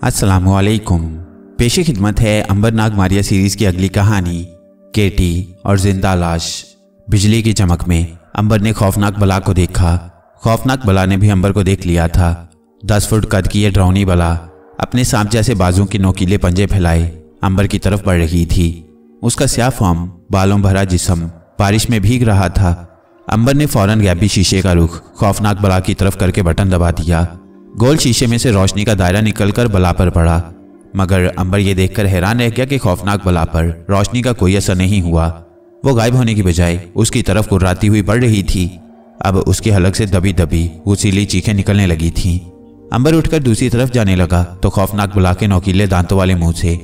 अस्सलामुअलैकुम। पेशे खिदमत है अंबर नाग मारिया सीरीज की अगली कहानी केटी और जिंदा लाश। बिजली की चमक में अंबर ने खौफनाक बला को देखा। खौफनाक बला ने भी अंबर को देख लिया था। 10 फुट कद की यह डरावनी बला अपने सांप जैसे बाजू के नोकीले पंजे फैलाए अंबर की तरफ बढ़ रही थी। उसका स्याह फॉर्म, बालों भरा जिस्म बारिश में भीग रहा था। अंबर ने फौरन गैबी शीशे का रुख खौफनाक बला की तरफ करके बटन दबा दिया। गोल शीशे में से रोशनी का दायरा निकलकर बला पर पड़ा, मगर अंबर ये देखकर हैरान रह गया कि खौफनाक बला पर रोशनी का कोई असर नहीं हुआ। वो गायब होने की बजाय उसकी तरफ गुर्राती हुई बढ़ रही थी। अब उसके हलक से दबी दबी उसीली चीखें निकलने लगी थीं। अंबर उठकर दूसरी तरफ जाने लगा तो खौफनाक बला के नोकीले दांतों वाले मुंह से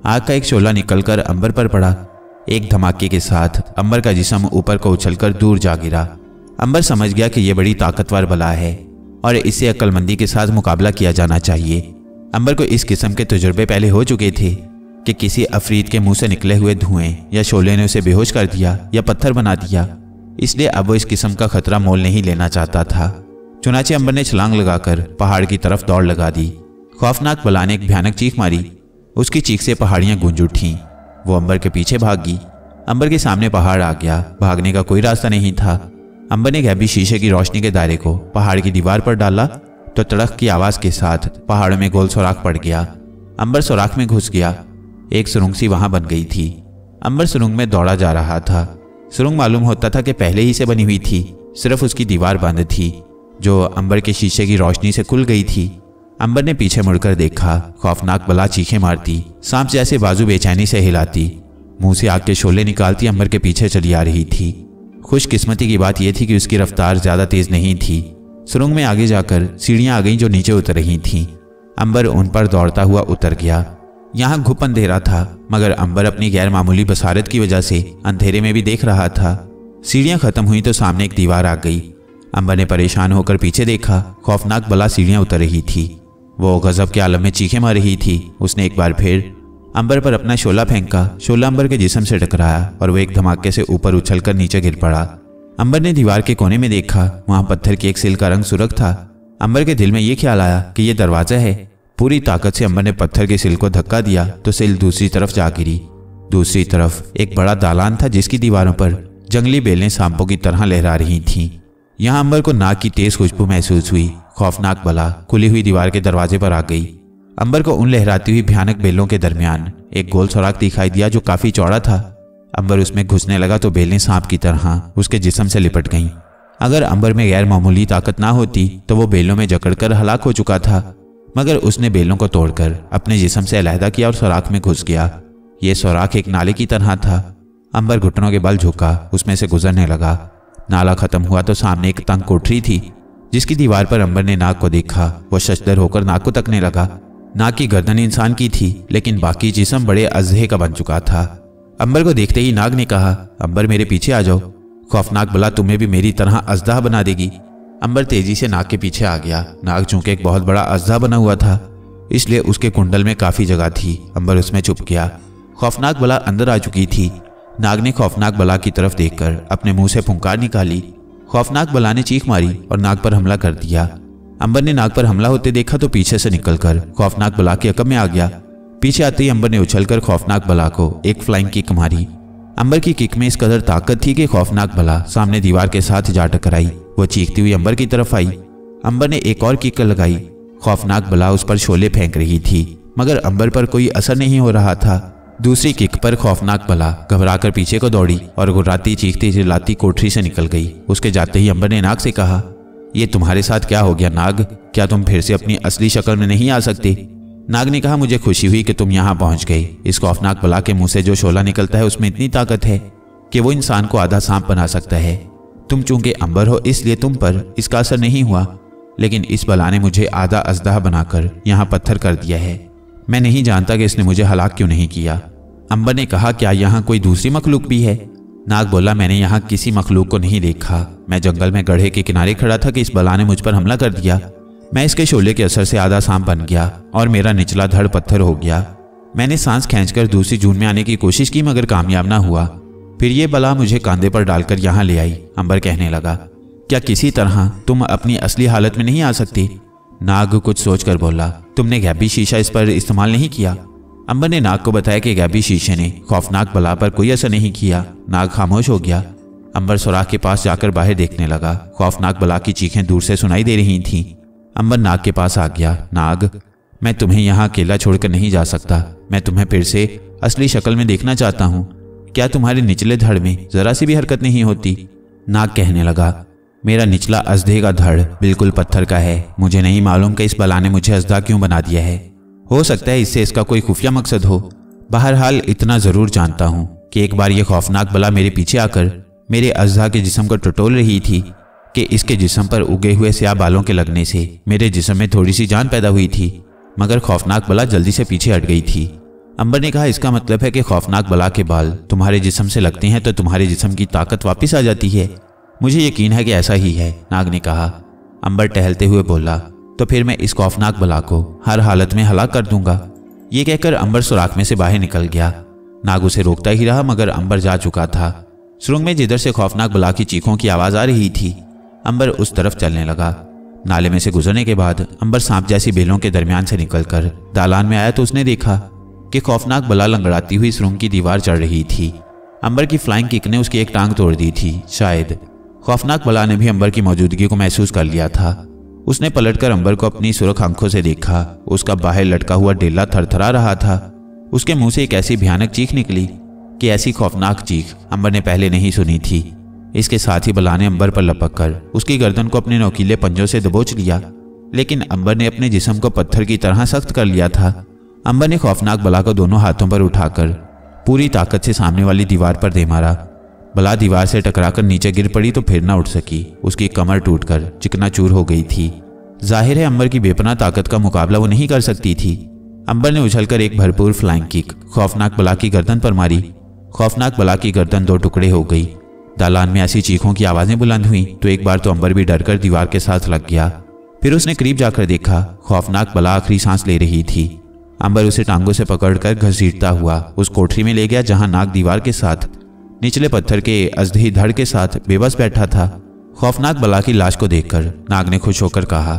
आग का एक शोला निकलकर अंबर पर पड़ा। एक धमाके के साथ अंबर का जिस्म ऊपर को उछलकर दूर जा गिरा। अंबर समझ गया कि यह बड़ी ताकतवर बला है और इससे अक्लमंदी के साथ मुकाबला किया जाना चाहिए। अंबर को इस किस्म के तजुर्बे पहले हो चुके थे कि किसी अफरीद के मुंह से निकले हुए धुएं या शोले ने उसे बेहोश कर दिया या पत्थर बना दिया, इसलिए अब वो इस किस्म का खतरा मोल नहीं लेना चाहता था। चुनाचे अंबर ने छलांग लगाकर पहाड़ की तरफ दौड़ लगा दी। खौफनाक बला ने एक भयानक चीख मारी। उसकी चीख से पहाड़ियां गूंज उठीं। वो अंबर के पीछे भागी। अंबर के सामने पहाड़ आ गया। भागने का कोई रास्ता नहीं था। अंबर ने गैबी शीशे की रोशनी के दायरे को पहाड़ की दीवार पर डाला तो तड़क की आवाज के साथ पहाड़ में गोल सुराख पड़ गया। अंबर सुराख में घुस गया। एक सुरंग सी वहां बन गई थी। अंबर सुरंग में दौड़ा जा रहा था। सुरंग मालूम होता था कि पहले ही से बनी हुई थी, सिर्फ उसकी दीवार बंद थी जो अंबर के शीशे की रोशनी से खुल गई थी। अंबर ने पीछे मुड़कर देखा। खौफनाक बला चीखें मारती, सांप जैसे बाजू बेचैनी से हिलाती, मुंह से आग के शोले निकालती अंबर के पीछे चली आ रही थी। खुशकिस्मती की बात यह थी कि उसकी रफ्तार ज्यादा तेज नहीं थी। सुरंग में आगे जाकर सीढ़ियां आ गईं जो नीचे उतर रही थीं। अंबर उन पर दौड़ता हुआ उतर गया। यहाँ घुप अंधेरा था, मगर अंबर अपनी गैर मामूली बसारत की वजह से अंधेरे में भी देख रहा था। सीढ़ियां खत्म हुई तो सामने एक दीवार आ गई। अंबर ने परेशान होकर पीछे देखा। खौफनाक बला सीढ़ियां उतर रही थी। वो गजब के आलम में चीखें मार रही थी। उसने एक बार फिर अंबर पर अपना शोला फेंका। शोला अंबर के जिस्म से टकराया और वो एक धमाके से ऊपर उछलकर नीचे गिर पड़ा। अंबर ने दीवार के कोने में देखा। वहां पत्थर की एक सिल का रंग सुर्ख था। अंबर के दिल में यह ख्याल आया कि यह दरवाजा है। पूरी ताकत से अंबर ने पत्थर की सिल को धक्का दिया तो सिल दूसरी तरफ जा गिरी। दूसरी तरफ एक बड़ा दालान था जिसकी दीवारों पर जंगली बेलें सांपों की तरह लहरा रही थीं। यहाँ अंबर को नाक की तेज खुशबू महसूस हुई। खौफनाक बला खुली हुई दीवार के दरवाजे पर आ गई। अंबर को उन लहराती हुई भयानक बेलों के दरमियान एक गोल सुराख दिखाई दिया जो काफी चौड़ा था। अंबर उसमें घुसने लगा तो बेलें सांप की तरह उसके जिस्म से लिपट गईं। अगर अंबर में गैर मामूली ताकत ना होती तो वो बेलों में जकड़कर हलाक हो चुका था, मगर उसने बेलों को तोड़कर अपने जिस्म से अलहदा किया और सुराख में घुस गया। ये सुराख एक नाले की तरह था। अंबर घुटनों के बल झुका, उसमें से गुजरने लगा। नाला खत्म हुआ तो सामने एक तंग कोठरी थी जिसकी दीवार पर अंबर ने नाग को देखा। वो शशदर होकर नाग को तकने लगा। नाग की गर्दन इंसान की थी, लेकिन बाकी जिस्म बड़े अजहे का बन चुका था। अंबर को देखते ही नाग ने कहा, अंबर मेरे पीछे आ जाओ। खौफनाक बला तुम्हें भी मेरी तरह अजदा बना देगी। अंबर तेजी से नाग के पीछे आ गया। नाग चूंकि एक बहुत बड़ा अजदा बना हुआ था, इसलिए उसके कुंडल में काफी जगह थी। अंबर उसमें छुप गया। खौफनाक बला अंदर आ चुकी थी। नाग ने खौफनाक बला की तरफ देखकर अपने मुंह से फुंकार निकाली। खौफनाक बला ने चीख मारी और नाग पर हमला कर दिया। अंबर ने नाग पर हमला होते देखा तो पीछे से निकलकर खौफनाक बला के अकब में आ गया। पीछे आते ही अंबर ने उछलकर खौफनाक बला को एक फ्लाइंग किक मारी। अंबर की किक में इस कदर ताकत थी कि खौफनाक बला सामने दीवार के साथ जा टकराई। वो चीखती हुई अंबर की तरफ आई। अंबर ने एक और किक लगाई। खौफनाक बला उस पर शोले फेंक रही थी, मगर अंबर पर कोई असर नहीं हो रहा था। दूसरी किक पर खौफनाक बला घबराकर पीछे को दौड़ी और गुर्राती चीखती चिल्लाती कोठरी से निकल गई। उसके जाते ही अंबर ने नाग से कहा, ये तुम्हारे साथ क्या हो गया नाग? क्या तुम फिर से अपनी असली शक्ल में नहीं आ सकते? नाग ने कहा, मुझे खुशी हुई कि तुम यहाँ पहुंच गए। इस खौफनाक बला के मुंह से जो शोला निकलता है उसमें इतनी ताकत है कि वो इंसान को आधा सांप बना सकता है। तुम चूंकि अंबर हो इसलिए तुम पर इसका असर नहीं हुआ, लेकिन इस बला ने मुझे आधा अजदा बनाकर यहाँ पत्थर कर दिया है। मैं नहीं जानता कि इसने मुझे हलाक क्यों नहीं किया। अंबर ने कहा, क्या यहाँ कोई दूसरी मखलूक भी है? नाग बोला, मैंने यहाँ किसी मखलूक को नहीं देखा। मैं जंगल में गड्ढे के किनारे खड़ा था कि इस बला ने मुझ पर हमला कर दिया। मैं इसके शोले के असर से आधा सांप बन गया और मेरा निचला धड़ पत्थर हो गया। मैंने सांस खींचकर दूसरी जून में आने की कोशिश की, मगर कामयाब ना हुआ। फिर ये बला मुझे कांधे पर डालकर यहाँ ले आई। अंबर कहने लगा, क्या किसी तरह तुम अपनी असली हालत में नहीं आ सकती? नाग कुछ सोचकर बोला, तुमने गैबी शीशा इस पर इस्तेमाल नहीं किया? अंबर ने नाग को बताया कि गैबी शीशे ने खौफनाक बला पर कोई असर नहीं किया। नाग खामोश हो गया। अंबर सुराख के पास जाकर बाहर देखने लगा। खौफनाक बला की चीखें दूर से सुनाई दे रही थीं। अंबर नाग के पास आ गया। नाग, मैं तुम्हें यहाँ अकेला छोड़कर नहीं जा सकता। मैं तुम्हें फिर से असली शक्ल में देखना चाहता हूँ। क्या तुम्हारे निचले धड़ में जरा सी भी हरकत नहीं होती? नाग कहने लगा, मेरा निचला अजदे का धड़ बिल्कुल पत्थर का है। मुझे नहीं मालूम कि इस बला ने मुझे अजदा क्यों बना दिया है। हो सकता है इससे इसका कोई खुफिया मकसद हो। बहरहाल इतना जरूर जानता हूँ कि एक बार यह खौफनाक बला मेरे पीछे आकर मेरे अजदा के जिस्म को टटोल रही थी कि इसके जिस्म पर उगे हुए स्याह बालों के लगने से मेरे जिस्म में थोड़ी सी जान पैदा हुई थी, मगर खौफनाक बला जल्दी से पीछे हट गई थी। अंबर ने कहा, इसका मतलब है कि खौफनाक बला के बाल तुम्हारे जिस्म से लगते हैं तो तुम्हारे जिस्म की ताकत वापस आ जाती है। मुझे यकीन है कि ऐसा ही है, नाग ने कहा। अंबर टहलते हुए बोला, तो फिर मैं इस खौफनाक बला को हर हालत में हलाक कर दूंगा। ये कहकर अंबर सुराख में से बाहर निकल गया। नाग उसे रोकता ही रहा, मगर अंबर जा चुका था। सुरंग में जिधर से खौफनाक बला की चीखों की आवाज आ रही थी, अंबर उस तरफ चलने लगा। नाले में से गुजरने के बाद अंबर सांप जैसी बेलों के दरमियान से निकलकर दालान में आया तो उसने देखा कि खौफनाक बला लंगड़ाती हुई सुरंग की दीवार चढ़ रही थी। अंबर की फ्लाइंग किक ने उसकी एक टांग तोड़ दी थी। शायद खौफनाक बला ने भी अंबर की मौजूदगी को महसूस कर लिया था। उसने पलटकर अंबर को अपनी सुरख आंखों से देखा। उसका बाहर लटका हुआ डेला थरथरा रहा था। उसके मुंह से एक ऐसी भयानक चीख निकली कि ऐसी खौफनाक चीख अंबर ने पहले नहीं सुनी थी। इसके साथ ही बला ने अंबर पर लपक कर उसकी गर्दन को अपने नोकीले पंजों से दबोच लिया, लेकिन अंबर ने अपने जिस्म को पत्थर की तरह सख्त कर लिया था। अंबर ने खौफनाक बला को दोनों हाथों पर उठाकर पूरी ताकत से सामने वाली दीवार पर दे मारा। बला दीवार से टकराकर नीचे गिर पड़ी तो फिर ना उठ सकी। उसकी कमर टूटकर चिकनाचूर हो गई थी। जाहिर है अंबर की बेपनाह ताकत का मुकाबला वो नहीं कर सकती थी। अंबर ने उछलकर एक भरपूर फ्लाइंग किक खौफनाक बला की गर्दन पर मारी। खौफनाक बला की गर्दन दो टुकड़े हो गई। दालान में ऐसी चीखों की आवाजें बुलंद हुई तो एक बार तो अंबर भी डरकर दीवार के साथ लग गया। फिर उसने करीब जाकर देखा, खौफनाक बला आखिरी सांस ले रही थी। अंबर उसे टांगों से पकड़कर घसीटता हुआ उस कोठरी में ले गया जहां नाग दीवार के साथ निचले पत्थर के अजदी धड़ के साथ बेबस बैठा था। खौफनाक बला की लाश को देखकर नाग ने खुश होकर कहा,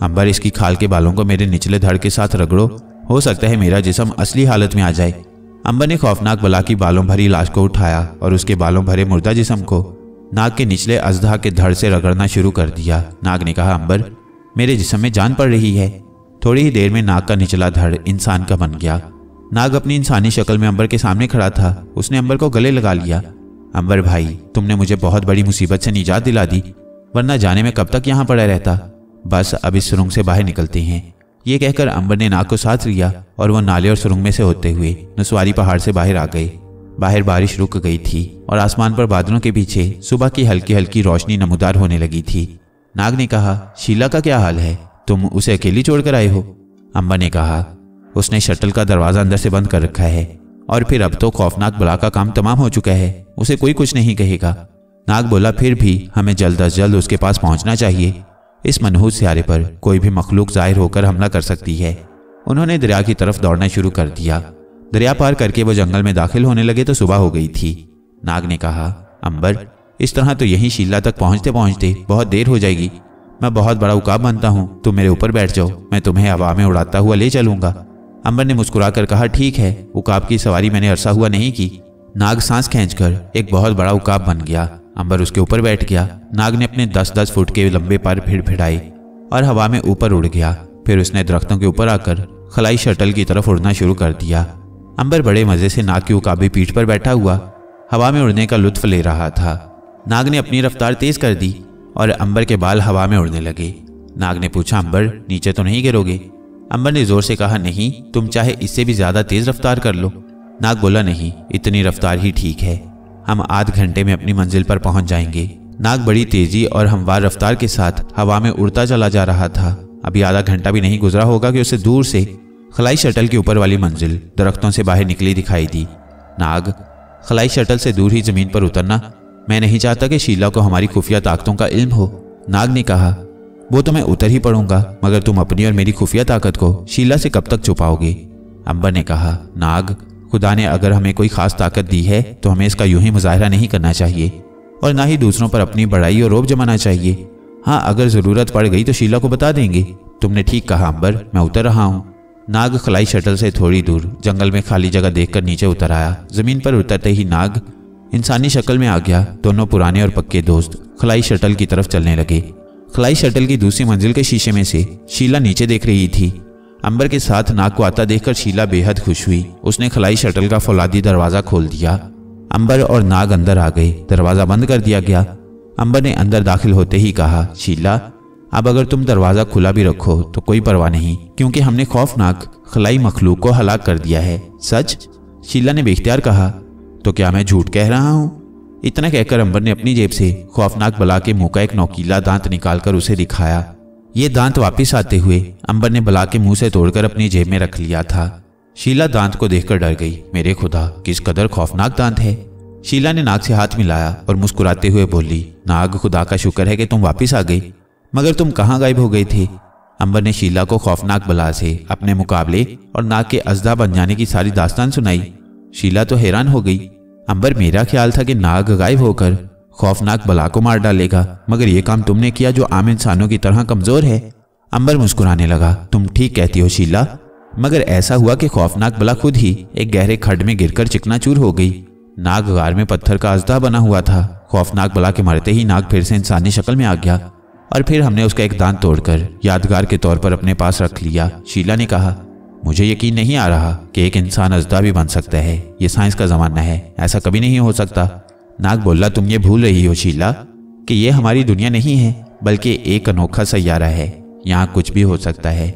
अंबर, इसकी खाल के बालों को मेरे निचले धड़ के साथ रगड़ो, हो सकता है मेरा जिस्म असली हालत में आ जाए। अंबर ने खौफनाक बला की बालों भरी लाश को उठाया और उसके बालों भरे मुर्दा जिस्म को नाग के निचले अजदा के धड़ से रगड़ना शुरू कर दिया। नाग ने कहा, अंबर, मेरे जिस्म में जान पड़ रही है। थोड़ी ही देर में नाग का निचला धड़ इंसान का बन गया। नाग अपनी इंसानी शक्ल में अंबर के सामने खड़ा था। उसने अंबर को गले लगा लिया। अंबर भाई, तुमने मुझे बहुत बड़ी मुसीबत से निजात दिला दी, वरना जाने में कब तक यहाँ पड़ा रहता। बस अब इस सुरंग से बाहर निकलते हैं। ये कहकर अंबर ने नाग को साथ लिया और वह नाले और सुरंग में से होते हुए नसवारी पहाड़ से बाहर आ गए। बाहर बारिश रुक गई थी और आसमान पर बादलों के पीछे सुबह की हल्की हल्की रोशनी नमूदार होने लगी थी। नाग ने कहा, शीला का क्या हाल है? तुम उसे अकेली छोड़कर आए हो? अंबर ने कहा, उसने शटल का दरवाजा अंदर से बंद कर रखा है और फिर अब तो खौफनाक बला का काम तमाम हो चुका है, उसे कोई कुछ नहीं कहेगा। नाग बोला, फिर भी हमें जल्द अज जल्द उसके पास पहुंचना चाहिए। इस मनहूस सियारे पर कोई भी मखलूक जाहिर होकर हमला कर सकती है। उन्होंने दरिया की तरफ दौड़ना शुरू कर दिया। दरिया पार करके वो जंगल में दाखिल होने लगे तो सुबह हो गई थी। नाग ने कहा, अंबर, इस तरह तो यहीं शीला तक पहुंचते पहुंचते बहुत देर हो जाएगी। मैं बहुत बड़ा उकाब बनता हूँ, तुम मेरे ऊपर बैठ जाओ, मैं तुम्हें हवा में उड़ाता हुआ ले चलूंगा। अंबर ने मुस्कुराकर कहा, ठीक है, उकाब की सवारी मैंने अरसा हुआ नहीं की। नाग सांस खींचकर एक बहुत बड़ा उकाब बन गया। अंबर उसके ऊपर बैठ गया। नाग ने अपने 10-10 फुट के लंबे पर फिड़फिड़ाए और हवा में ऊपर उड़ गया। फिर उसने दरख्तों के ऊपर आकर खलाई शटल की तरफ उड़ना शुरू कर दिया। अंबर बड़े मजे से नाग की उकाबी पीठ पर बैठा हुआ हवा में उड़ने का लुत्फ ले रहा था। नाग ने अपनी रफ्तार तेज कर दी और अंबर के बाल हवा में उड़ने लगे। नाग ने पूछा, अंबर, नीचे तो नहीं गिरोगे? अंबर ने जोर से कहा, नहीं, तुम चाहे इससे भी ज्यादा तेज रफ्तार कर लो। नाग बोला, नहीं, इतनी रफ्तार ही ठीक है, हम आध घंटे में अपनी मंजिल पर पहुंच जाएंगे। नाग बड़ी तेजी और हमवार रफ्तार के साथ हवा में उड़ता चला जा रहा था। अभी आधा घंटा भी नहीं गुजरा होगा कि उसे दूर से खलाई शटल के ऊपर वाली मंजिल दरख्तों से बाहर निकली दिखाई दी। नाग, खलाई शटल से दूर ही जमीन पर उतरना। मैं नहीं चाहता कि शीला को हमारी खुफिया ताकतों का इल्म हो। नाग ने कहा, वो तो मैं उतर ही पड़ूंगा, मगर तुम अपनी और मेरी खुफिया ताकत को शीला से कब तक छुपाओगे? अंबर ने कहा, नाग, खुदा ने अगर हमें कोई खास ताकत दी है तो हमें इसका यूं ही मुजाहरा नहीं करना चाहिए और ना ही दूसरों पर अपनी बड़ाई और रोब जमाना चाहिए। हाँ, अगर ज़रूरत पड़ गई तो शीला को बता देंगे, तुमने ठीक कहा अंबर, मैं उतर रहा हूँ। नाग खलाई शटल से थोड़ी दूर जंगल में खाली जगह देखकर नीचे उतर आया। जमीन पर उतरते ही नाग इंसानी शक्ल में आ गया। दोनों पुराने और पक्के दोस्त खलाई शटल की तरफ चलने लगे। खलाई शटल की दूसरी मंजिल के शीशे में से शीला नीचे देख रही थी। अंबर के साथ नाग को आता देखकर शीला बेहद खुश हुई। उसने खलाई शटल का फौलादी दरवाजा खोल दिया। अंबर और नाग अंदर आ गए। दरवाजा बंद कर दिया गया। अंबर ने अंदर दाखिल होते ही कहा, शीला अब अगर तुम दरवाजा खुला भी रखो तो कोई परवाह नहीं, क्योंकि हमने खौफनाक खलाई मखलूक को हलाक कर दिया है। सच? शीला ने बेख्तियार कहा। तो क्या मैं झूठ कह रहा हूँ? इतना कहकर अंबर ने अपनी जेब से खौफनाक बला के मुंह का एक नोकीला दांत निकालकर उसे दिखाया। ये दांत वापस आते हुए अंबर ने बला के मुंह से तोड़कर अपनी जेब में रख लिया था। शीला दांत को देखकर डर गई। मेरे खुदा, किस कदर खौफनाक दांत है। शीला ने नाग से हाथ मिलाया और मुस्कुराते हुए बोली, नाग, खुदा का शुक्र है कि तुम वापस आ गई, मगर तुम कहाँ गायब हो गए थे? अंबर ने शीला को खौफनाक बला से अपने मुकाबले और नाग के अजदा बन जाने की सारी दास्तान सुनाई। शीला तो हैरान हो गई। अंबर, मेरा ख्याल था कि नाग गायब होकर खौफनाक बला को मार डालेगा, मगर यह काम तुमने किया जो आम इंसानों की तरह कमजोर है। अंबर मुस्कुराने लगा। तुम ठीक कहती हो शीला, मगर ऐसा हुआ कि खौफनाक बला खुद ही एक गहरे खड्ड में गिरकर चिकनाचूर हो गई। नाग गार में पत्थर का अजदा बना हुआ था। खौफनाक बला के मरते ही नाग फिर से इंसानी शक्ल में आ गया और फिर हमने उसका एक दांत तोड़कर यादगार के तौर पर अपने पास रख लिया। शीला ने कहा, मुझे यकीन नहीं आ रहा कि एक इंसान अजदा भी बन सकता है। ये साइंस का ज़माना है, ऐसा कभी नहीं हो सकता। नाग बोला, तुम ये भूल रही हो शीला कि ये हमारी दुनिया नहीं है, बल्कि एक अनोखा सैयारा है। यहाँ कुछ भी हो सकता है।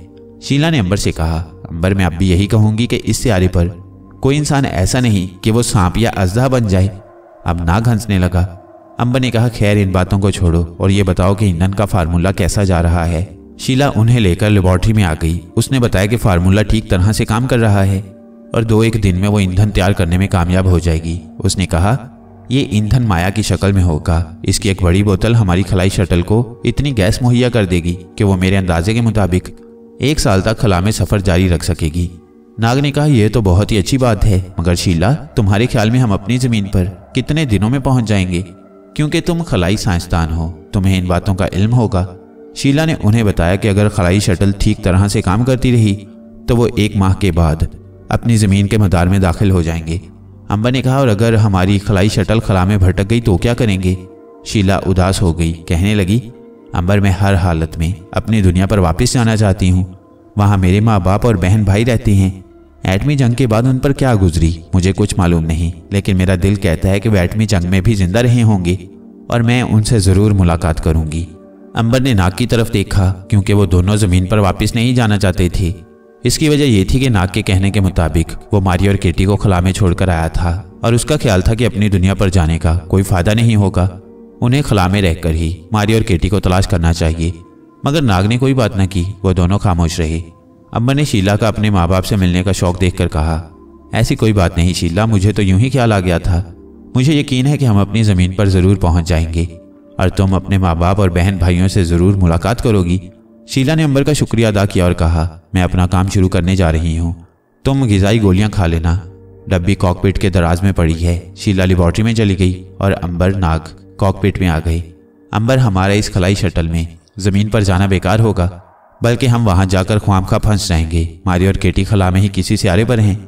शीला ने अंबर से कहा, अंबर, मैं अब भी यही कहूँगी कि इस सियारे पर कोई इंसान ऐसा नहीं कि वो सांप या अजदा बन जाए। अब नाग हंसने लगा। अंबर ने कहा, खैर इन बातों को छोड़ो और ये बताओ कि ईंधन का फार्मूला कैसा जा रहा है। शीला उन्हें लेकर लेबॉर्ट्री में आ गई। उसने बताया कि फार्मूला ठीक तरह से काम कर रहा है और 2-1 दिन में वो ईंधन तैयार करने में कामयाब हो जाएगी। उसने कहा, ये ईंधन माया की शक्ल में होगा। इसकी एक बड़ी बोतल हमारी खलाई शटल को इतनी गैस मुहैया कर देगी कि वो मेरे अंदाजे के मुताबिक 1 साल तक खला में सफ़र जारी रख सकेगी। नाग ने कहा, यह तो बहुत ही अच्छी बात है, मगर शीला, तुम्हारे ख्याल में हम अपनी ज़मीन पर कितने दिनों में पहुंच जाएंगे? क्योंकि तुम खलाई साइंसदान हो, तुम्हें इन बातों का इल्म होगा। शीला ने उन्हें बताया कि अगर खलाई शटल ठीक तरह से काम करती रही तो वो 1 माह के बाद अपनी ज़मीन के मदार में दाखिल हो जाएंगे। अंबर ने कहा, और अगर हमारी खलाई शटल खला में भटक गई तो क्या करेंगे? शीला उदास हो गई। कहने लगी, अंबर, मैं हर हालत में अपनी दुनिया पर वापस जाना चाहती हूँ। वहाँ मेरे माँ बाप और बहन भाई रहते हैं। एटमी जंग के बाद उन पर क्या गुजरी मुझे कुछ मालूम नहीं, लेकिन मेरा दिल कहता है कि वे एटमी जंग में भी जिंदा रहे होंगे और मैं उनसे ज़रूर मुलाकात करूंगी। अंबर ने नाग की तरफ देखा, क्योंकि वो दोनों ज़मीन पर वापस नहीं जाना चाहते थे। इसकी वजह यह थी कि नाग के कहने के मुताबिक वो मारी और केटी को खला में छोड़कर आया था और उसका ख्याल था कि अपनी दुनिया पर जाने का कोई फ़ायदा नहीं होगा। उन्हें खला में रहकर ही मारी और केटी को तलाश करना चाहिए। मगर नाग ने कोई बात न की। वो दोनों खामोश रहे। अंबर ने शीला का अपने माँ बाप से मिलने का शौक देखकर कहा, ऐसी कोई बात नहीं शीला, मुझे तो यूं ही ख्याल आ गया था। मुझे यकीन है कि हम अपनी ज़मीन पर ज़रूर पहुंच जाएंगे और तुम अपने माँ बाप और बहन भाइयों से ज़रूर मुलाकात करोगी। शीला ने अंबर का शुक्रिया अदा किया और कहा, मैं अपना काम शुरू करने जा रही हूँ, तुम ग़िज़ाई गोलियाँ खा लेना। डब्बी कॉकपिट के दराज में पड़ी है। शीला लेबॉर्ट्री में चली गई और अंबर नाग कॉकपिट में आ गए। अंबर, हमारे इस खलाई शटल में ज़मीन पर जाना बेकार होगा, बल्कि हम वहां जाकर ख्वामखा फंस जाएंगे। मारी और केटी खला में ही किसी सियारे पर हैं।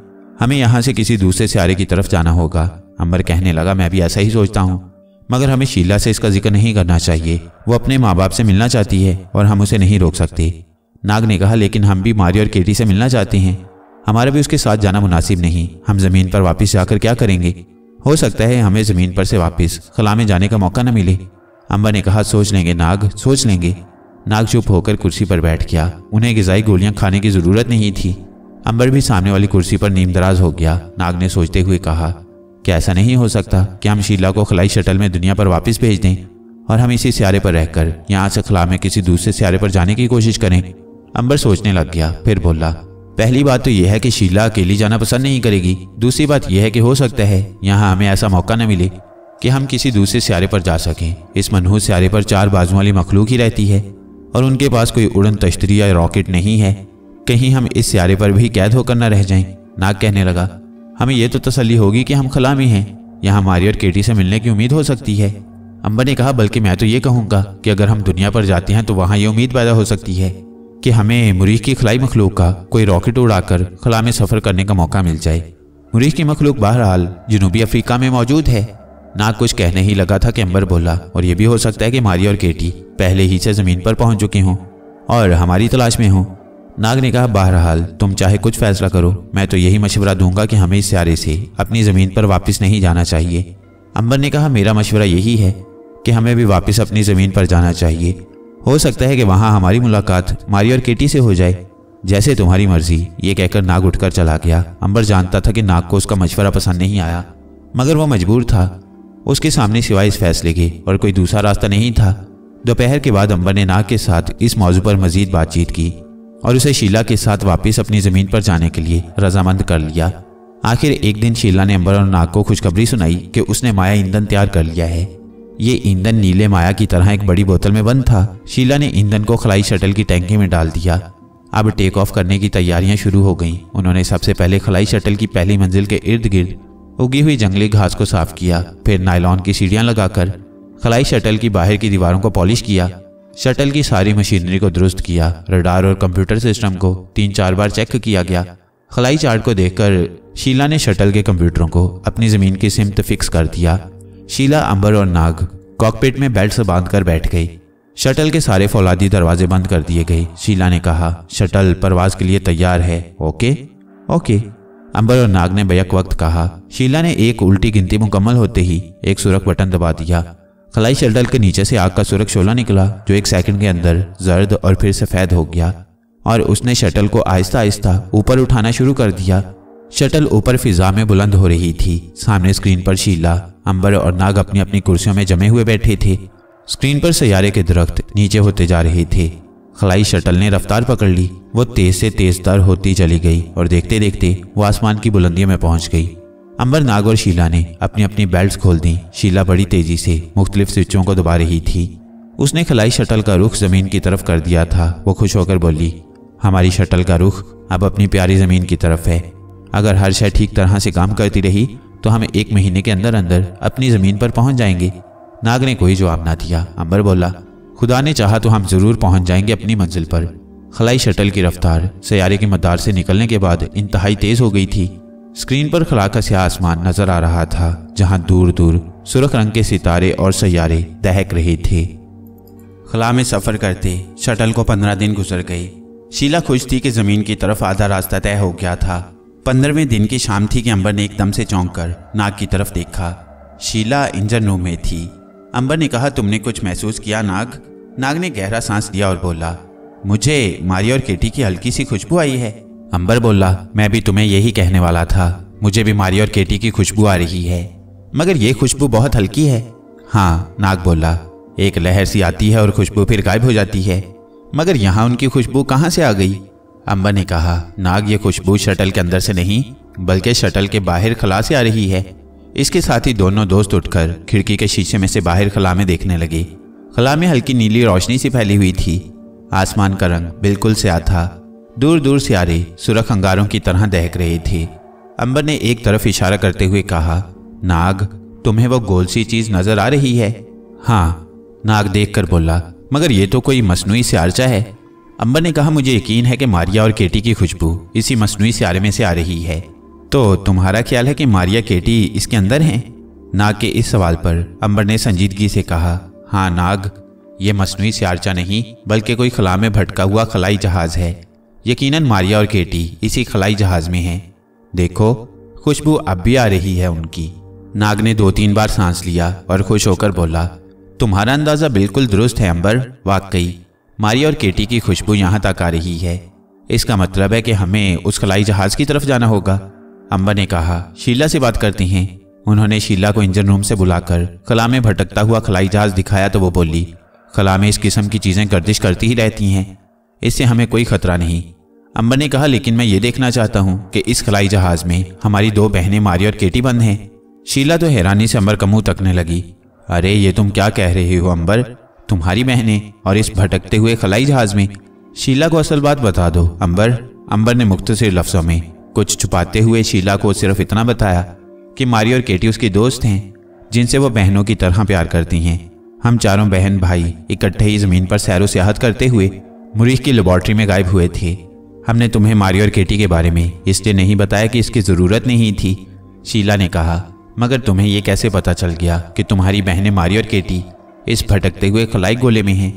हमें यहाँ से किसी दूसरे सियारे की तरफ जाना होगा। अंबर कहने लगा, मैं भी ऐसा ही सोचता हूँ, मगर हमें शीला से इसका जिक्र नहीं करना चाहिए। वो अपने माँ बाप से मिलना चाहती है और हम उसे नहीं रोक सकते। नाग ने कहा, लेकिन हम भी मारी और केटी से मिलना चाहते हैं। हमारा भी उसके साथ जाना मुनासिब नहीं। हम ज़मीन पर वापस जाकर क्या करेंगे? हो सकता है हमें ज़मीन पर से वापस खला में जाने का मौका न मिले। अंबर ने कहा, सोच लेंगे नाग, सोच लेंगे। नाग चुप होकर कुर्सी पर बैठ गया। उन्हें ग़िज़ाई गोलियां खाने की ज़रूरत नहीं थी। अंबर भी सामने वाली कुर्सी पर नीमदराज हो गया। नाग ने सोचते हुए कहा, क्या ऐसा नहीं हो सकता कि हम शीला को खलाई शटल में दुनिया पर वापस भेज दें और हम इसी सियारे पर रहकर यहाँ से खला में किसी दूसरे सियारे पर जाने की कोशिश करें? अंबर सोचने लग गया, फिर बोला, पहली बात तो यह है कि शीला अकेली जाना पसंद नहीं करेगी। दूसरी बात यह है कि हो सकता है यहाँ हमें ऐसा मौका न मिले कि हम किसी दूसरे सियारे पर जा सकें। इस मनहूस सियारे पर 4 बाजुओं वाली मखलूक ही रहती है और उनके पास कोई उड़न तश्तरी या रॉकेट नहीं है। कहीं हम इस सियारे पर भी कैद होकर न रह जाएं। नाग कहने लगा, हमें यह तो तसल्ली होगी कि हम खला में हैं। यहाँ मारी और केटी से मिलने की उम्मीद हो सकती है। अंबर ने कहा, बल्कि मैं तो ये कहूँगा कि अगर हम दुनिया पर जाते हैं तो वहाँ ये उम्मीद पैदा हो सकती है कि हमें मुरीख की खलाई मखलूक का कोई रॉकेट उड़ाकर खला में सफ़र करने का मौका मिल जाए। मुरीख की मखलूक बहरहाल जनूबी अफ्रीका में मौजूद है। नाग कुछ कहने ही लगा था कि अंबर बोला, और ये भी हो सकता है कि मारिया और केटी पहले ही से ज़मीन पर पहुंच चुके हों और हमारी तलाश में हों। नाग ने कहा, बहरहाल तुम चाहे कुछ फैसला करो, मैं तो यही मशवरा दूंगा कि हमें इस सियारे से अपनी ज़मीन पर वापस नहीं जाना चाहिए। अंबर ने कहा, मेरा मशवरा यही है कि हमें भी वापस अपनी ज़मीन पर जाना चाहिए। हो सकता है कि वहाँ हमारी मुलाकात मारिया और केटी से हो जाए। जैसे तुम्हारी मर्जी। ये कहकर नाग उठकर चला गया। अंबर जानता था कि नाग को उसका मशवरा पसंद नहीं आया, मगर वो मजबूर था। उसके सामने सिवाय इस फैसले के और कोई दूसरा रास्ता नहीं था। दोपहर के बाद अंबर ने नाग के साथ इस मौजू पर मजीद बातचीत की और उसे शीला के साथ वापस अपनी ज़मीन पर जाने के लिए रजामंद कर लिया। आखिर एक दिन शीला ने अंबर और नाग को खुशखबरी सुनाई कि उसने माया ईंधन तैयार कर लिया है। ये ईंधन नीले माया की तरह एक बड़ी बोतल में बंद था। शीला ने ईंधन को खलाई शटल की टैंकी में डाल दिया। अब टेक ऑफ करने की तैयारियां शुरू हो गईं। उन्होंने सबसे पहले खलाई शटल की पहली मंजिल के इर्द गिर्द उगी हुई जंगली घास को साफ किया। फिर नायलॉन की सीढ़ियां लगाकर खलाई शटल की बाहर की दीवारों को पॉलिश किया। शटल की सारी मशीनरी को दुरुस्त किया। रडार और कंप्यूटर सिस्टम को 3-4 बार चेक किया गया। खलाई चार्ट को देखकर शीला ने शटल के कंप्यूटरों को अपनी ज़मीन की सिमत फिक्स कर दिया। शीला, अंबर और नाग कॉकपिट में बेल्ट से बांधकर बैठ गई। शटल के सारे फौलादी दरवाजे बंद कर दिए गए। शीला ने कहा, शटल परवाज के लिए तैयार है। ओके ओके, अंबर और नाग ने बैक वक्त कहा। शीला ने एक उल्टी गिनती मुकम्मल होते ही एक सुरख बटन दबा दिया। खलाई शटल के नीचे से आग का सुरख शोला निकला, जो एक सेकंड के अंदर जर्द और फिर सफ़ेद हो गया और उसने शटल को आहिस्ता आहिस्ता ऊपर उठाना शुरू कर दिया। शटल ऊपर फिजा में बुलंद हो रही थी। सामने स्क्रीन पर शीला, अंबर और नाग अपनी अपनी कुर्सियों में जमे हुए बैठे थे। स्क्रीन पर सैयारे के दरख्त नीचे होते जा रहे थे। खलाई शटल ने रफ्तार पकड़ ली। वो तेज से तेजतर होती चली गई और देखते देखते वो आसमान की बुलंदियों में पहुंच गई। अंबर, नाग और शीला ने अपनी अपनी बेल्ट्स खोल दी। शीला बड़ी तेजी से मुख्तलिफ स्विचों को दबा रही थी। उसने खलाई शटल का रुख जमीन की तरफ कर दिया था। वो खुश होकर बोली, हमारी शटल का रुख अब अपनी प्यारी जमीन की तरफ है। अगर हर शय ठीक तरह से काम करती रही तो हम 1 महीने के अंदर अंदर अपनी ज़मीन पर पहुंच जाएंगे। नाग ने कोई जवाब ना दिया। अंबर बोला, खुदा ने चाहा तो हम ज़रूर पहुंच जाएंगे अपनी मंजिल पर। खलाई शटल की रफ्तार सैयारे के मदार से निकलने के बाद इंतहाई तेज़ हो गई थी। स्क्रीन पर खला का स्याह आसमान नजर आ रहा था, जहां दूर दूर सुर्ख रंग के सितारे और सैयारे दहक रहे थे। खला में सफ़र करते शटल को 15 दिन गुजर गए। शीला खुश थी कि ज़मीन की तरफ आधा रास्ता तय हो गया था। 15वें दिन की शाम थी कि अंबर ने एकदम से चौंक कर नाग की तरफ देखा। शीला इंजन रूम में थी। अंबर ने कहा, तुमने कुछ महसूस किया नाग? नाग ने गहरा सांस लिया और बोला, मुझे मारिया और केटी की हल्की सी खुशबू आई है। अंबर बोला, मैं भी तुम्हें यही कहने वाला था। मुझे भी मारिया और केटी की खुशबू आ रही है, मगर ये खुशबू बहुत हल्की है। हाँ, नाग बोला, एक लहर सी आती है और खुशबू फिर गायब हो जाती है, मगर यहाँ उनकी खुशबू कहाँ से आ गई? अंबर ने कहा, नाग, ये खुशबू शटल के अंदर से नहीं बल्कि शटल के बाहर खला से आ रही है। इसके साथ ही दोनों दोस्त उठकर खिड़की के शीशे में से बाहर खला में देखने लगे। खला में हल्की नीली रोशनी सी फैली हुई थी। आसमान का रंग बिल्कुल स्याह था। दूर दूर सियारे सुरख अंगारों की तरह दहक रहे थे। अंबर ने एक तरफ इशारा करते हुए कहा, नाग, तुम्हें वो गोल सी चीज नजर आ रही है? हाँ, नाग देखकर बोला, मगर ये तो कोई मसनूई सियारचा है। अंबर ने कहा, मुझे यकीन है कि मारिया और केटी की खुशबू इसी मसनूई सियारे में से आ रही है। तो तुम्हारा ख्याल है कि मारिया केटी इसके अंदर हैं? नाग के इस सवाल पर अंबर ने संजीदगी से कहा, हाँ नाग, ये मसनूई सियारचा नहीं बल्कि कोई खला में भटका हुआ खलाई जहाज है। यकीनन मारिया और केटी इसी खलाई जहाज में हैं। देखो, खुशबू अब भी आ रही है उनकी। नाग ने 2-3 बार सांस लिया और खुश होकर बोला, तुम्हारा अंदाज़ा बिल्कुल दुरुस्त है अंबर। वाकई मारिया और केटी की खुशबू यहाँ तक आ रही है। इसका मतलब है कि हमें उस खलाई जहाज की तरफ जाना होगा। अंबर ने कहा, शीला से बात करती हैं। उन्होंने शीला को इंजन रूम से बुलाकर खला में भटकता हुआ खलाई जहाज दिखाया तो वो बोली, खला में इस किस्म की चीज़ें गर्दिश करती ही रहती हैं, इससे हमें कोई खतरा नहीं। अंबर ने कहा, लेकिन मैं ये देखना चाहता हूँ कि इस खलाई जहाज में हमारी 2 बहनें मारिया और केटी बंद हैं। शीला तो हैरानी से अंबर का मुंह तकने लगी। अरे ये तुम क्या कह रहे हो अंबर? तुम्हारी बहनें और इस भटकते हुए खलाई जहाज में? शीला को असल बात बता दो अंबर। अंबर ने मुख्तसर लफ्ज़ों में कुछ छुपाते हुए शीला को सिर्फ इतना बताया कि मारिया और केटी उसकी दोस्त हैं, जिनसे वो बहनों की तरह प्यार करती हैं। हम चारों बहन भाई इकट्ठे ही ज़मीन पर सैरो सियाहत करते हुए मुरीख की लेबॉर्ट्री में गायब हुए थे। हमने तुम्हें मारी और केटी के बारे में इसलिए नहीं बताया कि इसकी ज़रूरत नहीं थी, शीला ने कहा। मगर तुम्हें ये कैसे पता चल गया कि तुम्हारी बहनें मारी और केटी इस भटकते हुए खलाई गोले में हैं?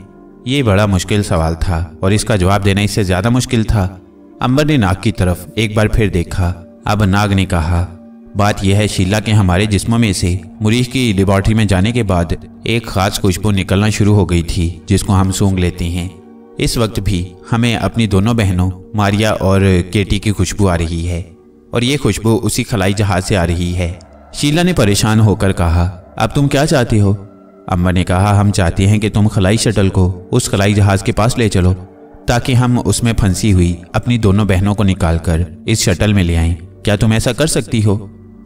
ये बड़ा मुश्किल सवाल था और इसका जवाब देना इससे ज़्यादा मुश्किल था। अंबर ने नाग की तरफ एक बार फिर देखा। अब नाग ने कहा, बात यह है शीला के हमारे जिस्मों में से मुरीख की लेबॉर्ट्री में जाने के बाद एक खास खुशबू निकलना शुरू हो गई थी जिसको हम सूंघ लेते हैं। इस वक्त भी हमें अपनी दोनों बहनों मारिया और केटी की खुशबू आ रही है और ये खुशबू उसी खलाई जहाज से आ रही है। शीला ने परेशान होकर कहा, अब तुम क्या चाहते हो? अंबर ने कहा, हम चाहते हैं कि तुम खलाई शटल को उस खलाई जहाज के पास ले चलो ताकि हम उसमें फंसी हुई अपनी दोनों बहनों को निकालकर इस शटल में ले आएं। क्या तुम ऐसा कर सकती हो?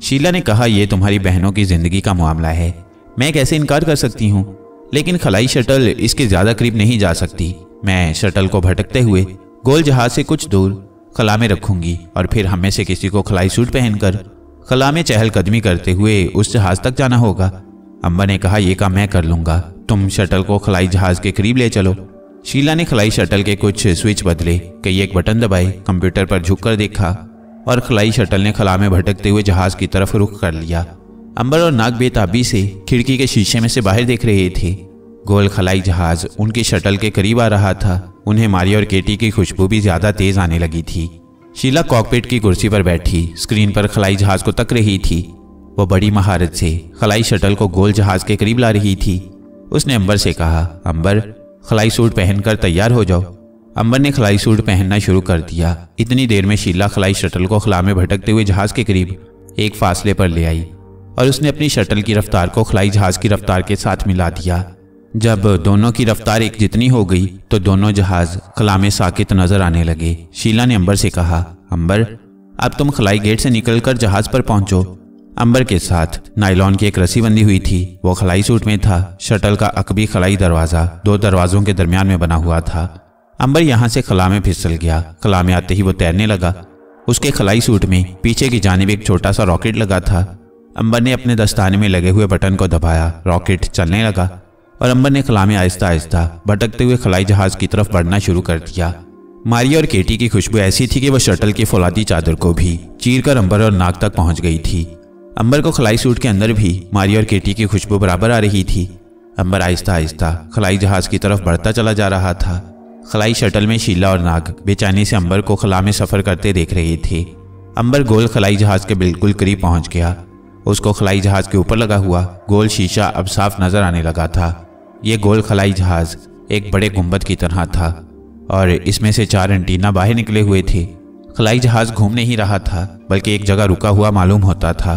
शीला ने कहा, यह तुम्हारी बहनों की जिंदगी का मामला है, मैं कैसे इनकार कर सकती हूँ? लेकिन खलाई शटल इसके ज़्यादा करीब नहीं जा सकती। मैं शटल को भटकते हुए गोल जहाज से कुछ दूर खला में रखूंगी और फिर हम में से किसी को खलाई सूट पहनकर खला में चहलकदमी करते हुए उस जहाज तक जाना होगा। अंबर ने कहा, यह काम मैं कर लूंगा, तुम शटल को खलाई जहाज के करीब ले चलो। शीला ने खलाई शटल के कुछ स्विच बदले, कई एक बटन दबाए, कंप्यूटर पर झुककर देखा और खलाई शटल ने खला में भटकते हुए जहाज की तरफ रुख कर लिया। अंबर और नाग बेताबी से खिड़की के शीशे में से बाहर देख रहे थे। गोल खलाई जहाज उनकी शटल के करीब आ रहा था। उन्हें मारिया और केटी की खुशबू भी ज्यादा तेज आने लगी थी। शीला कॉकपिट की कुर्सी पर बैठी स्क्रीन पर खलाई जहाज को तक रही थी। वो बड़ी महारत से खलाई शटल को गोल जहाज के करीब ला रही थी। उसने अंबर से कहा, अंबर खलाई सूट पहनकर तैयार हो जाओ। अंबर ने खलाई सूट पहनना शुरू कर दिया। इतनी देर में शीला खलाई शटल को खला में भटकते हुए जहाज के करीब एक फासले पर ले आई और उसने अपनी शटल की रफ्तार को खलाई जहाज की रफ्तार के साथ मिला दिया। जब दोनों की रफ्तार एक जितनी हो गई तो दोनों जहाज खला में साकित नजर आने लगे। शीला ने अंबर से कहा, अंबर अब तुम खलाई गेट से निकलकर जहाज पर पहुंचो। अंबर के साथ नायलॉन की एक रस्सी बंधी हुई थी। वो खलाई सूट में था। शटल का अकबी खलाई दरवाजा दो दरवाजों के दरमियान में बना हुआ था। अंबर यहाँ से खला में फिसल गया। खला में आते ही वो तैरने लगा। उसके खलाई सूट में पीछे की जानिब एक छोटा सा रॉकेट लगा था। अंबर ने अपने दस्ताने में लगे हुए बटन को दबाया, रॉकेट चलने लगा और अंबर ने खला में आहिस्ता आहिस्ता भटकते हुए खलाई जहाज की तरफ बढ़ना शुरू कर दिया। मारिया और केटी की खुशबू ऐसी थी कि वह शटल की फौलादी चादर को भी चीरकर अंबर और नाक तक पहुंच गई थी। अंबर को खलाई सूट के अंदर भी मारिया और केटी की खुशबू बराबर आ रही थी। अंबर आहिस्ता आहिस्ता खलाई जहाज की तरफ बढ़ता चला जा रहा था। खलाई शटल में शीला और नाग बेचैनी से अंबर को खला में सफर करते देख रहे थे। अंबर गोल खलाई जहाज के बिल्कुल करीब पहुंच गया। उसको खलाई जहाज के ऊपर लगा हुआ गोल शीशा अब साफ नजर आने लगा था। ये गोल खलाई जहाज एक बड़े गुंबद की तरह था और इसमें से 4 एंटीना बाहर निकले हुए थे। खलाई जहाज घूम नहीं रहा था बल्कि एक जगह रुका हुआ मालूम होता था।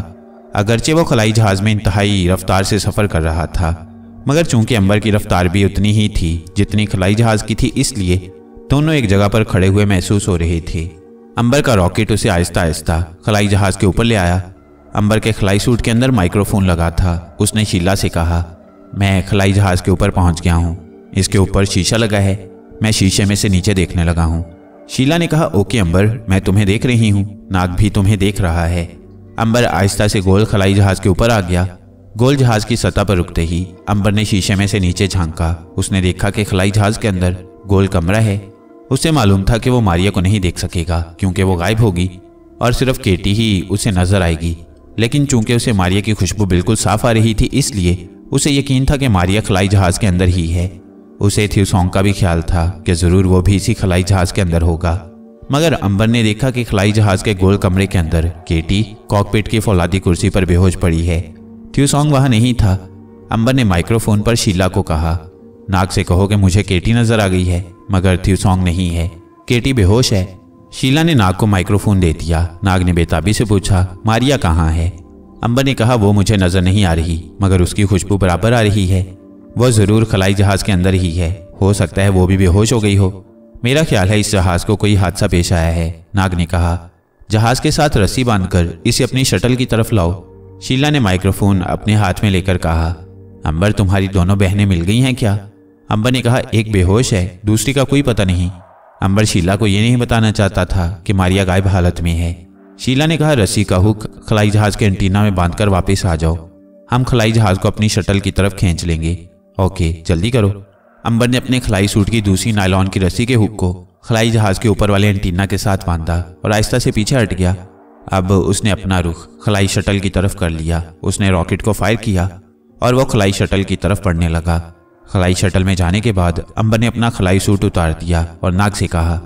अगरचे वो खलाई जहाज में इंतहाई रफ्तार से सफर कर रहा था, मगर चूंकि अंबर की रफ्तार भी उतनी ही थी जितनी खलाई जहाज की थी, इसलिए दोनों एक जगह पर खड़े हुए महसूस हो रहे थे। अंबर का रॉकेट उसे आहिस्ता आहिस्ता खलाई जहाज के ऊपर ले आया। अंबर के खलाई सूट के अंदर माइक्रोफोन लगा था। उसने शीला से कहा, मैं खलाई जहाज के ऊपर पहुंच गया हूं। इसके ऊपर शीशा लगा है, मैं शीशे में से नीचे देखने लगा हूं। शीला ने कहा, ओके अंबर, मैं तुम्हें देख रही हूं, नाग भी तुम्हें देख रहा है। अंबर आहिस्ता से गोल खलाई जहाज के ऊपर आ गया। गोल जहाज की सतह पर रुकते ही अंबर ने शीशे में से नीचे झांका। उसने देखा कि खलाई जहाज के अंदर गोल कमरा है। उससे मालूम था कि वो मारिया को नहीं देख सकेगा क्योंकि वो गायब होगी और सिर्फ केटी ही उसे नजर आएगी। लेकिन चूंकि उसे मारिया की खुशबू बिल्कुल साफ आ रही थी, इसलिए उसे यकीन था कि मारिया खलाई जहाज के अंदर ही है। उसे थ्यूसोंग का भी ख्याल था कि जरूर वो भी इसी खलाई जहाज के अंदर होगा। मगर अंबर ने देखा कि खलाई जहाज के गोल कमरे के अंदर केटी कॉकपिट की फौलादी कुर्सी पर बेहोश पड़ी है। थ्यूसोंग वहां नहीं था। अंबर ने माइक्रोफोन पर शीला को कहा, नाग से कहो कि मुझे केटी नजर आ गई है, मगर थ्यूसोंग नहीं है, केटी बेहोश है। शीला ने नाग को माइक्रोफोन दे दिया। नाग ने बेताबी से पूछा, मारिया कहाँ है? अंबर ने कहा, वो मुझे नजर नहीं आ रही, मगर उसकी खुशबू बराबर आ रही है। वो जरूर खलाई जहाज के अंदर ही है। हो सकता है वो भी बेहोश हो गई हो। मेरा ख्याल है इस जहाज को कोई हादसा पेश आया है। नाग ने कहा, जहाज के साथ रस्सी बांधकर इसे अपनी शटल की तरफ लाओ। शीला ने माइक्रोफोन अपने हाथ में लेकर कहा, अंबर तुम्हारी दोनों बहनें मिल गई हैं क्या? अंबर ने कहा, एक बेहोश है, दूसरी का कोई पता नहीं। अंबर शीला को यह नहीं बताना चाहता था कि मारिया गायब हालत में है। शीला ने कहा, रस्सी का हुक खलाई जहाज के एंटीना में बांधकर वापस आ जाओ। हम खलाई जहाज को अपनी शटल की तरफ खींच लेंगे। ओके, जल्दी करो। अंबर ने अपने खलाई सूट की दूसरी नायलॉन की रस्सी के हुक को खलाई जहाज के ऊपर वाले एंटीना के साथ बांधा और आहिस्ता से पीछे हट गया। अब उसने अपना रुख खलाई शटल की तरफ कर लिया। उसने रॉकेट को फायर किया और वो खलाई शटल की तरफ बढ़ने लगा। खलाई शटल में जाने के बाद अंबर ने अपना खलाई सूट उतार दिया और नाग से कहा,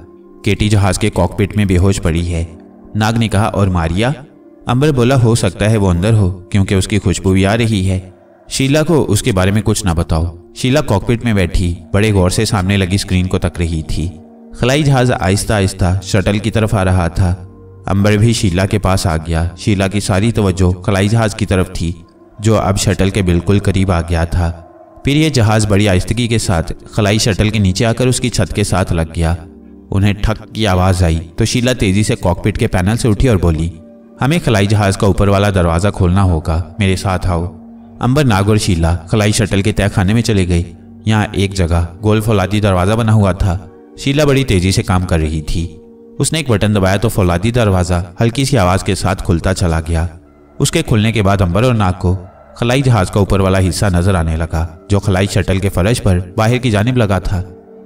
केटी जहाज के कॉकपिट में बेहोश पड़ी है। नाग ने कहा, और मारिया? अंबर बोला, हो सकता है वो अंदर हो, क्योंकि उसकी खुशबू भी आ रही है। शीला को उसके बारे में कुछ ना बताओ। शीला कॉकपिट में बैठी बड़े गौर से सामने लगी स्क्रीन को तक रही थी। खलाई जहाज आहिस्ता आहिस्ता शटल की तरफ आ रहा था। अंबर भी शीला के पास आ गया। शीला की सारी तवज्जो खलाई जहाज की तरफ थी, जो अब शटल के बिल्कुल करीब आ गया था। फिर यह जहाज बड़ी आहिस्तगी के साथ खलाई शटल के नीचे आकर उसकी छत के साथ लग गया। उन्हें ठक की आवाज़ आई तो शीला तेजी से कॉकपिट के पैनल से उठी और बोली, हमें खलाई जहाज का ऊपर वाला दरवाज़ा खोलना होगा, मेरे साथ आओ। अंबर, नाग और शीला खलाई शटल के तहखाने में चले गए। यहाँ एक जगह गोल फौलादी दरवाज़ा बना हुआ था। शीला बड़ी तेजी से काम कर रही थी। उसने एक बटन दबाया तो फौलादी दरवाज़ा हल्की सी आवाज़ के साथ खुलता चला गया। उसके खुलने के बाद अंबर और नाग को खलाई जहाज का ऊपर वाला हिस्सा नजर आने लगा, जो खलाई शटल के फर्श पर बाहर की जानिब लगा था।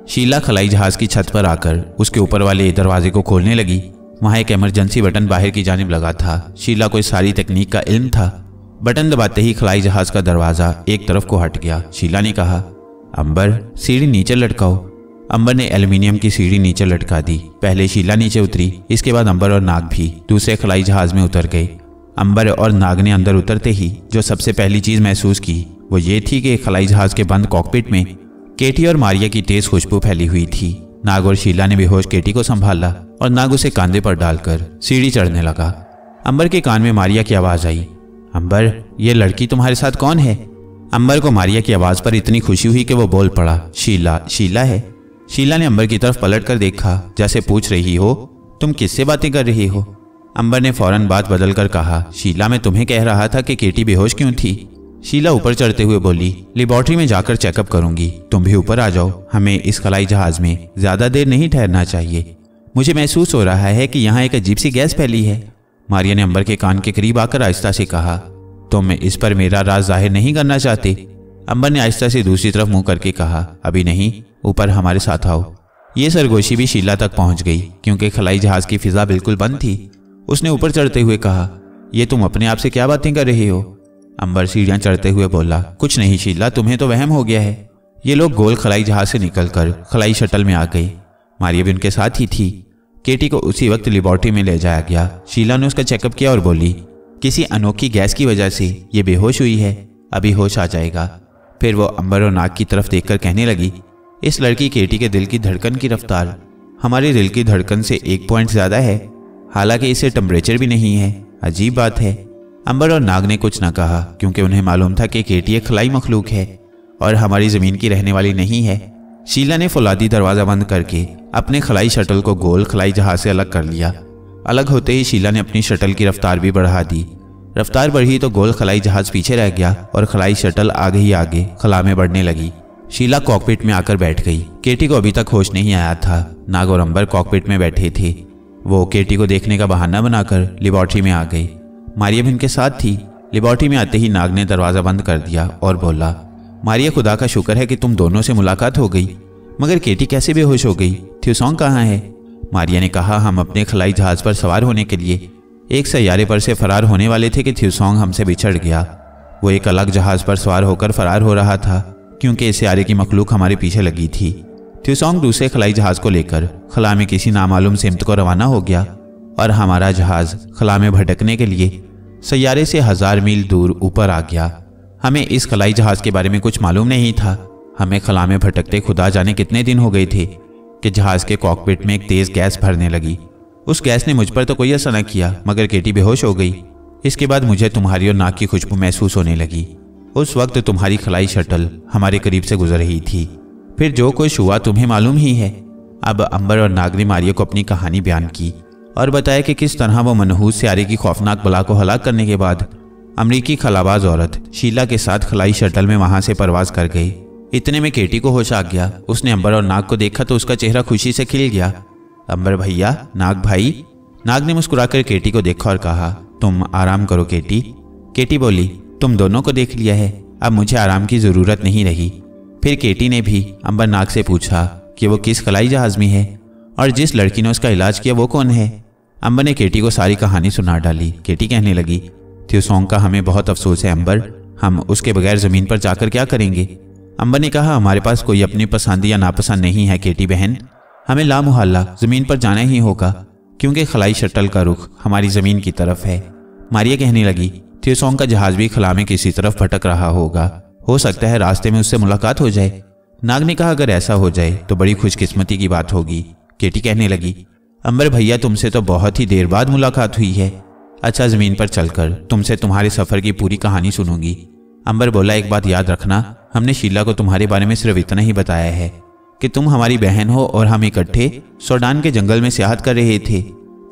शीला खलाई जहाज की छत पर आकर उसके ऊपर वाले दरवाजे को खोलने लगी। वहाँ एक इमरजेंसी बटन बाहर की जानिब लगा था। शीला को इस सारी तकनीक का इल्म था। बटन दबाते ही खलाई जहाज का दरवाज़ा एक तरफ को हट गया। शीला ने कहा, अंबर, सीढ़ी नीचे लटकाओ। अंबर ने एल्युमिनियम की सीढ़ी नीचे लटका दी। पहले शीला नीचे उतरी, इसके बाद अंबर और नाग भी दूसरे खलाई जहाज में उतर गए। अंबर और नाग ने अंदर उतरते ही जो सबसे पहली चीज़ महसूस की वो ये थी कि खलाई जहाज के बंद कॉकपिट में केटी और मारिया की तेज खुशबू फैली हुई थी। नाग और शीला ने बेहोश केटी को संभाला और नाग उसे कांधे पर डालकर सीढ़ी चढ़ने लगा। अंबर के कान में मारिया की आवाज़ आई, अंबर, ये लड़की तुम्हारे साथ कौन है? अंबर को मारिया की आवाज़ पर इतनी खुशी हुई कि वो बोल पड़ा, शीला है। शीला ने अंबर की तरफ पलट कर देखा, जैसे पूछ रही हो, तुम किससे बातें कर रही हो? अंबर ने फौरन बात बदल कर कहा, शीला, मैं तुम्हें कह रहा था कि केटी बेहोश क्यों थी। शीला ऊपर चढ़ते हुए बोली, लेबॉर्ट्री में जाकर चेकअप करूंगी, तुम भी ऊपर आ जाओ। हमें इस खलाई जहाज में ज़्यादा देर नहीं ठहरना चाहिए। मुझे महसूस हो रहा है कि यहाँ एक अजीब सी गैस फैली है। मारिया ने अंबर के कान के करीब आकर आहिस्ता से कहा, तुम इस पर मेरा राज जाहिर नहीं करना चाहते? अंबर ने आहिस्ता से दूसरी तरफ मुंह करके कहा, अभी नहीं, ऊपर हमारे साथ आओ। ये सरगोशी भी शीला तक पहुंच गई, क्योंकि खलाई जहाज की फिजा बिल्कुल बंद थी। उसने ऊपर चढ़ते हुए कहा, ये तुम अपने आप से क्या बातें कर रहे हो? अंबर सीढ़ियां चढ़ते हुए बोला, कुछ नहीं शीला, तुम्हें तो वहम हो गया है। ये लोग गोल खलाई जहाज से निकलकर खलाई शटल में आ गए। मारिया भी उनके साथ ही थी। केटी को उसी वक्त लेबॉर्ट्री में ले जाया गया। शीला ने उसका चेकअप किया और बोली, किसी अनोखी गैस की वजह से ये बेहोश हुई है, अभी होश आ जाएगा। फिर वो अंबर और नाग की तरफ देखकर कहने लगी, इस लड़की केटी के दिल की धड़कन की रफ्तार हमारे दिल की धड़कन से 1 पॉइंट ज़्यादा है, हालांकि इसे टेम्परेचर भी नहीं है। अजीब बात है। अंबर और नाग ने कुछ न कहा, क्योंकि उन्हें मालूम था कि केटी एक खलाई मखलूक है और हमारी ज़मीन की रहने वाली नहीं है। शीला ने फौलादी दरवाज़ा बंद करके अपने खलाई शटल को गोल खलाई जहाज से अलग कर लिया। अलग होते ही शीला ने अपनी शटल की रफ्तार भी बढ़ा दी। रफ्तार बढ़ी तो गोल खलाई जहाज पीछे रह गया और खलाई शटल आगे ही आगे खला में बढ़ने लगी। शीला कॉकपिट में आकर बैठ गई। केटी को अभी तक होश नहीं आया था। नाग और अंबर कॉकपिट में बैठे थे। वो केटी को देखने का बहाना बनाकर लेबॉर्ट्री में आ गए। मारिया भी उनके साथ थी। लेबॉर्ट्री में आते ही नाग ने दरवाज़ा बंद कर दिया और बोला, मारिया, खुदा का शुक्र है कि तुम दोनों से मुलाकात हो गई, मगर केटी कैसे बेहोश हो गई? थ्यूसॉन्ग कहाँ है? मारिया ने कहा, हम अपने खलाई जहाज पर सवार होने के लिए एक सैयारे पर से फरार होने वाले थे कि थ्यूसॉन्ग हमसे बिछड़ गया। वो एक अलग जहाज पर सवार होकर फरार हो रहा था, क्योंकि इस सैयारे की मखलूक हमारे पीछे लगी थी। थ्यूसॉन्ग दूसरे खलाई जहाज को लेकर खला में किसी नामालूम सिमत को रवाना हो गया और हमारा जहाज खला में भटकने के लिए सैयारे से 1000 मील दूर ऊपर आ गया। हमें इस खलाई जहाज के बारे में कुछ मालूम नहीं था। हमें खला में भटकते खुदा जाने कितने दिन हो गए थे कि जहाज के कॉकपिट में एक तेज़ गैस भरने लगी। उस गैस ने मुझ पर तो कोई असर न किया, मगर केटी बेहोश हो गई। इसके बाद मुझे तुम्हारी और नाक की खुशबू महसूस होने लगी। उस वक्त तुम्हारी खलाई शटल हमारे करीब से गुजर रही थी। फिर जो कुछ हुआ तुम्हें मालूम ही है। अब अंबर और नाग ने मारिया को अपनी कहानी बयान की और बताया कि किस तरह वो मनहूस सैयारे की खौफनाक बला को हलाक करने के बाद अमरीकी खलाबाज औरत शीला के साथ खलाई शटल में वहां से परवाज कर गई। इतने में केटी को होश आ गया। उसने अंबर और नाग को देखा तो उसका चेहरा खुशी से खिल गया। अंबर भैया, नाग भाई। नाग ने मुस्कुराकर केटी को देखा और कहा, तुम आराम करो केटी। केटी बोली, तुम दोनों को देख लिया है, अब मुझे आराम की ज़रूरत नहीं रही। फिर केटी ने भी अंबर नाग से पूछा कि वो किस खलाई जहाज में है और जिस लड़की ने उसका इलाज किया वो कौन है। अंबर ने केटी को सारी कहानी सुना डाली। केटी कहने लगी, थ्योसोंग का हमें बहुत अफसोस है अंबर, हम उसके बगैर ज़मीन पर जाकर क्या करेंगे। अंबर ने कहा, हमारे पास कोई अपनी पसंद या नापसंद नहीं है केटी बहन, हमें लामुहल्ला ज़मीन पर जाना ही होगा क्योंकि खलाई शटल का रुख हमारी ज़मीन की तरफ है। मारिया कहने लगी, थ्योसोंग का जहाज भी खला में किसी तरफ भटक रहा होगा, हो सकता है रास्ते में उससे मुलाकात हो जाए। नाग ने कहा, अगर ऐसा हो जाए तो बड़ी खुशकिस्मती की बात होगी। केटी कहने लगी, अंबर भैया तुमसे तो बहुत ही देर बाद मुलाकात हुई है। अच्छा, ज़मीन पर चलकर तुमसे तुम्हारे सफ़र की पूरी कहानी सुनूंगी। अंबर बोला, एक बात याद रखना, हमने शीला को तुम्हारे बारे में सिर्फ इतना ही बताया है कि तुम हमारी बहन हो और हम इकट्ठे सोडान के जंगल में सियाहत कर रहे थे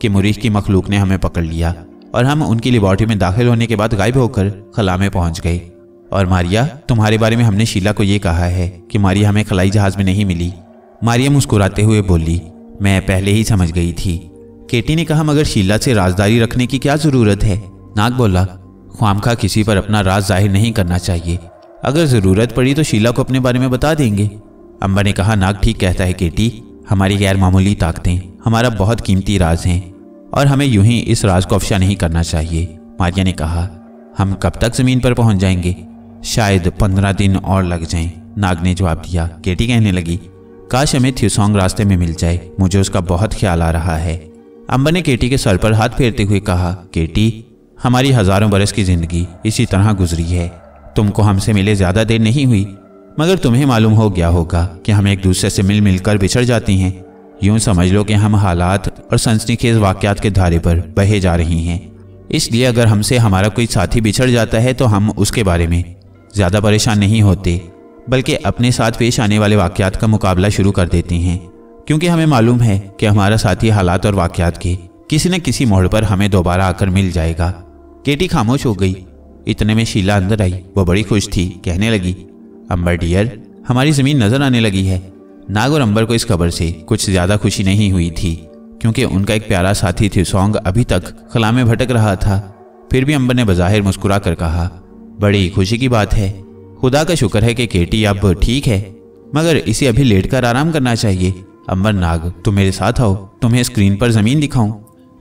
कि मुरीख की मखलूक ने हमें पकड़ लिया और हम उनकी लेबॉर्ट्री में दाखिल होने के बाद गायब होकर खला में पहुंच गए। और मारिया, तुम्हारे बारे में हमने शीला को ये कहा है कि मारिया हमें खलाई जहाज में नहीं मिली। मारिया मुस्कुराते हुए बोली, मैं पहले ही समझ गई थी। केटी ने कहा, मगर शीला से राजदारी रखने की क्या ज़रूरत है। नाग बोला, ख्वामखा किसी पर अपना राज जाहिर नहीं करना चाहिए, अगर ज़रूरत पड़ी तो शीला को अपने बारे में बता देंगे। अंबर ने कहा, नाग ठीक कहता है केटी, हमारी गैर मामूली ताकतें हमारा बहुत कीमती राज हैं और हमें यूं ही इस राज को अफशा नहीं करना चाहिए। मारिया ने कहा, हम कब तक ज़मीन पर पहुंच जाएंगे। शायद 15 दिन और लग जाएं, नाग ने जवाब दिया। केटी कहने लगी, काश हमें थ्योसोंग रास्ते में मिल जाए, मुझे उसका बहुत ख्याल आ रहा है। अंबर ने केटी के सर पर हाथ फेरते हुए कहा, केटी, हमारी हज़ारों बरस की ज़िंदगी इसी तरह गुजरी है, तुमको हमसे मिले ज़्यादा देर नहीं हुई, मगर तुम्हें मालूम हो गया होगा कि हम एक दूसरे से मिल मिलकर बिछड़ जाती हैं। यूं समझ लो कि हम हालात और सनसनीखेज वाक़यात के धारे पर बहे जा रही हैं। इसलिए अगर हमसे हमारा कोई साथी बिछड़ जाता है तो हम उसके बारे में ज़्यादा परेशान नहीं होते, बल्कि अपने साथ पेश आने वाले वाक़यात का मुकाबला शुरू कर देते हैं, क्योंकि हमें मालूम है कि हमारा साथी हालात और वाक़यात के किसी न किसी मोड़ पर हमें दोबारा आकर मिल जाएगा। केटी खामोश हो गई। इतने में शीला अंदर आई। वो बड़ी खुश थी, कहने लगी, अंबर डियर, हमारी ज़मीन नज़र आने लगी है। नाग और अंबर को इस खबर से कुछ ज़्यादा खुशी नहीं हुई थी, क्योंकि उनका एक प्यारा साथी थ्योसोंग अभी तक खला में भटक रहा था। फिर भी अंबर ने बज़ाहिर मुस्कुरा कर कहा, बड़ी खुशी की बात है, खुदा का शुक्र है कि केटी अब ठीक है, मगर इसे अभी लेटकर आराम करना चाहिए। अंबर, नाग, तुम मेरे साथ आओ, तुम्हें स्क्रीन पर ज़मीन दिखाऊं।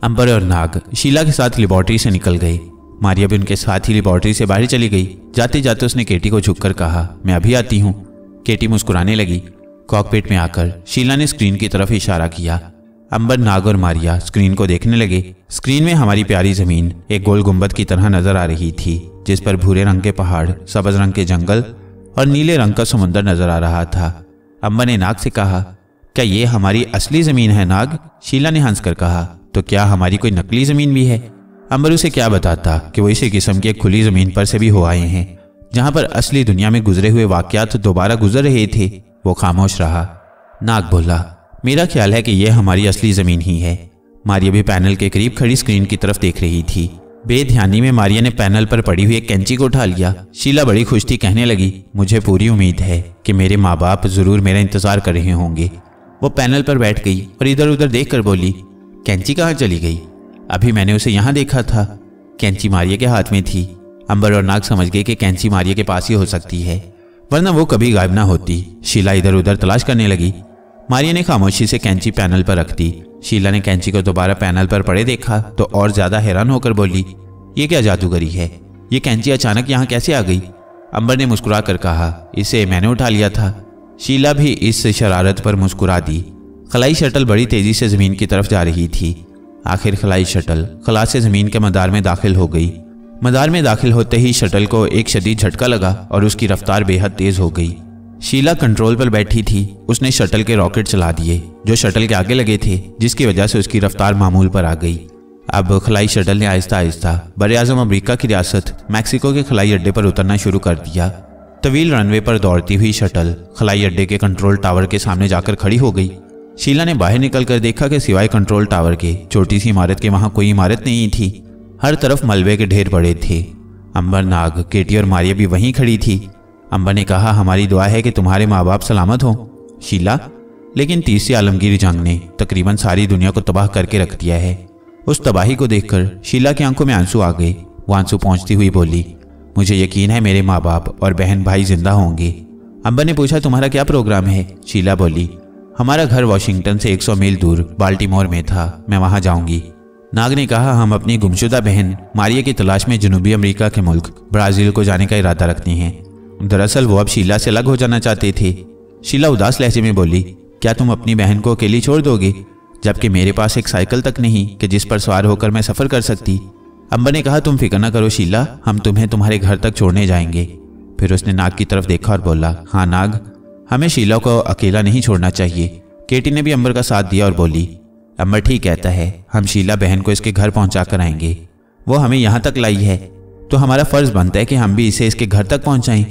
अंबर और नाग शीला के साथ लेबॉर्ट्री से निकल गए। मारिया भी उनके साथ ही लेबॉर्ट्री से बाहर चली गई। जाते जाते उसने केटी को झुककर कहा, मैं अभी आती हूँ। केटी मुस्कुराने लगी। कॉकपिट में आकर शीला ने स्क्रीन की तरफ इशारा किया। अंबर, नाग और मारिया स्क्रीन को देखने लगे। स्क्रीन में हमारी प्यारी ज़मीन एक गोल गुंबद की तरह नजर आ रही थी, जिस पर भूरे रंग के पहाड़, सब्ज रंग के जंगल और नीले रंग का समुंदर नजर आ रहा था। अंबर ने नाग से कहा, क्या ये हमारी असली ज़मीन है नाग? शीला ने हंसकर कहा, तो क्या हमारी कोई नकली ज़मीन भी है? अंबर उसे क्या बताता कि वो इसी किस्म की एक खुली ज़मीन पर से भी हो आए हैं, जहां पर असली दुनिया में गुजरे हुए वाक़यात दोबारा गुजर रहे थे। वो खामोश रहा। नाग बोला, मेरा ख्याल है कि यह हमारी असली ज़मीन ही है। मारिया भी पैनल के करीब खड़ी स्क्रीन की तरफ देख रही थी। बेध्यानी में मारिया ने पैनल पर पड़ी हुई एक कैंची को उठा लिया। शीला बड़ी खुश थी, कहने लगी, मुझे पूरी उम्मीद है कि मेरे माँ बाप ज़रूर मेरा इंतज़ार कर रहे होंगे। वो पैनल पर बैठ गई और इधर उधर देख कर बोली, कैंची कहाँ चली गई? अभी मैंने उसे यहाँ देखा था। कैंची मारिया के हाथ में थी। अंबर और नाग समझ गए कि कैंची मारिया के पास ही हो सकती है, वरना वो कभी गायब ना होती। शीला इधर उधर तलाश करने लगी। मारिया ने खामोशी से कैंची पैनल पर रख दी। शीला ने कैंची को दोबारा पैनल पर पड़े देखा तो और ज्यादा हैरान होकर बोली, ये क्या जादूगरी है? ये कैंची अचानक यहाँ कैसे आ गई? अंबर ने मुस्कुरा कर कहा, इसे मैंने उठा लिया था। शीला भी इस शरारत पर मुस्कुरा दी। खलाई शटल बड़ी तेजी से जमीन की तरफ जा रही थी। आखिर खलाई शटल खला से जमीन के मदार में दाखिल हो गई। मदार में दाखिल होते ही शटल को एक शदीद झटका लगा और उसकी रफ्तार बेहद तेज हो गई। शीला कंट्रोल पर बैठी थी। उसने शटल के रॉकेट चला दिए जो शटल के आगे लगे थे, जिसकी वजह से उसकी रफ्तार मामूल पर आ गई। अब खलाई शटल ने आहिस्ता आहिस्ता बर-ए-आज़म अमरीका की रियासत मैक्सिको के खलाई अड्डे पर उतरना शुरू कर दिया। तवील रनवे पर दौड़ती हुई शटल खलाई अड्डे के कंट्रोल टावर के सामने जाकर खड़ी हो गई। शीला ने बाहर निकलकर देखा कि सिवाय कंट्रोल टावर के छोटी सी इमारत के वहां कोई इमारत नहीं थी। हर तरफ मलबे के ढेर पड़े थे। अंबर, नाग, केटी और मारिया भी वहीं खड़ी थी। अंबर ने कहा, हमारी दुआ है कि तुम्हारे माँ बाप सलामत हों। शीला, लेकिन तीसरी आलमगीर जंग ने तकरीबन सारी दुनिया को तबाह करके रख दिया है। उस तबाही को देखकर शीला की आंखों में आंसू आ गए। वो आंसू पहुंचती हुई बोली, मुझे यकीन है मेरे माँ बाप और बहन भाई जिंदा होंगे। अंबर ने पूछा, तुम्हारा क्या प्रोग्राम है? शीला बोली, हमारा घर वॉशिंगटन से 100 मील दूर बाल्टीमोर में था, मैं वहां जाऊंगी। नाग ने कहा, हम अपनी गुमशुदा बहन मारिया की तलाश में जनूबी अमेरिका के मुल्क ब्राज़ील को जाने का इरादा रखते हैं। दरअसल वो अब शीला से अलग हो जाना चाहते थे। शीला उदास लहजे में बोली, क्या तुम अपनी बहन को अकेली छोड़ दोगे, जबकि मेरे पास एक साइकिल तक नहीं कि जिस पर सवार होकर मैं सफ़र कर सकती। अंबर ने कहा, तुम फिक्र न करो शीला, हम तुम्हें तुम्हारे घर तक छोड़ने जाएंगे। फिर उसने नाग की तरफ देखा और बोला, हाँ नाग, हमें शीला को अकेला नहीं छोड़ना चाहिए। केटी ने भी अंबर का साथ दिया और बोली, अंबर ठीक कहता है, हम शीला बहन को इसके घर पहुंचा कर आएंगे। वो हमें यहाँ तक लाई है तो हमारा फ़र्ज़ बनता है कि हम भी इसे इसके घर तक पहुँचाएं।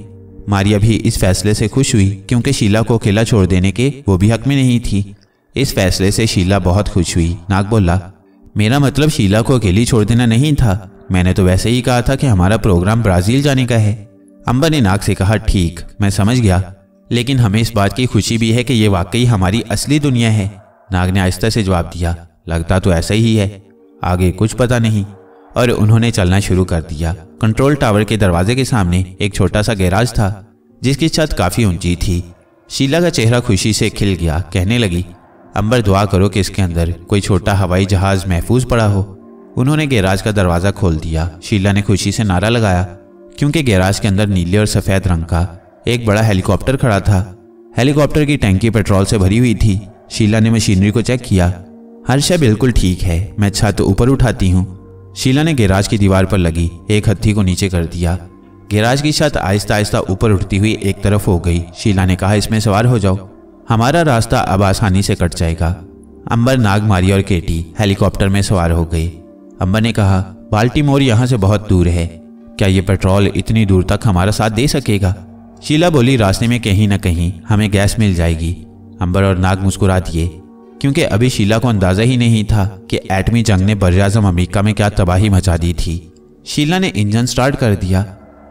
मारिया भी इस फैसले से खुश हुई क्योंकि शीला को अकेला छोड़ देने के वो भी हक में नहीं थी। इस फैसले से शीला बहुत खुश हुई। नाग बोला, मेरा मतलब शीला को अकेली छोड़ देना नहीं था, मैंने तो वैसे ही कहा था कि हमारा प्रोग्राम ब्राज़ील जाने का है। अंबर ने नाग से कहा, ठीक, मैं समझ गया, लेकिन हमें इस बात की खुशी भी है कि ये वाकई हमारी असली दुनिया है। नाग ने आहिस्ता से जवाब दिया, लगता तो ऐसा ही है, आगे कुछ पता नहीं। और उन्होंने चलना शुरू कर दिया। कंट्रोल टावर के दरवाजे के सामने एक छोटा सा गैराज था जिसकी छत काफ़ी ऊंची थी। शीला का चेहरा खुशी से खिल गया, कहने लगी, अंबर दुआ करो कि इसके अंदर कोई छोटा हवाई जहाज़ महफूज पड़ा हो। उन्होंने गैराज का दरवाज़ा खोल दिया। शीला ने खुशी से नारा लगाया क्योंकि गैराज के अंदर नीले और सफ़ेद रंग का एक बड़ा हेलीकॉप्टर खड़ा था। हेलीकॉप्टर की टैंकी पेट्रोल से भरी हुई थी। शीला ने मशीनरी को चेक किया। हर शय बिल्कुल ठीक है, मैं छत ऊपर उठाती हूँ। शीला ने गैराज की दीवार पर लगी एक हत्थी को नीचे कर दिया। गैराज की छत आहिस्ता आहिस्ता ऊपर उठती हुई एक तरफ हो गई। शीला ने कहा, इसमें सवार हो जाओ, हमारा रास्ता अब आसानी से कट जाएगा। अंबर, नाग, मारिया और केटी हेलीकॉप्टर में सवार हो गए। अंबर ने कहा, बाल्टीमोर यहाँ से बहुत दूर है, क्या ये पेट्रोल इतनी दूर तक हमारा साथ दे सकेगा? शीला बोली, रास्ते में कहीं न कहीं हमें गैस मिल जाएगी। अंबर और नाग मुस्कुरा दिए क्योंकि अभी शीला को अंदाजा ही नहीं था कि एटमी जंग ने बरआज़म अमेरिका में क्या तबाही मचा दी थी। शीला ने इंजन स्टार्ट कर दिया।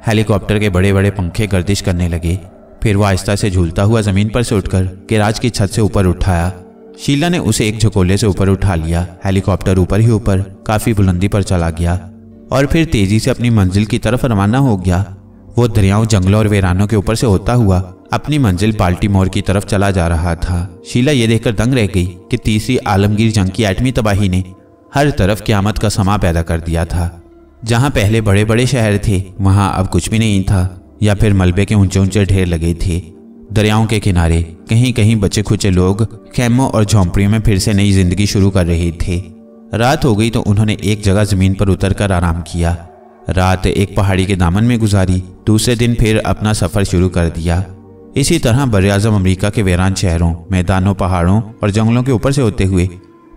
हेलीकॉप्टर के बड़े बड़े पंखे गर्दिश करने लगे। फिर वह आहिस्ता से झूलता हुआ ज़मीन पर से उठकर गैराज की छत से ऊपर उठाया। शीला ने उसे एक झकोले से ऊपर उठा लिया। हेलीकॉप्टर ऊपर ही ऊपर काफ़ी बुलंदी पर चला गया और फिर तेज़ी से अपनी मंजिल की तरफ रवाना हो गया। वो दरियाओं, जंगलों और वीरानों के ऊपर से होता हुआ अपनी मंजिल बाल्टीमोर की तरफ चला जा रहा था। शीला ये देखकर दंग रह गई कि तीसरी आलमगीर जंग की एटमी तबाही ने हर तरफ क़यामत का समा पैदा कर दिया था। जहाँ पहले बड़े बड़े शहर थे वहाँ अब कुछ भी नहीं था, या फिर मलबे के ऊंचे ऊंचे ढेर लगे थे। दरियाओं के किनारे कहीं कहीं बचे खुचे लोग खैमों और झोंपड़ियों में फिर से नई जिंदगी शुरू कर रहे थे। रात हो गई तो उन्होंने एक जगह ज़मीन पर उतरकर आराम किया। रात एक पहाड़ी के दामन में गुजारी। दूसरे दिन फिर अपना सफ़र शुरू कर दिया। इसी तरह बरआज़म अमेरिका के वीरान शहरों, मैदानों, पहाड़ों और जंगलों के ऊपर से होते हुए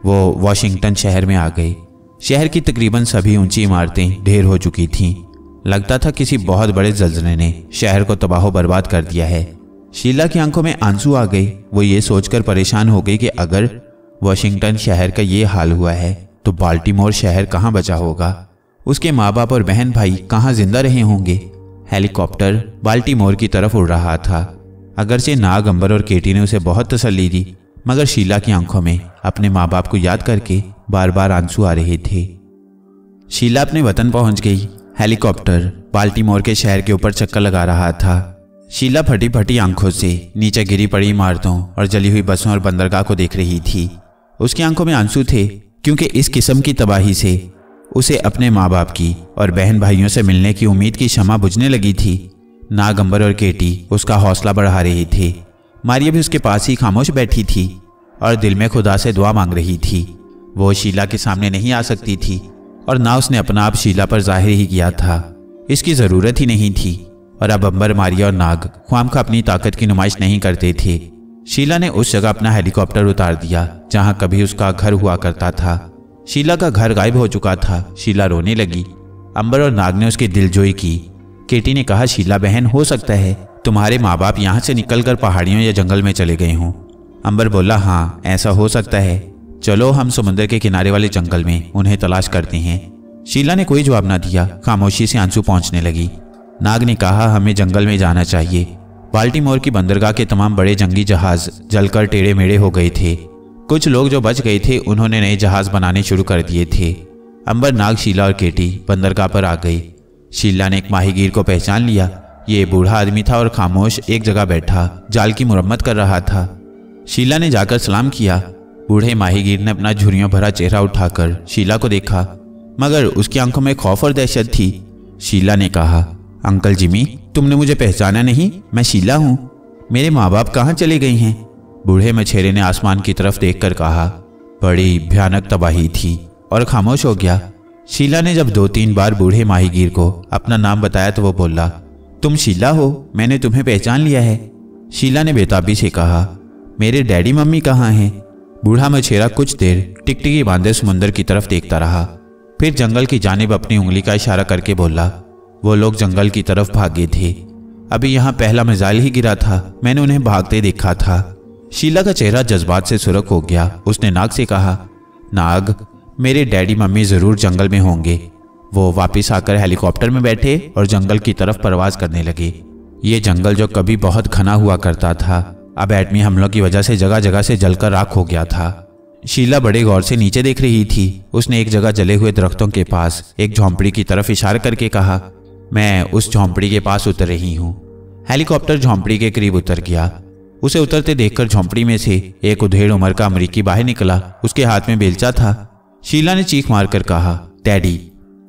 वो वॉशिंगटन शहर में आ गए। शहर की तकरीबन सभी ऊंची इमारतें ढेर हो चुकी थीं। लगता था किसी बहुत बड़े ज़ल्ज़ले ने शहर को तबाह बर्बाद कर दिया है। शीला की आंखों में आंसू आ गए। वो ये सोचकर परेशान हो गई कि अगर वॉशिंगटन शहर का ये हाल हुआ है तो बाल्टीमोर शहर कहाँ बचा होगा। उसके माँ बाप और बहन भाई कहाँ जिंदा रहे होंगे। हेलीकॉप्टर बाल्टीमोर की तरफ उड़ रहा था। अगरचे नाग, अंबर और केटी ने उसे बहुत तसल्ली दी, मगर शीला की आंखों में अपने माँ बाप को याद करके बार बार आंसू आ रहे थे। शीला अपने वतन पहुंच गई। हेलीकॉप्टर बाल्टीमोर के शहर के ऊपर चक्कर लगा रहा था। शीला फटी फटी आंखों से नीचे गिरी पड़ी इमारतों और जली हुई बसों और बंदरगाह को देख रही थी। उसकी आंखों में आंसू थे क्योंकि इस किस्म की तबाही से उसे अपने माँ बाप की और बहन भाइयों से मिलने की उम्मीद की शमा बुझने लगी थी। नाग, अंबर और केटी उसका हौसला बढ़ा रहे थे। मारिया भी उसके पास ही खामोश बैठी थी और दिल में खुदा से दुआ मांग रही थी। वो शीला के सामने नहीं आ सकती थी और ना उसने अपना आप शीला पर जाहिर ही किया था। इसकी ज़रूरत ही नहीं थी और अब अंबर, मारिया और नाग ख्वामखा अपनी ताकत की नुमाइश नहीं करते थे। शीला ने उस जगह अपना हेलीकॉप्टर उतार दिया जहां कभी उसका घर हुआ करता था। शीला का घर गायब हो चुका था। शीला रोने लगी। अंबर और नाग ने उसकी दिलजोई की। केटी ने कहा, शीला बहन, हो सकता है तुम्हारे माँ बाप यहाँ से निकलकर पहाड़ियों या जंगल में चले गए हों। अंबर बोला, हाँ ऐसा हो सकता है, चलो हम समुद्र के किनारे वाले जंगल में उन्हें तलाश करते हैं। शीला ने कोई जवाब ना दिया। खामोशी से आंसू पहुँचने लगी। नाग ने कहा, हमें जंगल में जाना चाहिए। बाल्टीमोर की बंदरगाह के तमाम बड़े जंगी जहाज जलकर टेढ़े मेढ़े हो गए थे। कुछ लोग जो बच गए थे उन्होंने नए जहाज बनाने शुरू कर दिए थे। अंबर, नाग, शीला और केटी बंदरगाह पर आ गई। शीला ने एक माहीगीर को पहचान लिया। ये बूढ़ा आदमी था और खामोश एक जगह बैठा जाल की मुरम्मत कर रहा था। शीला ने जाकर सलाम किया। बूढ़े माहीगीर ने अपना झुर्रियों भरा चेहरा उठाकर शीला को देखा, मगर उसकी आंखों में खौफ और दहशत थी। शीला ने कहा, अंकल जिमी, तुमने मुझे पहचाना नहीं? मैं शीला हूँ। मेरे माँ बाप कहाँ चले गए हैं? बूढ़े मछेरे ने आसमान की तरफ देखकर कहा। बड़ी भयानक तबाही थी और खामोश हो गया। शीला ने जब 2-3 बार बूढ़े माहीगीर को अपना नाम बताया तो वो बोला, तुम शीला हो, मैंने तुम्हें पहचान लिया है। शीला ने बेताबी से कहा, मेरे डैडी मम्मी कहाँ हैं? बूढ़ा मछेरा कुछ देर टिकटिकी बांधे समुंदर की तरफ देखता रहा, फिर जंगल की जानिब अपनी उंगली का इशारा करके बोला, वो लोग जंगल की तरफ भागे थे। अभी यहाँ पहला मिसाइल ही गिरा था, मैंने उन्हें भागते देखा था। शीला का चेहरा जज्बात से सुरख हो गया। उसने नाग से कहा, नाग, मेरे डैडी मम्मी जरूर जंगल में होंगे। वो वापस आकर हेलीकॉप्टर में बैठे और जंगल की तरफ परवाज करने लगे। ये जंगल जो कभी बहुत घना हुआ करता था, अब एटमी हमलों की वजह से जगह जगह से जलकर राख हो गया था। शीला बड़े गौर से नीचे देख रही थी। उसने एक जगह जले हुए दरख्तों के पास एक झोंपड़ी की तरफ इशारा करके कहा, मैं उस झोंपड़ी के पास उतर रही हूँ। हेलीकॉप्टर झोंपड़ी के करीब उतर गया। उसे उतरते देखकर झोंपड़ी में से एक उधेड़ उम्र का अमरीकी बाहर निकला। उसके हाथ में बेलचा था। शीला ने चीख मारकर कहा, डैडी।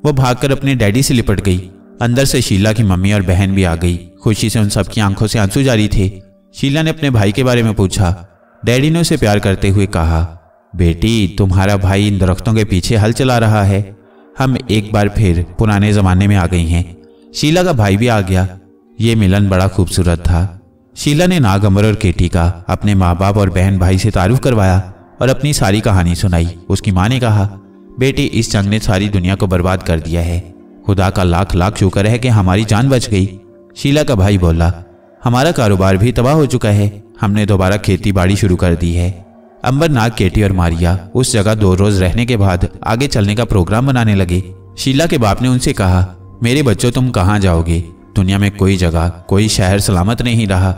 वो भागकर अपने डैडी से लिपट गई। अंदर से शीला की मम्मी और बहन भी आ गई। खुशी से उन सबकी आंखों से आंसू जारी थे। शीला ने अपने भाई के बारे में पूछा। डैडी ने उसे प्यार करते हुए कहा, बेटी, तुम्हारा भाई इन दरख्तों के पीछे हल चला रहा है। हम एक बार फिर पुराने जमाने में आ गई हैं। शीला का भाई भी आ गया। ये मिलन बड़ा खूबसूरत था। शीला ने नाग, अमर और केटी का अपने माँ बाप और बहन भाई से तारुफ करवाया और अपनी सारी कहानी सुनाई। उसकी माँ ने कहा, बेटी, इस जंग ने सारी दुनिया को बर्बाद कर दिया है। खुदा का लाख लाख शुक्र है कि हमारी जान बच गई। शीला का भाई बोला, हमारा कारोबार भी तबाह हो चुका है। हमने दोबारा खेती बाड़ी शुरू कर दी है। अंबर, नाग, केटी और मारिया उस जगह 2 रोज रहने के बाद आगे चलने का प्रोग्राम बनाने लगे। शीला के बाप ने उनसे कहा, मेरे बच्चों, तुम कहाँ जाओगे? दुनिया में कोई जगह, कोई शहर सलामत नहीं रहा।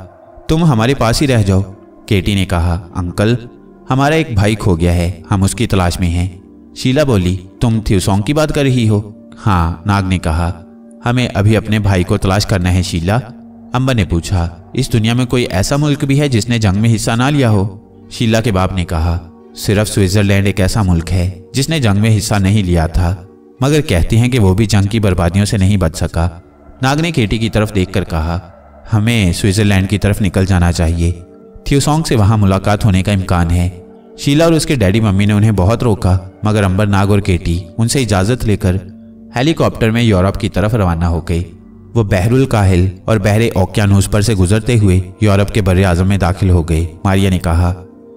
तुम हमारे पास ही रह जाओ। केटी ने कहा, अंकल, हमारा एक भाई खो गया है, हम उसकी तलाश में हैं। शीला बोली, तुम थ्यूसोंग की बात कर रही हो? हाँ, नाग ने कहा, हमें अभी अपने भाई को तलाश करना है। शीला, अंबर ने पूछा, इस दुनिया में कोई ऐसा मुल्क भी है जिसने जंग में हिस्सा ना लिया हो? शीला के बाप ने कहा, सिर्फ स्विट्जरलैंड एक ऐसा मुल्क है जिसने जंग में हिस्सा नहीं लिया था, मगर कहते हैं कि वो भी जंग की बर्बादियों से नहीं बच सका। नाग ने केटी की तरफ देखकर कहा, हमें स्विट्जरलैंड की तरफ निकल जाना चाहिए। थ्यूसोंग से वहां मुलाकात होने का इम्कान है। शीला और उसके डैडी मम्मी ने उन्हें बहुत रोका, मगर अंबर, नाग और केटी उनसे इजाजत लेकर हेलीकॉप्टर में यूरोप की तरफ रवाना हो गए। वो बहरुल काहिल और बहरे ओकियानूस पर से गुजरते हुए यूरोप के बर्रे आजम में दाखिल हो गए। मारिया ने कहा,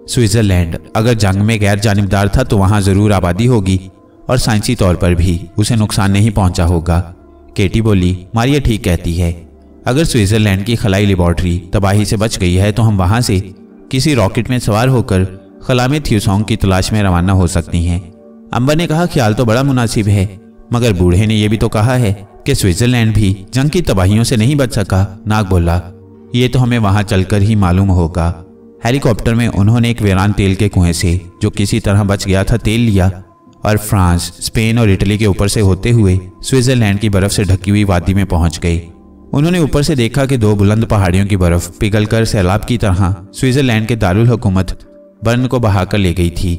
स्विट्जरलैंड अगर जंग में गैर जानिबदार था तो वहां जरूर आबादी होगी और साइंसी तौर पर भी उसे नुकसान नहीं पहुंचा होगा। केटी बोली, मारिया ठीक कहती है। अगर स्विट्जरलैंड की खलाई लेबॉर्ट्री तबाही से बच गई है तो हम वहां से किसी रॉकेट में सवार होकर खला में थ्यूसोंग की तलाश में रवाना हो सकती हैं। अंबर ने कहा, ख्याल तो बड़ा मुनासिब है, मगर बूढ़े ने यह भी तो कहा है कि स्विट्जरलैंड भी जंग की तबाहियों से नहीं बच सका। नाग बोला, ये तो हमें वहां चलकर ही मालूम होगा। हेलीकॉप्टर में उन्होंने एक वीरान तेल के कुएं से जो किसी तरह बच गया था तेल लिया और फ्रांस, स्पेन और इटली के ऊपर से होते हुए स्विट्जरलैंड की बर्फ से ढकी हुई वादी में पहुंच गए। उन्होंने ऊपर से देखा कि 2 बुलंद पहाड़ियों की बर्फ पिघलकर सैलाब की तरह स्विट्जरलैंड के दारुल हुकूमत बर्न को बहाकर ले गई थी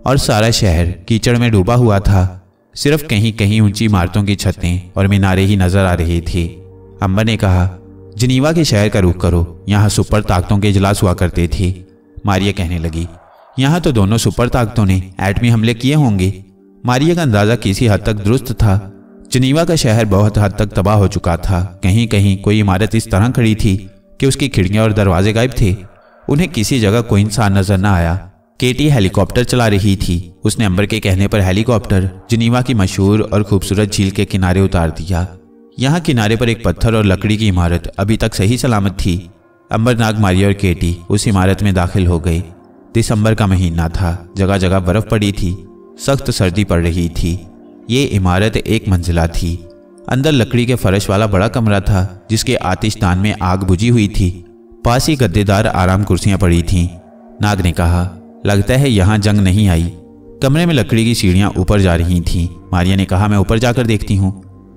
और सारा शहर कीचड़ में डूबा हुआ था। सिर्फ कहीं कहीं ऊंची इमारतों की छतें और मीनारे ही नजर आ रही थी। अंबर ने कहा, जिनीवा के शहर का रुख करो, यहाँ सुपर ताकतों के इजलास हुआ करते थे। मारिया कहने लगी, यहाँ तो दोनों सुपर ताकतों ने एटमी हमले किए होंगे। मारिया का अंदाजा किसी हद तक दुरुस्त था। जिनीवा का शहर बहुत हद तक तबाह हो चुका था। कहीं कहीं कोई इमारत इस तरह खड़ी थी कि उसकी खिड़कियां और दरवाजे गायब थे। उन्हें किसी जगह कोई इंसान नजर न आया। केटी हेलीकॉप्टर चला रही थी। उसने अंबर के कहने पर हेलीकॉप्टर जिनीवा की मशहूर और खूबसूरत झील के किनारे उतार दिया। यहाँ किनारे पर एक पत्थर और लकड़ी की इमारत अभी तक सही सलामत थी। अंबर, नाग, मारिया और केटी उस इमारत में दाखिल हो गए। दिसंबर का महीना था। जगह जगह बर्फ पड़ी थी। सख्त सर्दी पड़ रही थी। ये इमारत 1 मंजिला थी। अंदर लकड़ी के फर्श वाला बड़ा कमरा था जिसके आतिशदान में आग बुझी हुई थी। पास ही गद्देदार आराम कुर्सियां पड़ी थीं। नाग ने कहा, लगता है यहाँ जंग नहीं आई। कमरे में लकड़ी की सीढ़ियां ऊपर जा रही थीं। मारिया ने कहा, मैं ऊपर जाकर देखती हूँ।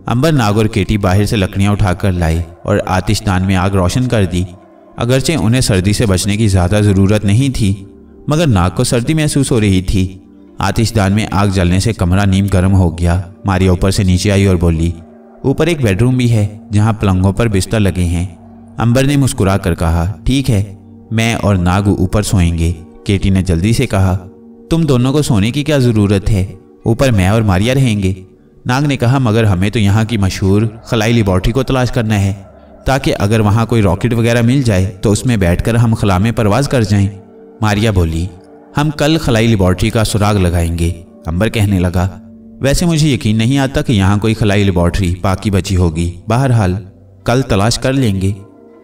अंबर, नाग और केटी बाहर से लकड़ियां उठाकर लाए। और आतिशदान में आग रोशन कर दी। अगरचे उन्हें सर्दी से बचने की ज़्यादा ज़रूरत नहीं थी, मगर नाग को सर्दी महसूस हो रही थी। आतिशदान में आग जलने से कमरा नीम गर्म हो गया। मारिया ऊपर से नीचे आई और बोली, ऊपर एक बेडरूम भी है जहाँ पलंगों पर बिस्तर लगे हैं। अंबर ने मुस्कुरा कर कहा, ठीक है, मैं और नाग ऊपर सोएंगे। केटी ने जल्दी से कहा, तुम दोनों को सोने की क्या ज़रूरत है, ऊपर मैं और मारिया रहेंगे। नाग ने कहा, मगर हमें तो यहाँ की मशहूर खलाई लेबॉर्ट्री को तलाश करना है, ताकि अगर वहाँ कोई रॉकेट वगैरह मिल जाए तो उसमें बैठकर हम खला में परवाज कर जाएं। मारिया बोली, हम कल खलाई लेबॉर्ट्री का सुराग लगाएंगे। अंबर कहने लगा, वैसे मुझे यकीन नहीं आता कि यहाँ कोई खलाई लेबॉर्ट्री बाकी बची होगी। बहरहाल कल तलाश कर लेंगे,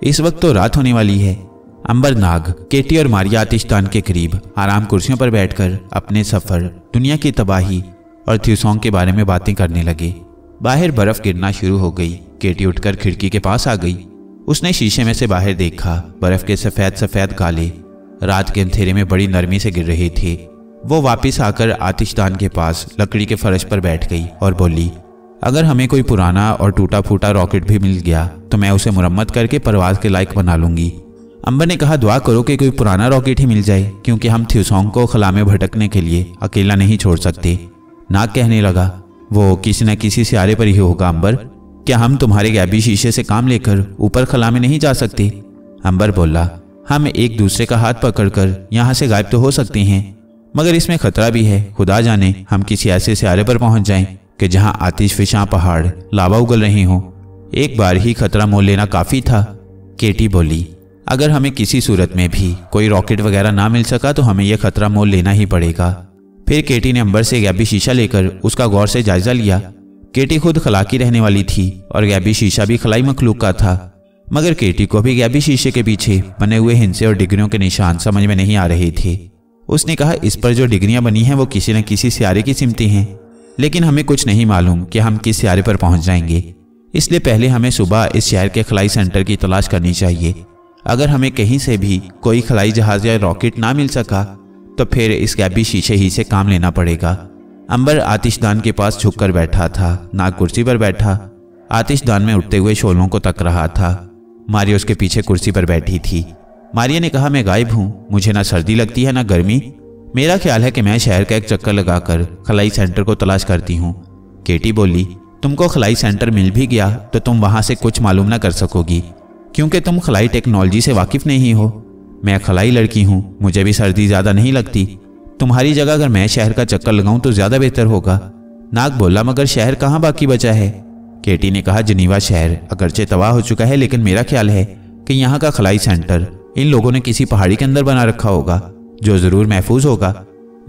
इस वक्त तो रात होने वाली है। अंबर, नाग, केटी और मारिया आतिशदान के करीब आराम कुर्सियों पर बैठकर अपने सफ़र, दुनिया की तबाही और थ्यूसोंग के बारे में बातें करने लगे। बाहर बर्फ गिरना शुरू हो गई। केटी उठकर खिड़की के पास आ गई। उसने शीशे में से बाहर देखा। बर्फ के सफ़ेद सफ़ेद गाले रात के अंधेरे में बड़ी नरमी से गिर रहे थे। वो वापस आकर आतिशदान के पास लकड़ी के फर्श पर बैठ गई और बोली, अगर हमें कोई पुराना और टूटा फूटा रॉकेट भी मिल गया तो मैं उसे मुरम्मत करके परवाज के लायक बना लूंगी। अंबर ने कहा, दुआ करो कि कोई पुराना रॉकेट ही मिल जाए, क्योंकि हम थ्यूसोंग को खला में भटकने के लिए अकेला नहीं छोड़ सकते। नाग कहने लगा, वो किसी न किसी सियारे पर ही होगा। अंबर, क्या हम तुम्हारे गैबी शीशे से काम लेकर ऊपर खला में नहीं जा सकते? अंबर बोला, हम एक दूसरे का हाथ पकड़कर यहाँ से गायब तो हो सकते हैं, मगर इसमें खतरा भी है। खुदा जाने हम किसी ऐसे सियारे पर पहुंच जाएं कि जहां आतिशफिशां पहाड़ लावा उगल रहे हों। एक बार ही खतरा मोल लेना काफ़ी था। केटी बोली, अगर हमें किसी सूरत में भी कोई रॉकेट वगैरह ना मिल सका तो हमें यह खतरा मोल लेना ही पड़ेगा। फिर केटी ने अंबर से गैबी शीशा लेकर उसका गौर से जायजा लिया। केटी खुद खला की रहने वाली थी और गैबी शीशा भी खलाई मखलूक का था, मगर केटी को भी गैबी शीशे के पीछे बने हुए हिंसे और डिग्रियों के निशान समझ में नहीं आ रहे थे। उसने कहा, इस पर जो डिग्रियां बनी हैं वो किसी न किसी सियारे की सिमती हैं, लेकिन हमें कुछ नहीं मालूम कि हम किस सियारे पर पहुंच जाएंगे। इसलिए पहले हमें सुबह इस शहर के खलाई सेंटर की तलाश करनी चाहिए। अगर हमें कहीं से भी कोई खलाई जहाज या रॉकेट ना मिल सका तो फिर इस गैबी शीशे ही से काम लेना पड़ेगा। अंबर आतिशदान के पास झुककर बैठा था। नाग कुर्सी पर बैठा आतिशदान में उठते हुए शोलों को तक रहा था। मारिया उसके पीछे कुर्सी पर बैठी थी। मारिया ने कहा, मैं गायब हूँ, मुझे ना सर्दी लगती है ना गर्मी। मेरा ख्याल है कि मैं शहर का एक चक्कर लगाकर खलाई सेंटर को तलाश करती हूँ। केटी बोली, तुमको खलाई सेंटर मिल भी गया तो तुम वहाँ से कुछ मालूम ना कर सकोगी, क्योंकि तुम खलाई टेक्नोलॉजी से वाकिफ नहीं हो। मैं खलाई लड़की हूँ, मुझे भी सर्दी ज़्यादा नहीं लगती। तुम्हारी जगह अगर मैं शहर का चक्कर लगाऊं तो ज़्यादा बेहतर होगा। नाग बोला, मगर शहर कहाँ बाकी बचा है? केटी ने कहा, जनीवा शहर अगरचे तबाह हो चुका है, लेकिन मेरा ख्याल है कि यहाँ का खलाई सेंटर इन लोगों ने किसी पहाड़ी के अंदर बना रखा होगा, जो ज़रूर महफूज होगा।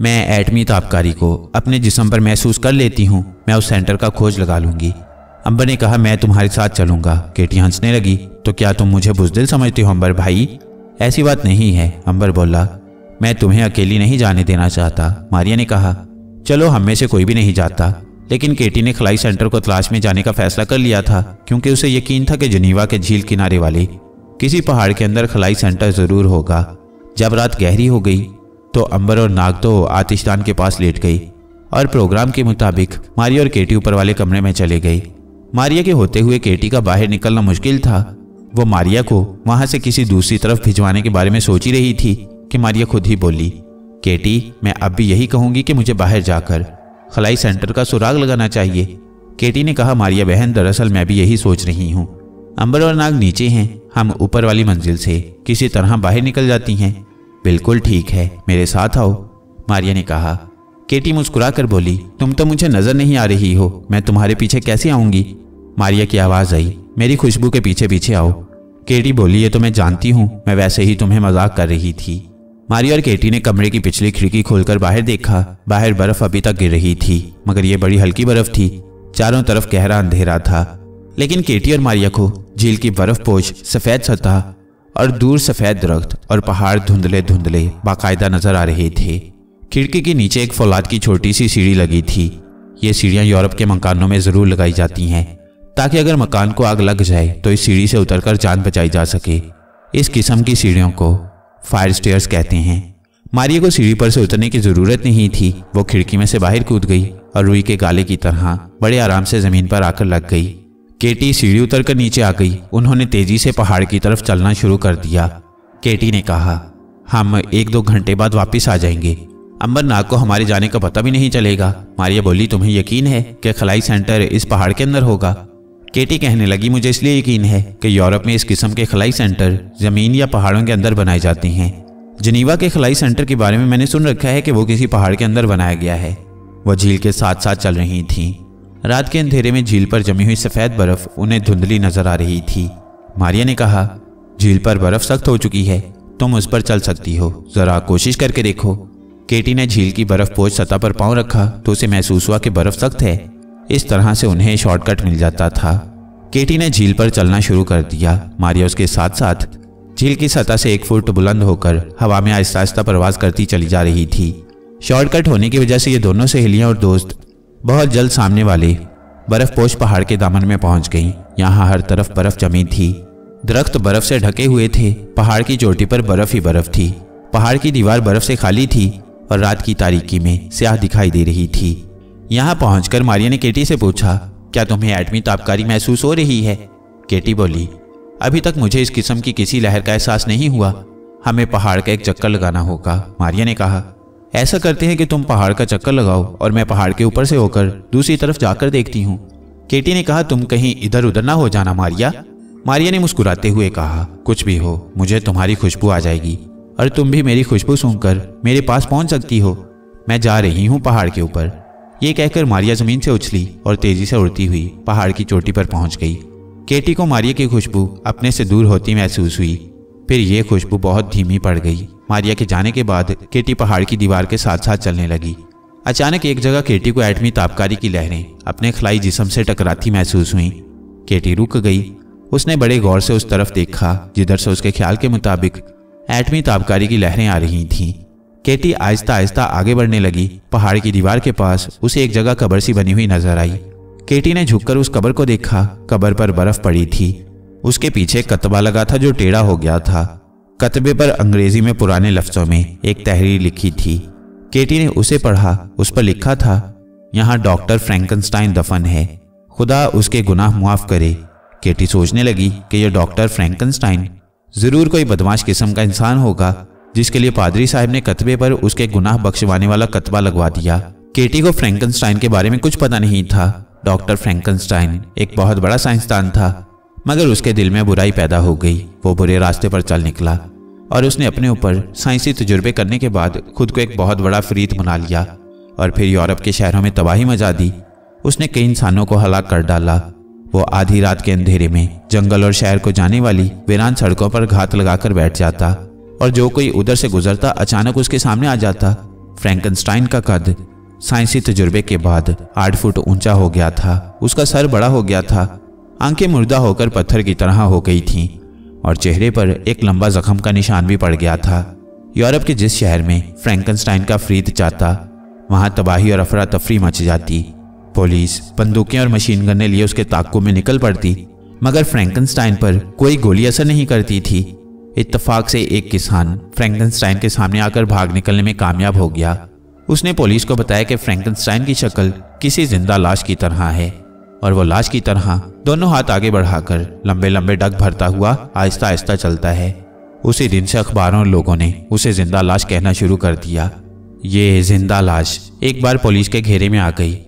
मैं एटमी तापकारी को अपने जिस्म पर महसूस कर लेती हूँ, मैं उस सेंटर का खोज लगा लूँगी। अंबर ने कहा, मैं तुम्हारे साथ चलूँगा। केटी हंसने लगी, तो क्या तुम मुझे बुज़दिल समझते हो अंबर भाई? ऐसी बात नहीं है, अंबर बोला, मैं तुम्हें अकेली नहीं जाने देना चाहता। मारिया ने कहा, चलो हम में से कोई भी नहीं जाता। लेकिन केटी ने खलाई सेंटर को तलाश में जाने का फैसला कर लिया था, क्योंकि उसे यकीन था कि जनीवा के झील किनारे वाले किसी पहाड़ के अंदर खलाई सेंटर ज़रूर होगा। जब रात गहरी हो गई तो अंबर और नाग तो आतिशदान के पास लेट गई और प्रोग्राम के मुताबिक मारिया और केटी ऊपर वाले कमरे में चले गई। मारिया के होते हुए केटी का बाहर निकलना मुश्किल था। वो मारिया को वहाँ से किसी दूसरी तरफ भिजवाने के बारे में सोच ही रही थी कि मारिया खुद ही बोली, केटी, मैं अब भी यही कहूँगी कि मुझे बाहर जाकर खलाई सेंटर का सुराग लगाना चाहिए। केटी ने कहा, मारिया बहन, दरअसल मैं भी यही सोच रही हूँ। अंबर और नाग नीचे हैं, हम ऊपर वाली मंजिल से किसी तरह बाहर निकल जाती हैं। बिल्कुल ठीक है, मेरे साथ आओ, मारिया ने कहा। केटी मुस्कुरा कर बोली, तुम तो मुझे नजर नहीं आ रही हो, मैं तुम्हारे पीछे कैसे आऊंगी? मारिया की आवाज़ आई, मेरी खुशबू के पीछे पीछे आओ। केटी बोली, ये तो मैं जानती हूँ, मैं वैसे ही तुम्हें मजाक कर रही थी। मारिया और केटी ने कमरे की पिछली खिड़की खोलकर बाहर देखा। बाहर बर्फ अभी तक गिर रही थी, मगर यह बड़ी हल्की बर्फ थी। चारों तरफ गहरा अंधेरा था, लेकिन केटी और मारिया को झील की बर्फपोश सफ़ेद सतह और दूर सफ़ेद दरख्त और पहाड़ धुंधले धुंधले बाकायदा नजर आ रहे थे। खिड़की के नीचे एक फौलाद की छोटी सी सीढ़ी लगी थी। ये सीढ़ियाँ यूरोप के मकानों में ज़रूर लगाई जाती हैं, ताकि अगर मकान को आग लग जाए तो इस सीढ़ी से उतरकर जान बचाई जा सके। इस किस्म की सीढ़ियों को फायर स्टेयर्स कहते हैं। मारिया को सीढ़ी पर से उतरने की ज़रूरत नहीं थी। वो खिड़की में से बाहर कूद गई और रुई के गाले की तरह बड़े आराम से ज़मीन पर आकर लग गई। केटी सीढ़ी उतर कर नीचे आ गई। उन्होंने तेजी से पहाड़ की तरफ चलना शुरू कर दिया। केटी ने कहा, हम 1-2 घंटे बाद वापस आ जाएंगे। अंबरनाग को हमारे जाने का पता भी नहीं चलेगा। मारिया बोली, तुम्हें यकीन है कि खलाई सेंटर इस पहाड़ के अंदर होगा? केटी कहने लगी, मुझे इसलिए यकीन है कि यूरोप में इस किस्म के खलाई सेंटर जमीन या पहाड़ों के अंदर बनाए जाते हैं। जिनीवा के खलाई सेंटर के बारे में मैंने सुन रखा है कि वो किसी पहाड़ के अंदर बनाया गया है। वह झील के साथ साथ चल रही थीं। रात के अंधेरे में झील पर जमी हुई सफ़ेद बर्फ उन्हें धुंधली नजर आ रही थी। मारिया ने कहा, झील पर बर्फ सख्त हो चुकी है, तुम उस पर चल सकती हो, जरा कोशिश करके देखो। केटी ने झील की बर्फ पोछ सतह पर पांव रखा तो उसे महसूस हुआ कि बर्फ सख्त है। इस तरह से उन्हें शॉर्टकट मिल जाता था। केटी ने झील पर चलना शुरू कर दिया। मारिया उसके साथ साथ झील की सतह से 1 फुट बुलंद होकर हवा में आहिस्ता आहिस्ता परवाज करती चली जा रही थी। शॉर्टकट होने की वजह से ये दोनों सहेलियां और दोस्त बहुत जल्द सामने वाले बर्फपोश पहाड़ के दामन में पहुंच गईं। यहाँ हर तरफ बर्फ जमी थी। दरख्त बर्फ से ढके हुए थे। पहाड़ की चोटी पर बर्फ ही बर्फ थी। पहाड़ की दीवार बर्फ से खाली थी और रात की तारीकी में स्याह दिखाई दे रही थी। यहाँ पहुंचकर मारिया ने केटी से पूछा, क्या तुम्हें एटमी तापकारी महसूस हो रही है? केटी बोली, अभी तक मुझे इस किस्म की किसी लहर का एहसास नहीं हुआ। हमें पहाड़ का एक चक्कर लगाना होगा। मारिया ने कहा, ऐसा करते हैं कि तुम पहाड़ का चक्कर लगाओ और मैं पहाड़ के ऊपर से होकर दूसरी तरफ जाकर देखती हूँ। केटी ने कहा, तुम कहीं इधर उधर ना हो जाना मारिया। मारिया ने मुस्कुराते हुए कहा, कुछ भी हो, मुझे तुम्हारी खुशबू आ जाएगी और तुम भी मेरी खुशबू सूंघकर मेरे पास पहुंच सकती हो। मैं जा रही हूँ पहाड़ के ऊपर। ये कहकर मारिया जमीन से उछली और तेजी से उड़ती हुई पहाड़ की चोटी पर पहुंच गई। केटी को मारिया की खुशबू अपने से दूर होती महसूस हुई। फिर ये खुशबू बहुत धीमी पड़ गई। मारिया के जाने के बाद केटी पहाड़ की दीवार के साथ साथ चलने लगी। अचानक एक जगह केटी को एटमी तापकारी की लहरें अपने खलाई जिस्म से टकराती महसूस हुई। केटी रुक गई। उसने बड़े गौर से उस तरफ देखा जिधर से उसके ख्याल के मुताबिक एटमी तापकारी की लहरें आ रही थीं। केटी आहिस्ता आहिस्ता आगे बढ़ने लगी। पहाड़ की दीवार के पास उसे एक जगह कब्र सी बनी हुई नजर आई। केटी ने झुककर उस कब्र को देखा। कब्र पर बर्फ पड़ी थी। उसके पीछे एक कतबा लगा था जो टेढ़ा हो गया था। कतबे पर अंग्रेजी में पुराने लफ्जों में एक तहरीर लिखी थी। केटी ने उसे पढ़ा। उस पर लिखा था, यहाँ डॉक्टर फ्रैंकनस्टाइन दफन है, खुदा उसके गुनाह मुआफ करे। केटी सोचने लगी कि यह डॉक्टर फ्रैंकनस्टाइन जरूर कोई बदमाश किस्म का इंसान होगा जिसके लिए पादरी साहब ने कतबे पर उसके गुनाह बख्शवाने वाला कतबा लगवा दिया। केटी को फ्रैंकनस्टाइन के बारे में कुछ पता नहीं था। डॉक्टर फ्रैंकनस्टाइन एक बहुत बड़ा साइंसदान था, मगर उसके दिल में बुराई पैदा हो गई। वो बुरे रास्ते पर चल निकला और उसने अपने ऊपर साइंसी तजुर्बे करने के बाद खुद को एक बहुत बड़ा फरीद बना लिया और फिर यूरोप के शहरों में तबाही मचा दी। उसने कई इंसानों को हलाक कर डाला। वो आधी रात के अंधेरे में जंगल और शहर को जाने वाली वीरान सड़कों पर घात लगाकर बैठ जाता और जो कोई उधर से गुजरता अचानक उसके सामने आ जाता। फ्रैंकनस्टाइन का कद साइंसी तजुर्बे के बाद 8 फुट ऊंचा हो गया था। उसका सर बड़ा हो गया था। आंखें मुर्दा होकर पत्थर की तरह हो गई थीं और चेहरे पर एक लंबा जख्म का निशान भी पड़ गया था। यूरोप के जिस शहर में फ्रैंकनस्टाइन का फरीद जाता, वहां तबाही और अफरा तफरी मच जाती। पुलिस बंदूकें और मशीन गन्नें लिए उसके ताक़ुब में निकल पड़ती, मगर फ्रैंकनस्टाइन पर कोई गोली असर नहीं करती थी। इत्तफाक से एक किसान फ्रैंकनस्टाइन के सामने आकर भाग निकलने में कामयाब हो गया। उसने पुलिस को बताया कि फ्रैंकनस्टाइन की शक्ल किसी जिंदा लाश की तरह है और वो लाश की तरह दोनों हाथ आगे बढ़ाकर लंबे लंबे डग भरता हुआ आहिस्ता आहिस्ता चलता है। उसी दिन से अखबारों और लोगों ने उसे जिंदा लाश कहना शुरू कर दिया। ये जिंदा लाश एक बार पुलिस के घेरे में आ गई।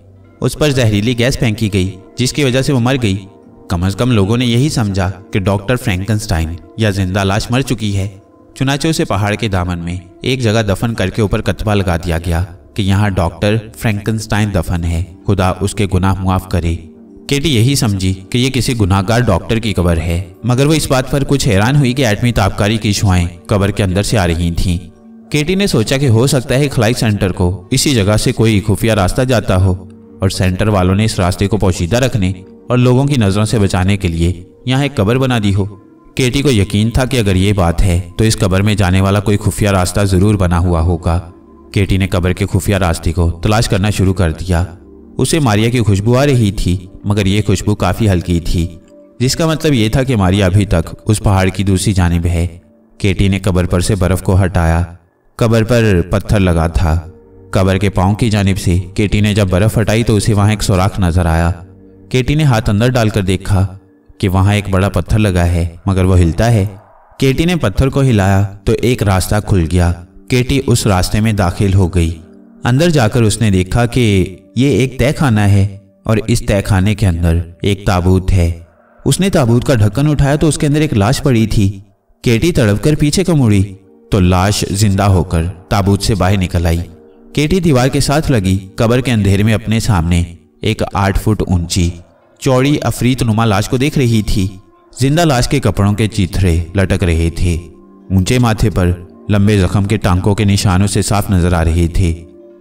उस पर जहरीली गैस फेंकी गई जिसकी वजह से वो मर गई। कम से कम लोगों ने यही समझा कि डॉक्टर फ्रैंकनस्टाइन या जिंदा लाश मर चुकी है। चुनाचे उसे पहाड़ के दामन में एक जगह दफन करके ऊपर कतबा लगा दिया गया कि यहाँ डॉक्टर फ्रैंकनस्टाइन दफन है, खुदा उसके गुनाह मुआफ करे। केटी यही समझी कि ये किसी गुनाहगार डॉक्टर की कब्र है, मगर वो इस बात पर कुछ हैरान हुई कि एटमी तापकारी की शुआएं कब्र के अंदर से आ रही थीं। केटी ने सोचा कि हो सकता है खलाई सेंटर को इसी जगह से कोई खुफिया रास्ता जाता हो और सेंटर वालों ने इस रास्ते को पोशीदा रखने और लोगों की नजरों से बचाने के लिए यहाँ एक कब्र बना दी हो। केटी को यकीन था कि अगर ये बात है तो इस कब्र में जाने वाला कोई खुफिया रास्ता जरूर बना हुआ होगा। केटी ने कब्र के खुफिया रास्ते को तलाश करना शुरू कर दिया। उसे मारिया की खुशबू आ रही थी, मगर यह खुशबू काफी हल्की थी, जिसका मतलब ये था कि मारिया अभी तक उस पहाड़ की दूसरी जानिब है। केटी ने कब्र पर से बर्फ को हटाया। कब्र पर पत्थर लगा था। कब्र के पांव की जानिब से केटी ने जब बर्फ हटाई तो उसे वहां एक सुराख नजर आया। केटी ने हाथ अंदर डालकर देखा कि वहां एक बड़ा पत्थर लगा है, मगर वो हिलता है। केटी ने पत्थर को हिलाया तो एक रास्ता खुल गया। केटी उस रास्ते में दाखिल हो गई। अंदर जाकर उसने देखा कि ये एक तहखाना है और इस तहखाने के अंदर एक ताबूत है। उसने ताबूत का ढक्कन उठाया तो उसके अंदर एक लाश पड़ी थी। केटी तड़पकर पीछे को मुड़ी तो लाश जिंदा होकर ताबूत से बाहर निकल आई। केटी दीवार के साथ लगी कब्र के अंधेरे में अपने सामने एक 8 फुट ऊंची चौड़ी अफरीत नुमा लाश को देख रही थी। जिंदा लाश के कपड़ों के चीथड़े लटक रहे थे। ऊंचे माथे पर लंबे जख्म के टांकों के निशानों से साफ नजर आ रहे थे।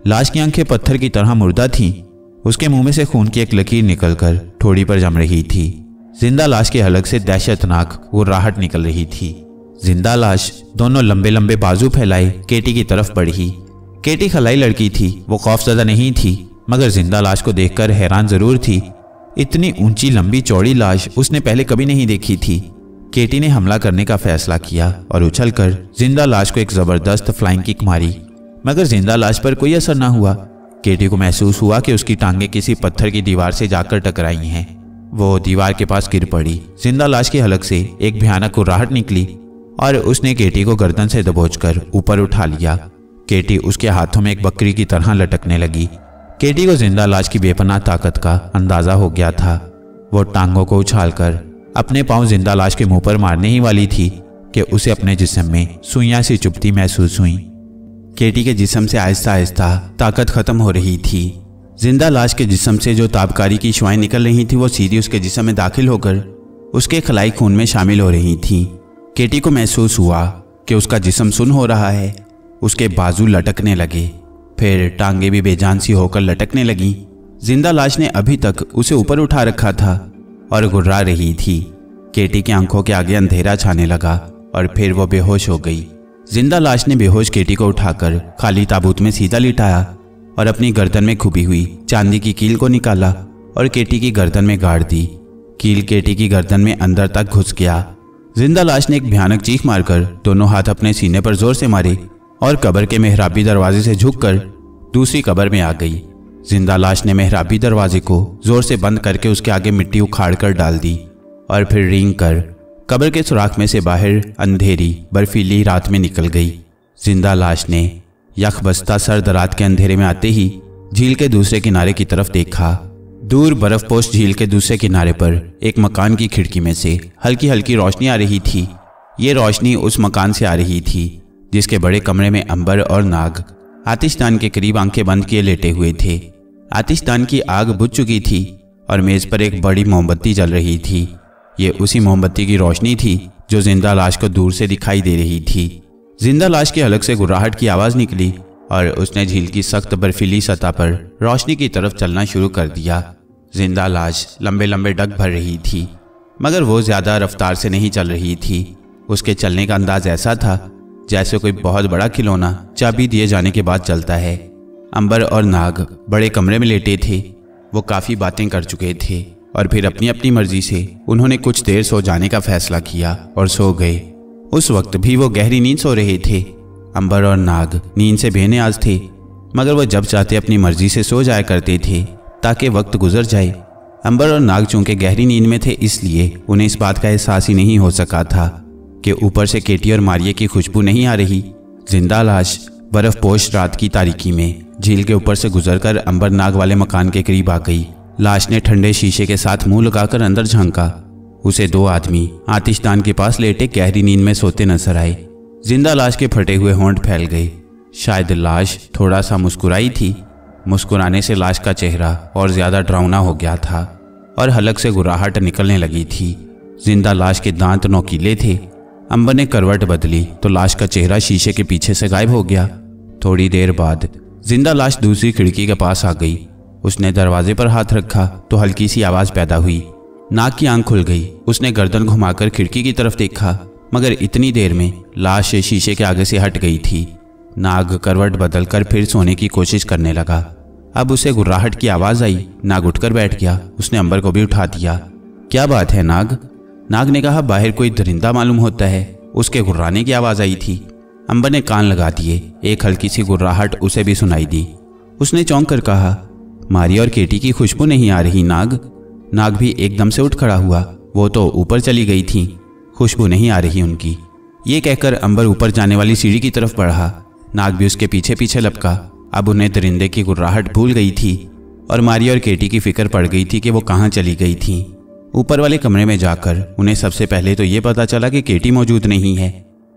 लाश की आंखें पत्थर की तरह मुर्दा थीं। उसके मुंह में से खून की एक लकीर निकलकर ठोड़ी पर जम रही थी। जिंदा लाश के हलक से दहशतनाक गुर्राहट निकल रही थी। जिंदा लाश दोनों लंबे लंबे बाजू फैलाए केटी की तरफ बढ़ी। केटी खलाई लड़की थी, वो खौफजदा नहीं थी, मगर जिंदा लाश को देखकर हैरान जरूर थी। इतनी ऊंची लंबी चौड़ी लाश उसने पहले कभी नहीं देखी थी। केटी ने हमला करने का फैसला किया और उछलकर जिंदा लाश को एक जबरदस्त फ्लाइंग किक मारी, मगर जिंदा लाश पर कोई असर न हुआ। केटी को महसूस हुआ कि उसकी टांगें किसी पत्थर की दीवार से जाकर टकराई हैं। वो दीवार के पास गिर पड़ी। जिंदा लाश की हलक से एक भयानक गुर्राहट निकली और उसने केटी को गर्दन से दबोचकर ऊपर उठा लिया। केटी उसके हाथों में एक बकरी की तरह लटकने लगी। केटी को जिंदा लाश की बेपनाह ताकत का अंदाजा हो गया था। वो टांगों को उछालकर अपने पांव जिंदा लाश के मुंह पर मारने ही वाली थी कि उसे अपने जिस्म में सुइयां सी चुभती महसूस हुई। केटी के जिस्म से आहिस्ता आहिस्ता ताकत खत्म हो रही थी। जिंदा लाश के जिस्म से जो ताबकारी की शुआएं निकल रही थी वो सीधी उसके जिस्म में दाखिल होकर उसके खलाई खून में शामिल हो रही थी। केटी को महसूस हुआ कि उसका जिस्म सुन्न हो रहा है। उसके बाजू लटकने लगे, फिर टांगे भी बेजान सी होकर लटकने लगी। जिंदा लाश ने अभी तक उसे ऊपर उठा रखा था और गुर्रा रही थी। केटी की आंखों के आगे अंधेरा छाने लगा और फिर वो बेहोश हो गई। जिंदा लाश ने बेहोश केटी को उठाकर खाली ताबूत में सीधा लिटाया और अपनी गर्दन में खुबी हुई चांदी की कील को निकाला और केटी की गर्दन में गाड़ दी। कील केटी की गर्दन में अंदर तक घुस गया। जिंदा लाश ने एक भयानक चीख मारकर दोनों हाथ अपने सीने पर जोर से मारे और कब्र के मेहराबी दरवाजे से झुककर दूसरी कब्र में आ गई। जिंदा लाश ने मेहराबी दरवाजे को जोर से बंद करके उसके आगे मिट्टी उखाड़ कर डाल दी और फिर रेंग कर कब्र के सुराख में से बाहर अंधेरी बर्फीली रात में निकल गई। जिंदा लाश ने यखबस्ता सर्द रात के अंधेरे में आते ही झील के दूसरे किनारे की तरफ देखा। दूर बर्फपोश झील के दूसरे किनारे पर एक मकान की खिड़की में से हल्की हल्की रोशनी आ रही थी। ये रोशनी उस मकान से आ रही थी जिसके बड़े कमरे में अंबर और नाग आतिशदान के करीब आंखें बंद किए लेटे हुए थे। आतिशदान की आग बुझ चुकी थी और मेज पर एक बड़ी मोमबत्ती जल रही थी। ये उसी मोमबत्ती की रोशनी थी जो जिंदा लाश को दूर से दिखाई दे रही थी। जिंदा लाश के हलक से गुर्राहट की आवाज निकली और उसने झील की सख्त बर्फीली सतह पर रोशनी की तरफ चलना शुरू कर दिया। जिंदा लाश लंबे लंबे डग भर रही थी, मगर वो ज्यादा रफ्तार से नहीं चल रही थी। उसके चलने का अंदाज ऐसा था जैसे कोई बहुत बड़ा खिलौना चाबी दिए जाने के बाद चलता है। अंबर और नाग बड़े कमरे में लेटे थे। वो काफ़ी बातें कर चुके थे और फिर अपनी अपनी मर्जी से उन्होंने कुछ देर सो जाने का फैसला किया और सो गए। उस वक्त भी वो गहरी नींद सो रहे थे। अंबर और नाग नींद से बेनियाज थे, मगर वो जब चाहते अपनी मर्जी से सो जाया करते थे ताकि वक्त गुजर जाए। अंबर और नाग चूंकि गहरी नींद में थे, इसलिए उन्हें इस बात का एहसास ही नहीं हो सका था कि ऊपर से केटी और मारिया की खुशबू नहीं आ रही। जिंदा लाश बर्फपोश रात की तारीकी में झील के ऊपर से गुजरकर अंबर नाग वाले मकान के करीब आ गई। लाश ने ठंडे शीशे के साथ मुंह लगाकर अंदर झांका। उसे 2 आदमी आतिशदान के पास लेटे गहरी नींद में सोते नजर आए। जिंदा लाश के फटे हुए होंठ फैल गए। शायद लाश थोड़ा सा मुस्कुराई थी। मुस्कुराने से लाश का चेहरा और ज्यादा डरावना हो गया था और हलक से गुर्राहट निकलने लगी थी। जिंदा लाश के दांत नोकीले थे। अंबर ने करवट बदली तो लाश का चेहरा शीशे के पीछे से गायब हो गया। थोड़ी देर बाद जिंदा लाश दूसरी खिड़की के पास आ गई। उसने दरवाजे पर हाथ रखा तो हल्की सी आवाज पैदा हुई। नाक की आंख खुल गई। उसने गर्दन घुमाकर खिड़की की तरफ देखा, मगर इतनी देर में लाश शीशे के आगे से हट गई थी। नाग करवट बदलकर फिर सोने की कोशिश करने लगा। अब उसे गुर्राहट की आवाज आई। नाग उठकर बैठ गया। उसने अंबर को भी उठा दिया। क्या बात है नाग? नाग ने कहा, बाहर कोई दरिंदा मालूम होता है। उसके गुर्राने की आवाज आई थी। अंबर ने कान लगा दिए। एक हल्की सी गुर्राहट उसे भी सुनाई दी। उसने चौंक कर कहा, मारिया और केटी की खुशबू नहीं आ रही नाग। नाग भी एकदम से उठ खड़ा हुआ। वो तो ऊपर चली गई थी, खुशबू नहीं आ रही उनकी। ये कहकर अंबर ऊपर जाने वाली सीढ़ी की तरफ बढ़ा। नाग भी उसके पीछे पीछे लपका। अब उन्हें दरिंदे की गुर्राहट भूल गई थी और मारिया और केटी की फिक्र पड़ गई थी कि वो कहाँ चली गई थी। ऊपर वाले कमरे में जाकर उन्हें सबसे पहले तो ये पता चला कि केटी मौजूद नहीं है।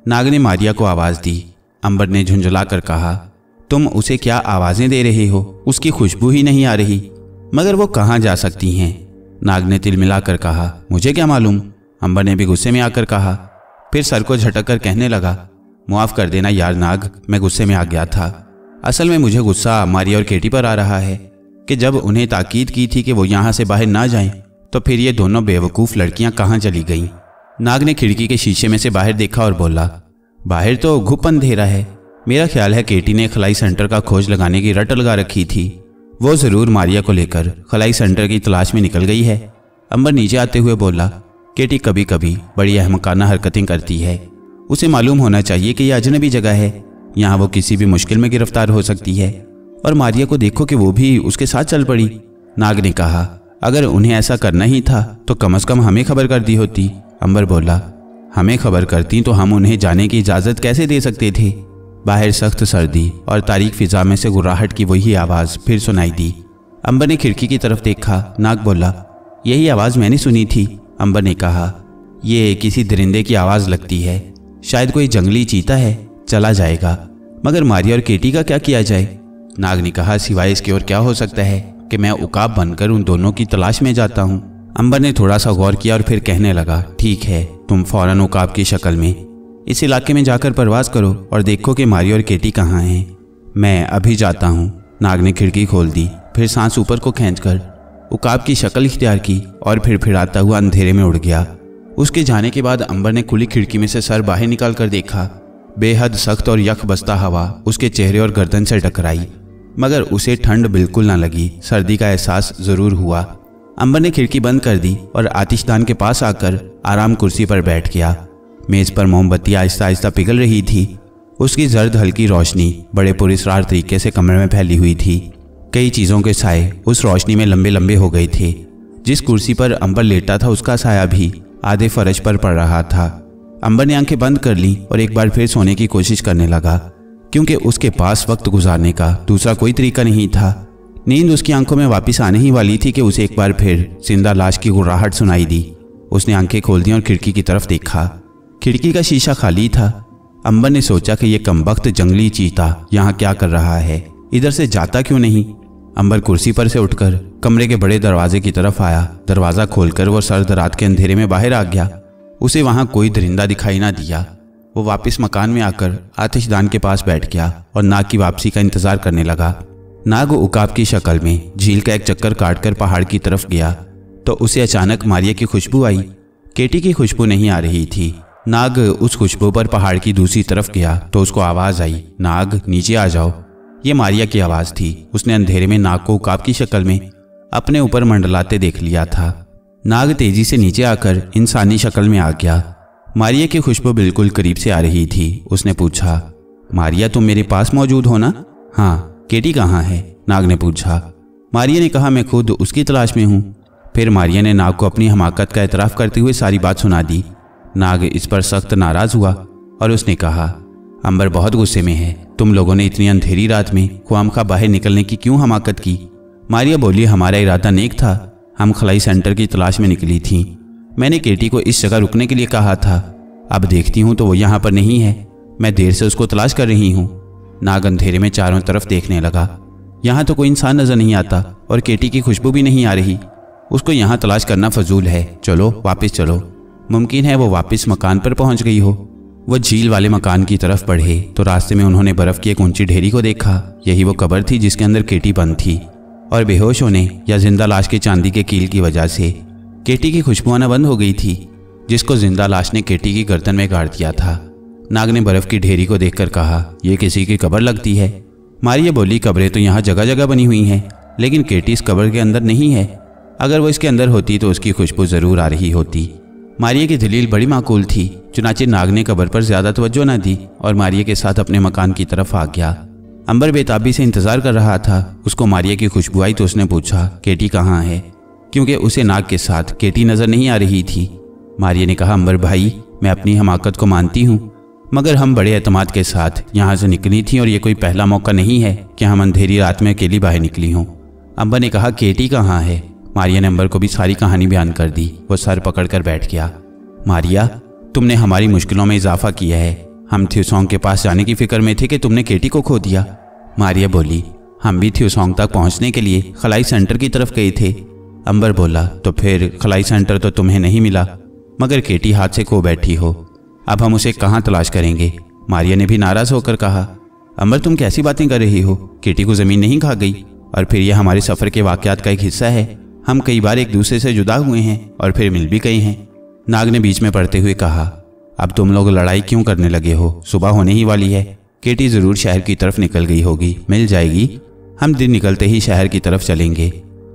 नाग ने मारिया को आवाज़ दी। अंबर ने झुंझला कर कहा, तुम उसे क्या आवाज़ें दे रहे हो? उसकी खुशबू ही नहीं आ रही। मगर वो कहाँ जा सकती हैं? नाग ने तिलमिला कर कहा, मुझे क्या मालूम। अंबर ने भी गुस्से में आकर कहा। फिर सर को झटक कर कहने लगा, मुआफ़ कर देना यार नाग, मैं गुस्से में आ गया था। असल में मुझे गुस्सा मारिया और केटी पर आ रहा है कि जब उन्हें ताकीद की थी कि वो यहाँ से बाहर ना जाएं, तो फिर ये दोनों बेवकूफ़ लड़कियाँ कहाँ चली गईं। नाग ने खिड़की के शीशे में से बाहर देखा और बोला, बाहर तो घुप अंधेरा है। मेरा ख्याल है केटी ने खलाई सेंटर का खोज लगाने की रट लगा रखी थी। वो ज़रूर मारिया को लेकर खलाई सेंटर की तलाश में निकल गई है। अंबर नीचे आते हुए बोला, केटी कभी कभी बड़ी अहमकाना हरकतें करती है। उसे मालूम होना चाहिए कि यह अजनबी जगह है, यहाँ वो किसी भी मुश्किल में गिरफ्तार हो सकती है। और मारिया को देखो कि वो भी उसके साथ चल पड़ी। नाग ने कहा, अगर उन्हें ऐसा करना ही था तो कम से कम हमें खबर कर दी होती। अंबर बोला, हमें खबर करती तो हम उन्हें जाने की इजाज़त कैसे दे सकते थे। बाहर सख्त सर्दी और तारीक फिजा में से गुर्राहट की वही आवाज़ फिर सुनाई दी। अंबर ने खिड़की की तरफ देखा। नाग बोला, यही आवाज़ मैंने सुनी थी। अंबर ने कहा, ये किसी दरिंदे की आवाज़ लगती है, शायद कोई जंगली चीता है, चला जाएगा। मगर मारिया और केटी का क्या किया जाए? नाग ने कहा, सिवाय इसके और क्या हो सकता है कि मैं उकाब बनकर उन दोनों की तलाश में जाता हूँ। अंबर ने थोड़ा सा गौर किया और फिर कहने लगा, ठीक है, तुम फौरन उकाब की शक्ल में इस इलाके में जाकर परवाज करो और देखो कि मारिया और केटी कहाँ हैं। मैं अभी जाता हूँ। नाग ने खिड़की खोल दी, फिर सांस ऊपर को खींचकर उकाब की शक्ल इख्तियार की और फिर फिराता हुआ अंधेरे में उड़ गया। उसके जाने के बाद अंबर ने खुली खिड़की में से सर बाहर निकाल कर देखा। बेहद सख्त और यख बस्ता हवा उसके चेहरे और गर्दन से टकराई, मगर उसे ठंड बिल्कुल न लगी। सर्दी का एहसास ज़रूर हुआ। अंबर ने खिड़की बंद कर दी और आतिशदान के पास आकर आराम कुर्सी पर बैठ गया। मेज़ पर मोमबत्ती आहिस्ता आहिस्ता पिघल रही थी। उसकी जर्द हल्की रोशनी बड़े पुरस्रार तरीके से कमरे में फैली हुई थी। कई चीज़ों के साए उस रोशनी में लंबे लंबे हो गए थे। जिस कुर्सी पर अंबर लेटा था उसका साया भी आधे फर्श पर पड़ रहा था। अंबर ने आंखें बंद कर ली और एक बार फिर सोने की कोशिश करने लगा, क्योंकि उसके पास वक्त गुजारने का दूसरा कोई तरीका नहीं था। नींद उसकी आंखों में वापस आने ही वाली थी कि उसे एक बार फिर जिंदा लाश की गुर्राहट सुनाई दी। उसने आंखें खोल दी और खिड़की की तरफ देखा। खिड़की का शीशा खाली था। अंबर ने सोचा कि यह कमबख्त जंगली चीता यहाँ क्या कर रहा है, इधर से जाता क्यों नहीं। अंबर कुर्सी पर से उठकर कमरे के बड़े दरवाजे की तरफ आया। दरवाज़ा खोलकर वो सर्द रात के अंधेरे में बाहर आ गया। उसे वहाँ कोई दरिंदा दिखाई ना दिया। वो वापस मकान में आकर आतिशदान के पास बैठ गया और नाग की वापसी का इंतज़ार करने लगा। नाग उकाब की शक्ल में झील का एक चक्कर काटकर पहाड़ की तरफ गया तो उसे अचानक मारिया की खुशबू आई। केटी की खुशबू नहीं आ रही थी। नाग उस खुशबू पर पहाड़ की दूसरी तरफ गया तो उसको आवाज़ आई, नाग नीचे आ जाओ। ये मारिया की आवाज़ थी। उसने अंधेरे में नाग को उकाब की शक्ल में अपने ऊपर मंडलाते देख लिया था। नाग तेजी से नीचे आकर इंसानी शक्ल में आ गया। मारिया की खुशबू बिल्कुल करीब से आ रही थी। उसने पूछा, मारिया तुम मेरे पास मौजूद हो ना? हाँ। केटी कहाँ है? नाग ने पूछा। मारिया ने कहा, मैं खुद उसकी तलाश में हूँ। फिर मारिया ने नाग को अपनी हमाकत का एतराफ़ करते हुए सारी बात सुना दी। नाग इस पर सख्त नाराज़ हुआ और उसने कहा, अंबर बहुत गुस्से में है। तुम लोगों ने इतनी अंधेरी रात में ख्वामखा बाहर निकलने की क्यों हमाकत की? मारिया बोली, हमारा इरादा नेक था। हम खलाई सेंटर की तलाश में निकली थी। मैंने केटी को इस जगह रुकने के लिए कहा था। अब देखती हूँ तो वो यहाँ पर नहीं है। मैं देर से उसको तलाश कर रही हूँ। नाग अंधेरे में चारों तरफ देखने लगा। यहाँ तो कोई इंसान नजर नहीं आता और केटी की खुशबू भी नहीं आ रही। उसको यहाँ तलाश करना फजूल है। चलो वापस चलो। मुमकिन है वो वापस मकान पर पहुँच गई हो। वो झील वाले मकान की तरफ बढ़े तो रास्ते में उन्होंने बर्फ़ की एक ऊंची ढेरी को देखा। यही वो कब्र थी जिसके अंदर केटी बंद थी और बेहोश होने या जिंदा लाश के चांदी के कील की वजह से केटी की खुशबू आना बंद हो गई थी, जिसको जिंदा लाश ने केटी की गर्दन में गाड़ दिया था। नाग ने बर्फ़ की ढेरी को देखकर कहा, यह किसी की कब्र लगती है। मारिया बोली, कब्रें तो यहाँ जगह जगह बनी हुई हैं, लेकिन केटी इस कब्र के अंदर नहीं है। अगर वो इसके अंदर होती तो उसकी खुशबू ज़रूर आ रही होती। मारिया की दलील बड़ी माकूल थी। चुनाचे नाग ने कब्र पर ज़्यादा तवज्जो न दी और मारिया के साथ अपने मकान की तरफ आ गया। अंबर बेताबी से इंतज़ार कर रहा था। उसको मारिया की खुशबू आई तो उसने पूछा, केटी कहाँ है? क्योंकि उसे नाग के साथ केटी नजर नहीं आ रही थी। मारिया ने कहा, अंबर भाई, मैं अपनी हमाकत को मानती हूँ, मगर हम बड़े एतमाद के साथ यहाँ से निकली थी और ये कोई पहला मौका नहीं है कि हम अंधेरी रात में अकेली बाहर निकली हों। अंबर ने कहा, केटी कहाँ है? मारिया ने अंबर को भी सारी कहानी बयान कर दी। वो सर पकड़कर बैठ गया। मारिया, तुमने हमारी मुश्किलों में इजाफा किया है। हम थ्यूसोंग के पास जाने की फिक्र में थे कि तुमने केटी को खो दिया। मारिया बोली, हम भी थ्यूसोंग तक पहुंचने के लिए खलाई सेंटर की तरफ गए थे। अंबर बोला, तो फिर खलाई सेंटर तो तुम्हें नहीं मिला, मगर केटी हाथ से खो बैठी हो। अब हम उसे कहाँ तलाश करेंगे? मारिया ने भी नाराज होकर कहा, अंबर तुम कैसी बातें कर रही हो? केटी को ज़मीन नहीं खा गई, और फिर यह हमारे सफ़र के वाक़यात का एक हिस्सा है। हम कई बार एक दूसरे से जुदा हुए हैं और फिर मिल भी गए हैं। नाग ने बीच में पड़ते हुए कहा, अब तुम लोग लड़ाई क्यों करने लगे हो? सुबह होने ही वाली है। केटी ज़रूर शहर की तरफ निकल गई होगी, मिल जाएगी। हम दिन निकलते ही शहर की तरफ चलेंगे।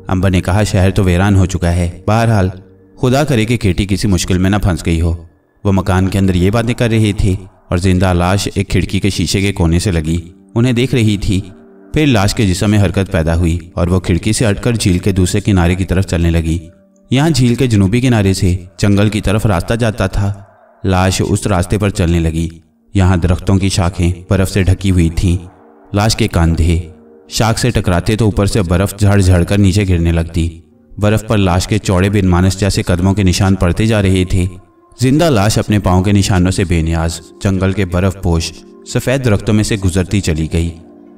अंबर ने कहा, शहर तो वीरान हो चुका है। बहरहाल खुदा करे कि केटी किसी मुश्किल में न फंस गई हो। वो मकान के अंदर ये बातें कर रहे थे और जिंदा लाश एक खिड़की के शीशे के कोने से लगी उन्हें देख रही थी। फिर लाश के जिस्म में हरकत पैदा हुई और वो खिड़की से हटकर झील के दूसरे किनारे की तरफ चलने लगी। यहाँ झील के जनूबी किनारे से जंगल की तरफ रास्ता जाता था। लाश उस रास्ते पर चलने लगी। यहाँ दरख्तों की शाखें बर्फ से ढकी हुई थीं। लाश के कंधे शाख से टकराते तो ऊपर से बर्फ झड़ झड़ कर नीचे गिरने लगती। बर्फ पर लाश के चौड़े बिनमानस जैसे कदमों के निशान पड़ते जा रहे थे। जिंदा लाश अपने पाँव के निशानों से बेनियाज जंगल के बर्फ पोश सफ़ेद दरख्तों में से गुजरती चली गई।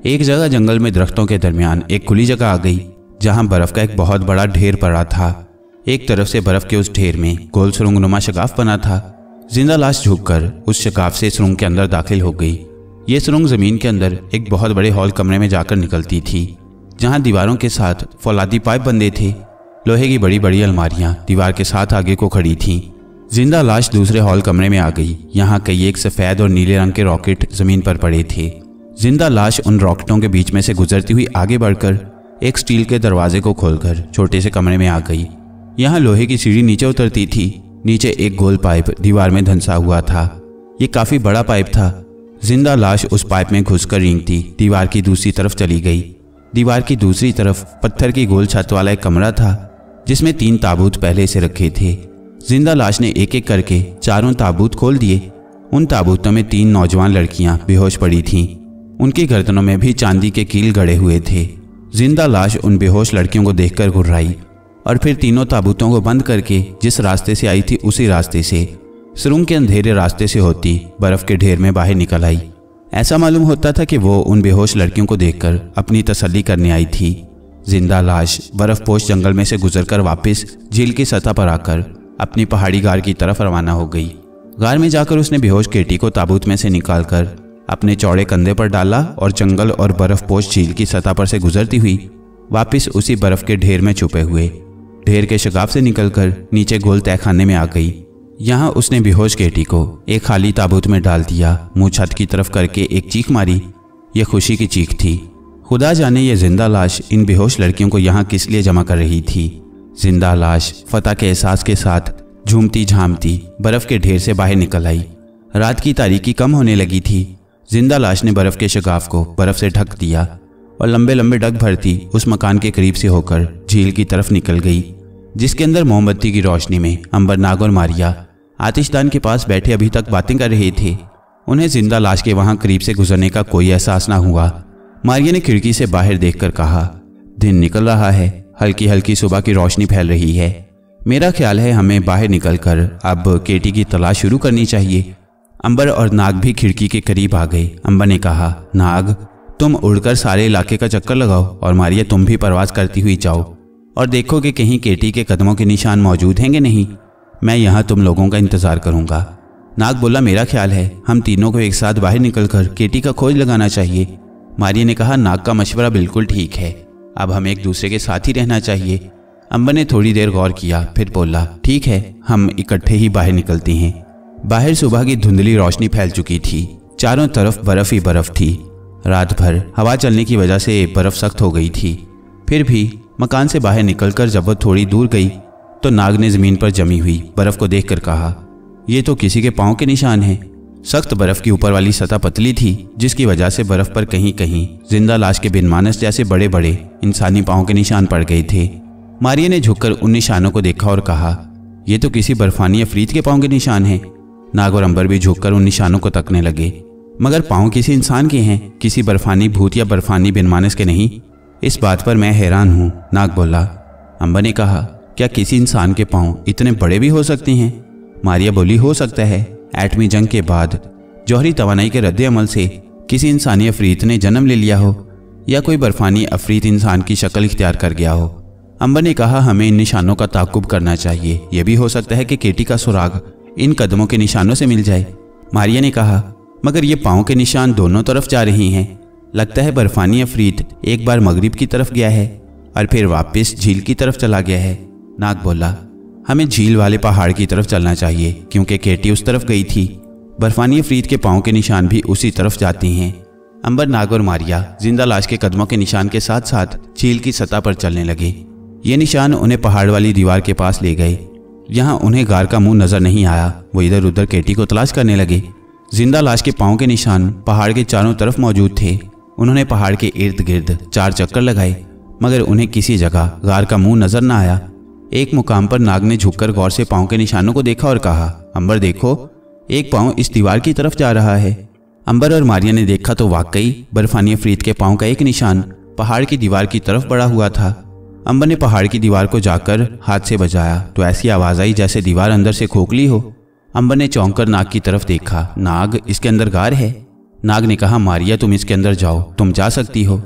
एक जगह जंगल में दरख्तों के दरमियान एक खुली जगह आ गई, जहाँ बर्फ का एक बहुत बड़ा ढेर पड़ा था। एक तरफ से बर्फ के उस ढेर में गोल सुरंगनुमा शगाफ बना था। जिंदा लाश झुककर उस शगाफ से सुरंग के अंदर दाखिल हो गई। ये सुरंग जमीन के अंदर एक बहुत बड़े हॉल कमरे में जाकर निकलती थी, जहाँ दीवारों के साथ फौलादी पाइप बंधे थे। लोहे की बड़ी बड़ी अलमारियां दीवार के साथ आगे को खड़ी थीं। जिंदा लाश दूसरे हॉल कमरे में आ गई। यहाँ कई एक सफ़ेद और नीले रंग के रॉकेट जमीन पर पड़े थे। जिंदा लाश उन रॉकेटों के बीच में से गुजरती हुई आगे बढ़कर एक स्टील के दरवाजे को खोलकर छोटे से कमरे में आ गई। यहाँ लोहे की सीढ़ी नीचे उतरती थी। नीचे एक गोल पाइप दीवार में धंसा हुआ था। ये काफ़ी बड़ा पाइप था। जिंदा लाश उस पाइप में घुसकर रेंगती दीवार की दूसरी तरफ चली गई। दीवार की दूसरी तरफ पत्थर की गोल छत वाला एक कमरा था, जिसमें 3 ताबूत पहले से रखे थे। जिंदा लाश ने एक एक करके चारों ताबूत खोल दिए। उन ताबूतों में 3 नौजवान लड़कियां बेहोश पड़ी थीं। उनकी गर्दनों में भी चांदी के कील गड़े हुए थे। जिंदा लाश उन बेहोश लड़कियों को देखकर घुर्राई और फिर तीनों ताबूतों को बंद करके जिस रास्ते से आई थी उसी रास्ते से, सुरंग के अंधेरे रास्ते से होती बर्फ के ढेर में बाहर निकल आई। ऐसा मालूम होता था कि वो उन बेहोश लड़कियों को देखकर अपनी तसल्ली करने आई थी। जिंदा लाश बर्फपोश जंगल में से गुजरकर वापस झील की सतह पर आकर अपनी पहाड़ी गार की तरफ रवाना हो गई। गार में जाकर उसने बेहोश केटी को ताबूत में से निकालकर अपने चौड़े कंधे पर डाला और जंगल और बर्फपोश झील की सतह पर से गुजरती हुई वापस उसी बर्फ के ढेर में छुपे हुए ढेर के शगाफ से निकलकर नीचे गोल तहखाने में आ गई। यहाँ उसने बेहोश केटी को एक खाली ताबूत में डाल दिया। मुंह छत की तरफ करके एक चीख मारी। यह खुशी की चीख थी। खुदा जाने ये जिंदा लाश इन बेहोश लड़कियों को यहाँ किस लिए जमा कर रही थी। जिंदा लाश फतह के एहसास के साथ झूमती झामती बर्फ के ढेर से बाहर निकल आई। रात की तारीकी कम होने लगी थी। जिंदा लाश ने बर्फ के शगाफ को बर्फ से ढक दिया और लंबे लंबे डग भरती उस मकान के करीब से होकर झील की तरफ निकल गई, जिसके अंदर मोमबत्ती की रोशनी में अंबर नाग और मारिया आतिशदान के पास बैठे अभी तक बातें कर रहे थे। उन्हें जिंदा लाश के वहां करीब से गुजरने का कोई एहसास ना हुआ। मारिया ने खिड़की से बाहर देखकर कहा, दिन निकल रहा है, हल्की हल्की सुबह की रोशनी फैल रही है। मेरा ख्याल है हमें बाहर निकलकर अब केटी की तलाश शुरू करनी चाहिए। अंबर और नाग भी खिड़की के करीब आ गए। अंबर ने कहा, नाग तुम उड़कर सारे इलाके का चक्कर लगाओ और मारिया तुम भी परवाज करती हुई जाओ और देखो कि कहीं केटी के कदमों के निशान मौजूद हैं कि नहीं। मैं यहाँ तुम लोगों का इंतजार करूँगा। नाग बोला, मेरा ख्याल है हम तीनों को एक साथ बाहर निकलकर केटी का खोज लगाना चाहिए। मारिया ने कहा, नाग का मशवरा बिल्कुल ठीक है, अब हमें एक दूसरे के साथ ही रहना चाहिए। अंबर ने थोड़ी देर गौर किया, फिर बोला, ठीक है, हम इकट्ठे ही बाहर निकलते हैं। बाहर सुबह की धुंधली रोशनी फैल चुकी थी। चारों तरफ बर्फ ही बर्फ थी। रात भर हवा चलने की वजह से बर्फ सख्त हो गई थी। फिर भी मकान से बाहर निकलकर जब वो थोड़ी दूर गई तो नाग ने जमीन पर जमी हुई बर्फ को देखकर कहा, ये तो किसी के पाँव के निशान हैं। सख्त बर्फ की ऊपर वाली सतह पतली थी, जिसकी वजह से बर्फ पर कहीं कहीं जिंदा लाश के बिनमानस जैसे बड़े बड़े इंसानी पाँव के निशान पड़ गए थे। मारिया ने झुककर उन निशानों को देखा और कहा, ये तो किसी बर्फानी अफरीत के पाँव के निशान हैं। नाग और अंबर भी झुककर उन निशानों को तकने लगे, मगर पाँव किसी इंसान के हैं, किसी बर्फानी भूत या बर्फानी बिनमानस के नहीं। इस बात पर मैं हैरान हूँ, नाग बोला। अंबर ने कहा, क्या किसी इंसान के पाँव इतने बड़े भी हो सकते हैं? मारिया बोली, हो सकता है। एटमी जंग के बाद जौहरी तवानाई के रद्द अमल से किसी इंसानी अफरीत ने जन्म ले लिया हो, या कोई बर्फानी अफरीत इंसान की शक्ल इख्तियार कर गया हो। अंबर ने कहा, हमें इन निशानों का ताक़ुब करना चाहिए। यह भी हो सकता है कि केटी का सुराग इन कदमों के निशानों से मिल जाए। मारिया ने कहा, मगर ये पाँव के निशान दोनों तरफ जा रही हैं। लगता है बर्फानी अफरीत एक बार मगरिब की तरफ गया है और फिर वापस झील की तरफ चला गया है। नाग बोला, हमें झील वाले पहाड़ की तरफ चलना चाहिए, क्योंकि केटी उस तरफ गई थी। बर्फानी अफरीत के पाँव के निशान भी उसी तरफ जाते हैं। अंबर, नाग और मारिया जिंदा लाश के कदमों के निशान के साथ साथ झील की सतह पर चलने लगे। ये निशान उन्हें पहाड़ वाली दीवार के पास ले गए। यहाँ उन्हें गार का मुंह नजर नहीं आया। वो इधर उधर केटी को तलाश करने लगे। जिंदा लाश के पाँव के निशान पहाड़ के चारों तरफ मौजूद थे। उन्होंने पहाड़ के इर्द गिर्द 4 चक्कर लगाए, मगर उन्हें किसी जगह गार का मुंह नजर न आया। एक मुकाम पर नाग ने झुककर गौर से पाँव के निशानों को देखा और कहा, अंबर देखो, एक पाँव इस दीवार की तरफ जा रहा है। अंबर और मारिया ने देखा तो वाकई बर्फानी अफरीत के पाँव का एक निशान पहाड़ की दीवार की तरफ बढ़ा हुआ था। अंबर ने पहाड़ की दीवार को जाकर हाथ से बजाया तो ऐसी आवाज़ आई जैसे दीवार अंदर से खोखली हो। अंबर ने चौंक कर नाग की तरफ देखा। नाग, इसके अंदर गार है। नाग ने कहा, मारिया तुम इसके अंदर जाओ, तुम जा सकती हो।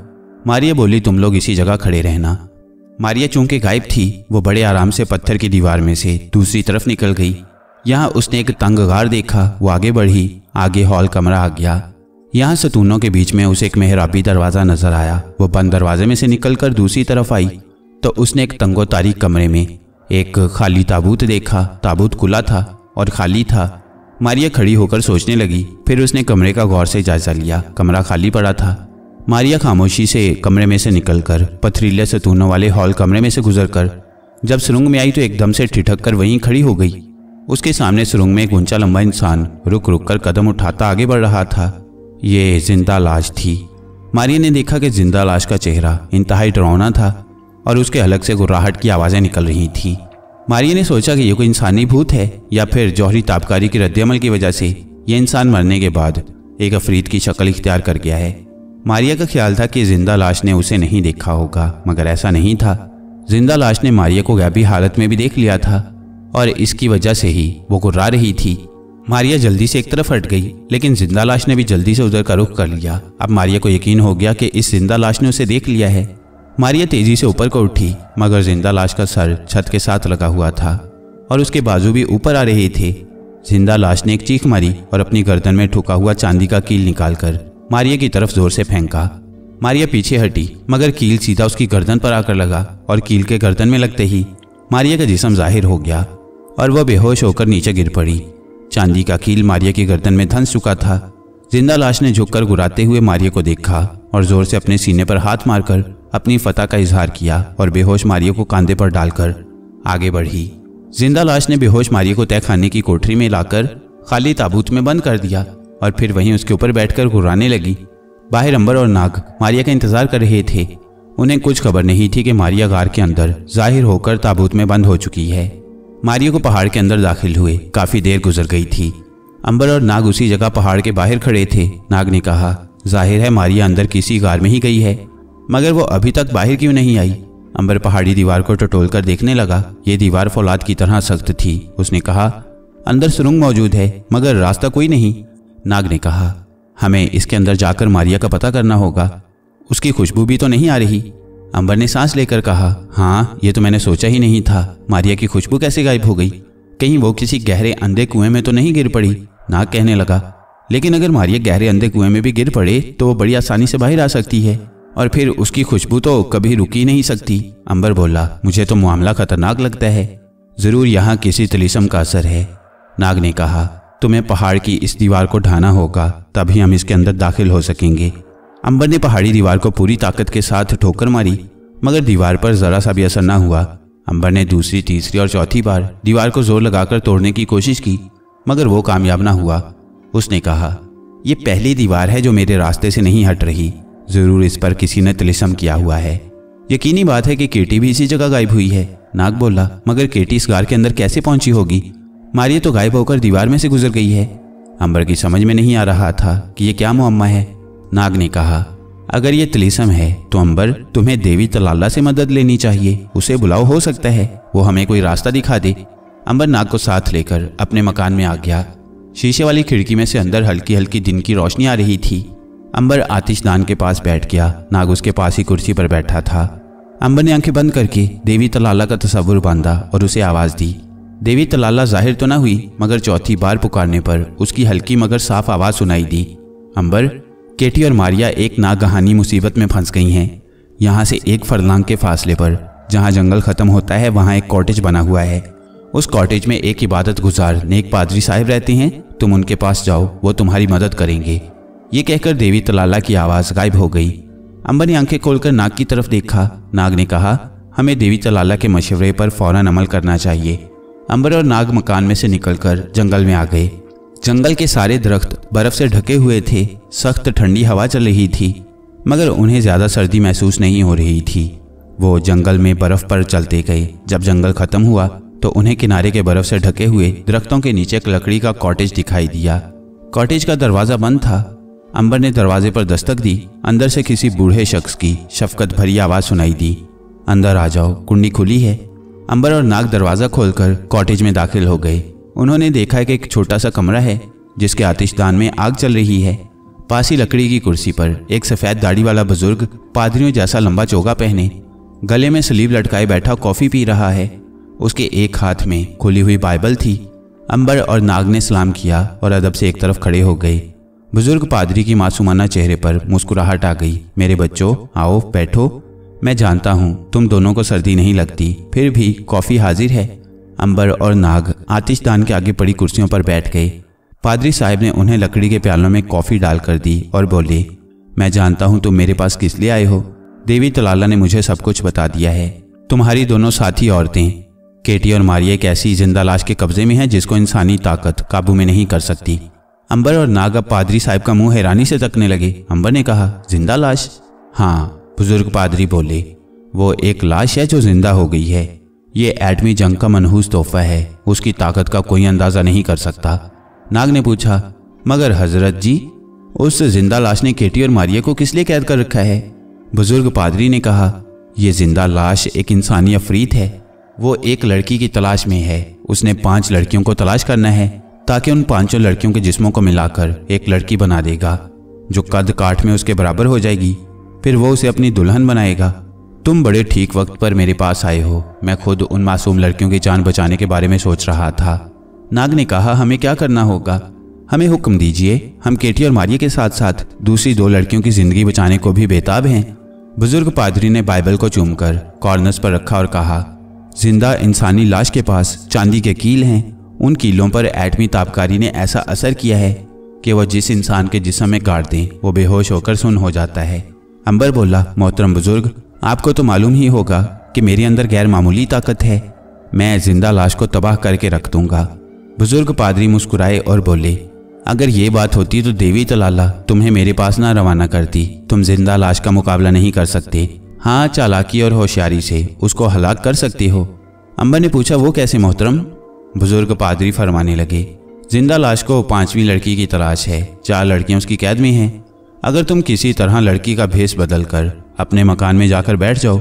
मारिया बोली, तुम लोग इसी जगह खड़े रहना। मारिया चूंकि गायब थी, वो बड़े आराम से पत्थर की दीवार में से दूसरी तरफ निकल गई। यहाँ उसने एक तंग गार देखा। वो आगे बढ़ी, आगे हॉल कमरा आ गया। यहाँ सतूनों के बीच में उसे एक मेहराबी दरवाज़ा नजर आया। वो बंद दरवाजे में से निकलकर दूसरी तरफ आई तो उसने एक तंगो तारीक कमरे में एक खाली ताबूत देखा। ताबूत खुला था और खाली था। मारिया खड़ी होकर सोचने लगी। फिर उसने कमरे का गौर से जायजा लिया। कमरा खाली पड़ा था। मारिया खामोशी से कमरे में से निकलकर पथरीले सतूनों वाले हॉल कमरे में से गुजरकर जब सुरंग में आई तो एकदम से ठिठक कर वहीं खड़ी हो गई। उसके सामने सुरंग में एक ऊंचा लंबा इंसान रुक रुक कर कदम उठाता आगे बढ़ रहा था। ये जिंदा लाश थी। मारिया ने देखा कि जिंदा लाश का चेहरा इंतहाई डरावना था और उसके हलक से गुर्राहट की आवाज़ें निकल रही थीं। मारिया ने सोचा कि यह कोई इंसानी भूत है या फिर जौहरी ताबकारी की रद्दअमल की वजह से यह इंसान मरने के बाद एक अफरीत की शक्ल इख्तियार कर गया है। मारिया का ख्याल था कि जिंदा लाश ने उसे नहीं देखा होगा, मगर ऐसा नहीं था। जिंदा लाश ने मारिया को गैबी हालत में भी देख लिया था और इसकी वजह से ही वो गुर्रा रही थी। मारिया जल्दी से एक तरफ हट गई, लेकिन जिंदा लाश ने भी जल्दी से उधर का रुख कर लिया। अब मारिया को यकीन हो गया कि इस जिंदा लाश ने उसे देख लिया है। मारिया तेजी से ऊपर को उठी, मगर जिंदा लाश का सर छत के साथ लगा हुआ था और उसके बाजू भी ऊपर आ रहे थे। जिंदा लाश ने एक चीख मारी और अपनी गर्दन में ठुका हुआ चांदी का कील निकालकर मारिया की तरफ जोर से फेंका। मारिया पीछे हटी, मगर कील सीधा उसकी गर्दन पर आकर लगा और कील के गर्दन में लगते ही मारिया का जिस्म जाहिर हो गया और वह बेहोश होकर नीचे गिर पड़ी। चांदी का कील मारिया की गर्दन में धंस चुका था। जिंदा लाश ने झुककर गुराते हुए मारिया को देखा और जोर से अपने सीने पर हाथ मारकर अपनी फतह का इजहार किया और बेहोश मारिया को कांधे पर डालकर आगे बढ़ी। जिंदा लाश ने बेहोश मारिया को तहखाने की कोठरी में लाकर खाली ताबूत में बंद कर दिया और फिर वहीं उसके ऊपर बैठकर गुर्राने लगी। बाहर अंबर और नाग मारिया का इंतजार कर रहे थे। उन्हें कुछ खबर नहीं थी कि मारिया गार के अंदर जाहिर होकर ताबूत में बंद हो चुकी है। मारिया को पहाड़ के अंदर दाखिल हुए काफी देर गुजर गई थी। अंबर और नाग उसी जगह पहाड़ के बाहर खड़े थे। नाग ने कहा, जाहिर है मारिया अंदर किसी गार में ही गई है, मगर वो अभी तक बाहर क्यों नहीं आई? अंबर पहाड़ी दीवार को टटोल कर देखने लगा। ये दीवार फौलाद की तरह सख्त थी। उसने कहा, अंदर सुरंग मौजूद है, मगर रास्ता कोई नहीं। नाग ने कहा, हमें इसके अंदर जाकर मारिया का पता करना होगा। उसकी खुशबू भी तो नहीं आ रही। अंबर ने सांस लेकर कहा, हाँ, ये तो मैंने सोचा ही नहीं था। मारिया की खुशबू कैसे गायब हो गई? कहीं वो किसी गहरे अंधे कुएं में तो नहीं गिर पड़ी? नाग कहने लगा, लेकिन अगर मारिया गहरे अंधे कुएं में भी गिर पड़े तो वो बड़ी आसानी से बाहर आ सकती है और फिर उसकी खुशबू तो कभी रुक ही नहीं सकती। अंबर बोला, मुझे तो मामला खतरनाक लगता है। जरूर यहाँ किसी तिलिस्म का असर है। नाग ने कहा, तुम्हें पहाड़ की इस दीवार को ढाना होगा, तभी हम इसके अंदर दाखिल हो सकेंगे। अंबर ने पहाड़ी दीवार को पूरी ताकत के साथ ठोकर मारी, मगर दीवार पर जरा सा भी असर न हुआ। अंबर ने दूसरी, तीसरी और चौथी बार दीवार को जोर लगाकर तोड़ने की कोशिश की, मगर वो कामयाब न हुआ। उसने कहा, यह पहली दीवार है जो मेरे रास्ते से नहीं हट रही। जरूर इस पर किसी ने तिलिस्म किया हुआ है। यकीनी बात है कि केटी भी इसी जगह गायब हुई है। नाग बोला, मगर केटी इस गार के अंदर कैसे पहुंची होगी? मारिया तो गायब होकर दीवार में से गुजर गई है। अंबर की समझ में नहीं आ रहा था कि ये क्या मुअम्मा है। नाग ने कहा, अगर ये तिलिस्म है तो अंबर तुम्हें देवी तलाला से मदद लेनी चाहिए। उसे बुलाओ, हो सकता है वो हमें कोई रास्ता दिखा दे। अंबर नाग को साथ लेकर अपने मकान में आ गया। शीशे वाली खिड़की में से अंदर हल्की हल्की दिन की रोशनी आ रही थी। अंबर आतिशदान के पास बैठ गया। नाग उसके पास ही कुर्सी पर बैठा था। अंबर ने आंखें बंद करके देवी तलाला का तस्वुर बांधा और उसे आवाज दी। देवी तलाला जाहिर तो न हुई, मगर चौथी बार पुकारने पर उसकी हल्की मगर साफ आवाज सुनाई दी। अंबर, केटी और मारिया एक नागहानी मुसीबत में फंस गई हैं। यहाँ से एक फरलांग के फासले पर जहाँ जंगल खत्म होता है वहाँ एक कॉटेज बना हुआ है। उस कॉटेज में एक इबादत गुजार नेक पादरी साहिब रहते हैं। तुम उनके पास जाओ, वो तुम्हारी मदद करेंगे। ये कहकर देवी तलाला की आवाज़ गायब हो गई। अंबर ने आंखें खोलकर नाग की तरफ देखा। नाग ने कहा, हमें देवी तलाला के मशवरे पर फौरन अमल करना चाहिए। अंबर और नाग मकान में से निकलकर जंगल में आ गए। जंगल के सारे दरख्त बर्फ से ढके हुए थे। सख्त ठंडी हवा चल रही थी, मगर उन्हें ज़्यादा सर्दी महसूस नहीं हो रही थी। वो जंगल में बर्फ पर चलते गए। जब जंगल खत्म हुआ तो उन्हें किनारे के बर्फ से ढके हुए दरख्तों के नीचे एक लकड़ी का कॉटेज दिखाई दिया। कॉटेज का दरवाज़ा बंद था। अंबर ने दरवाजे पर दस्तक दी। अंदर से किसी बूढ़े शख्स की शफकत भरी आवाज़ सुनाई दी, अंदर आ जाओ, कुंडी खुली है। अंबर और नाग दरवाज़ा खोलकर कॉटेज में दाखिल हो गए। उन्होंने देखा कि एक छोटा सा कमरा है जिसके आतिशदान में आग चल रही है। पास ही लकड़ी की कुर्सी पर एक सफ़ेद दाढ़ी वाला बुजुर्ग पादरियों जैसा लंबा चोगा पहने, गले में सलीब लटकाए बैठा कॉफ़ी पी रहा है। उसके एक हाथ में खुली हुई बाइबल थी। अंबर और नाग ने सलाम किया और अदब से एक तरफ खड़े हो गए। बुजुर्ग पादरी की मासूमाना चेहरे पर मुस्कुराहट आ गई। मेरे बच्चों, आओ बैठो। मैं जानता हूँ तुम दोनों को सर्दी नहीं लगती, फिर भी कॉफ़ी हाजिर है। अंबर और नाग आतिशदान के आगे पड़ी कुर्सियों पर बैठ गए। पादरी साहब ने उन्हें लकड़ी के प्यालों में कॉफ़ी डालकर दी और बोले, मैं जानता हूँ तुम मेरे पास किस लिए आए हो। देवी तलाला ने मुझे सब कुछ बता दिया है। तुम्हारी दोनों साथी औरतें केटी और मारिया एक ऐसी जिंदा लाश के कब्जे में है जिसको इंसानी ताकत काबू में नहीं कर सकती। अंबर और नाग अब पादरी साहब का मुंह हैरानी से तकने लगे। अंबर ने कहा, जिंदा लाश? हाँ, बुजुर्ग पादरी बोले, वो एक लाश है जो जिंदा हो गई है। ये एटमी जंग का मनहूस तोहफा है, उसकी ताकत का कोई अंदाज़ा नहीं कर सकता। नाग ने पूछा, मगर हजरत जी, उस जिंदा लाश ने केटी और मारिया को किस लिए कैद कर रखा है? बुजुर्ग पादरी ने कहा, यह जिंदा लाश एक इंसानी अफरीत है। वो एक लड़की की तलाश में है। उसने 5 लड़कियों को तलाश करना है ताकि उन 5 लड़कियों के जिस्मों को मिलाकर एक लड़की बना देगा जो कद काठ में उसके बराबर हो जाएगी। फिर वो उसे अपनी दुल्हन बनाएगा। तुम बड़े ठीक वक्त पर मेरे पास आए हो। मैं खुद उन मासूम लड़कियों की जान बचाने के बारे में सोच रहा था। नाग ने कहा, हमें क्या करना होगा? हमें हुक्म दीजिए। हम केटी और मारिया के साथ साथ दूसरी 2 लड़कियों की जिंदगी बचाने को भी बेताब हैं। बुजुर्ग पादरी ने बाइबल को चूमकर कॉर्नर्स पर रखा और कहा, जिंदा इंसानी लाश के पास चांदी के कील हैं। उन कीलों पर एटमी तापकारी ने ऐसा असर किया है कि वह जिस इंसान के जिस्म में गाड़ दें वो बेहोश होकर सुन्न हो जाता है। अंबर बोला, मोहतरम बुजुर्ग, आपको तो मालूम ही होगा कि मेरे अंदर गैर मामूली ताकत है। मैं जिंदा लाश को तबाह करके रख दूंगा। बुजुर्ग पादरी मुस्कुराए और बोले, अगर ये बात होती तो देवी तलाला तुम्हें मेरे पास ना रवाना करती। तुम जिंदा लाश का मुकाबला नहीं कर सकते। हाँ, चालाकी और होशियारी से उसको हलाक कर सकते हो। अंबर ने पूछा, वो कैसे मोहतरम? बुजुर्ग पादरी फरमाने लगे, जिंदा लाश को 5वीं लड़की की तलाश है। 4 लड़कियां उसकी कैद में हैं। अगर तुम किसी तरह लड़की का भेष बदल कर अपने मकान में जाकर बैठ जाओ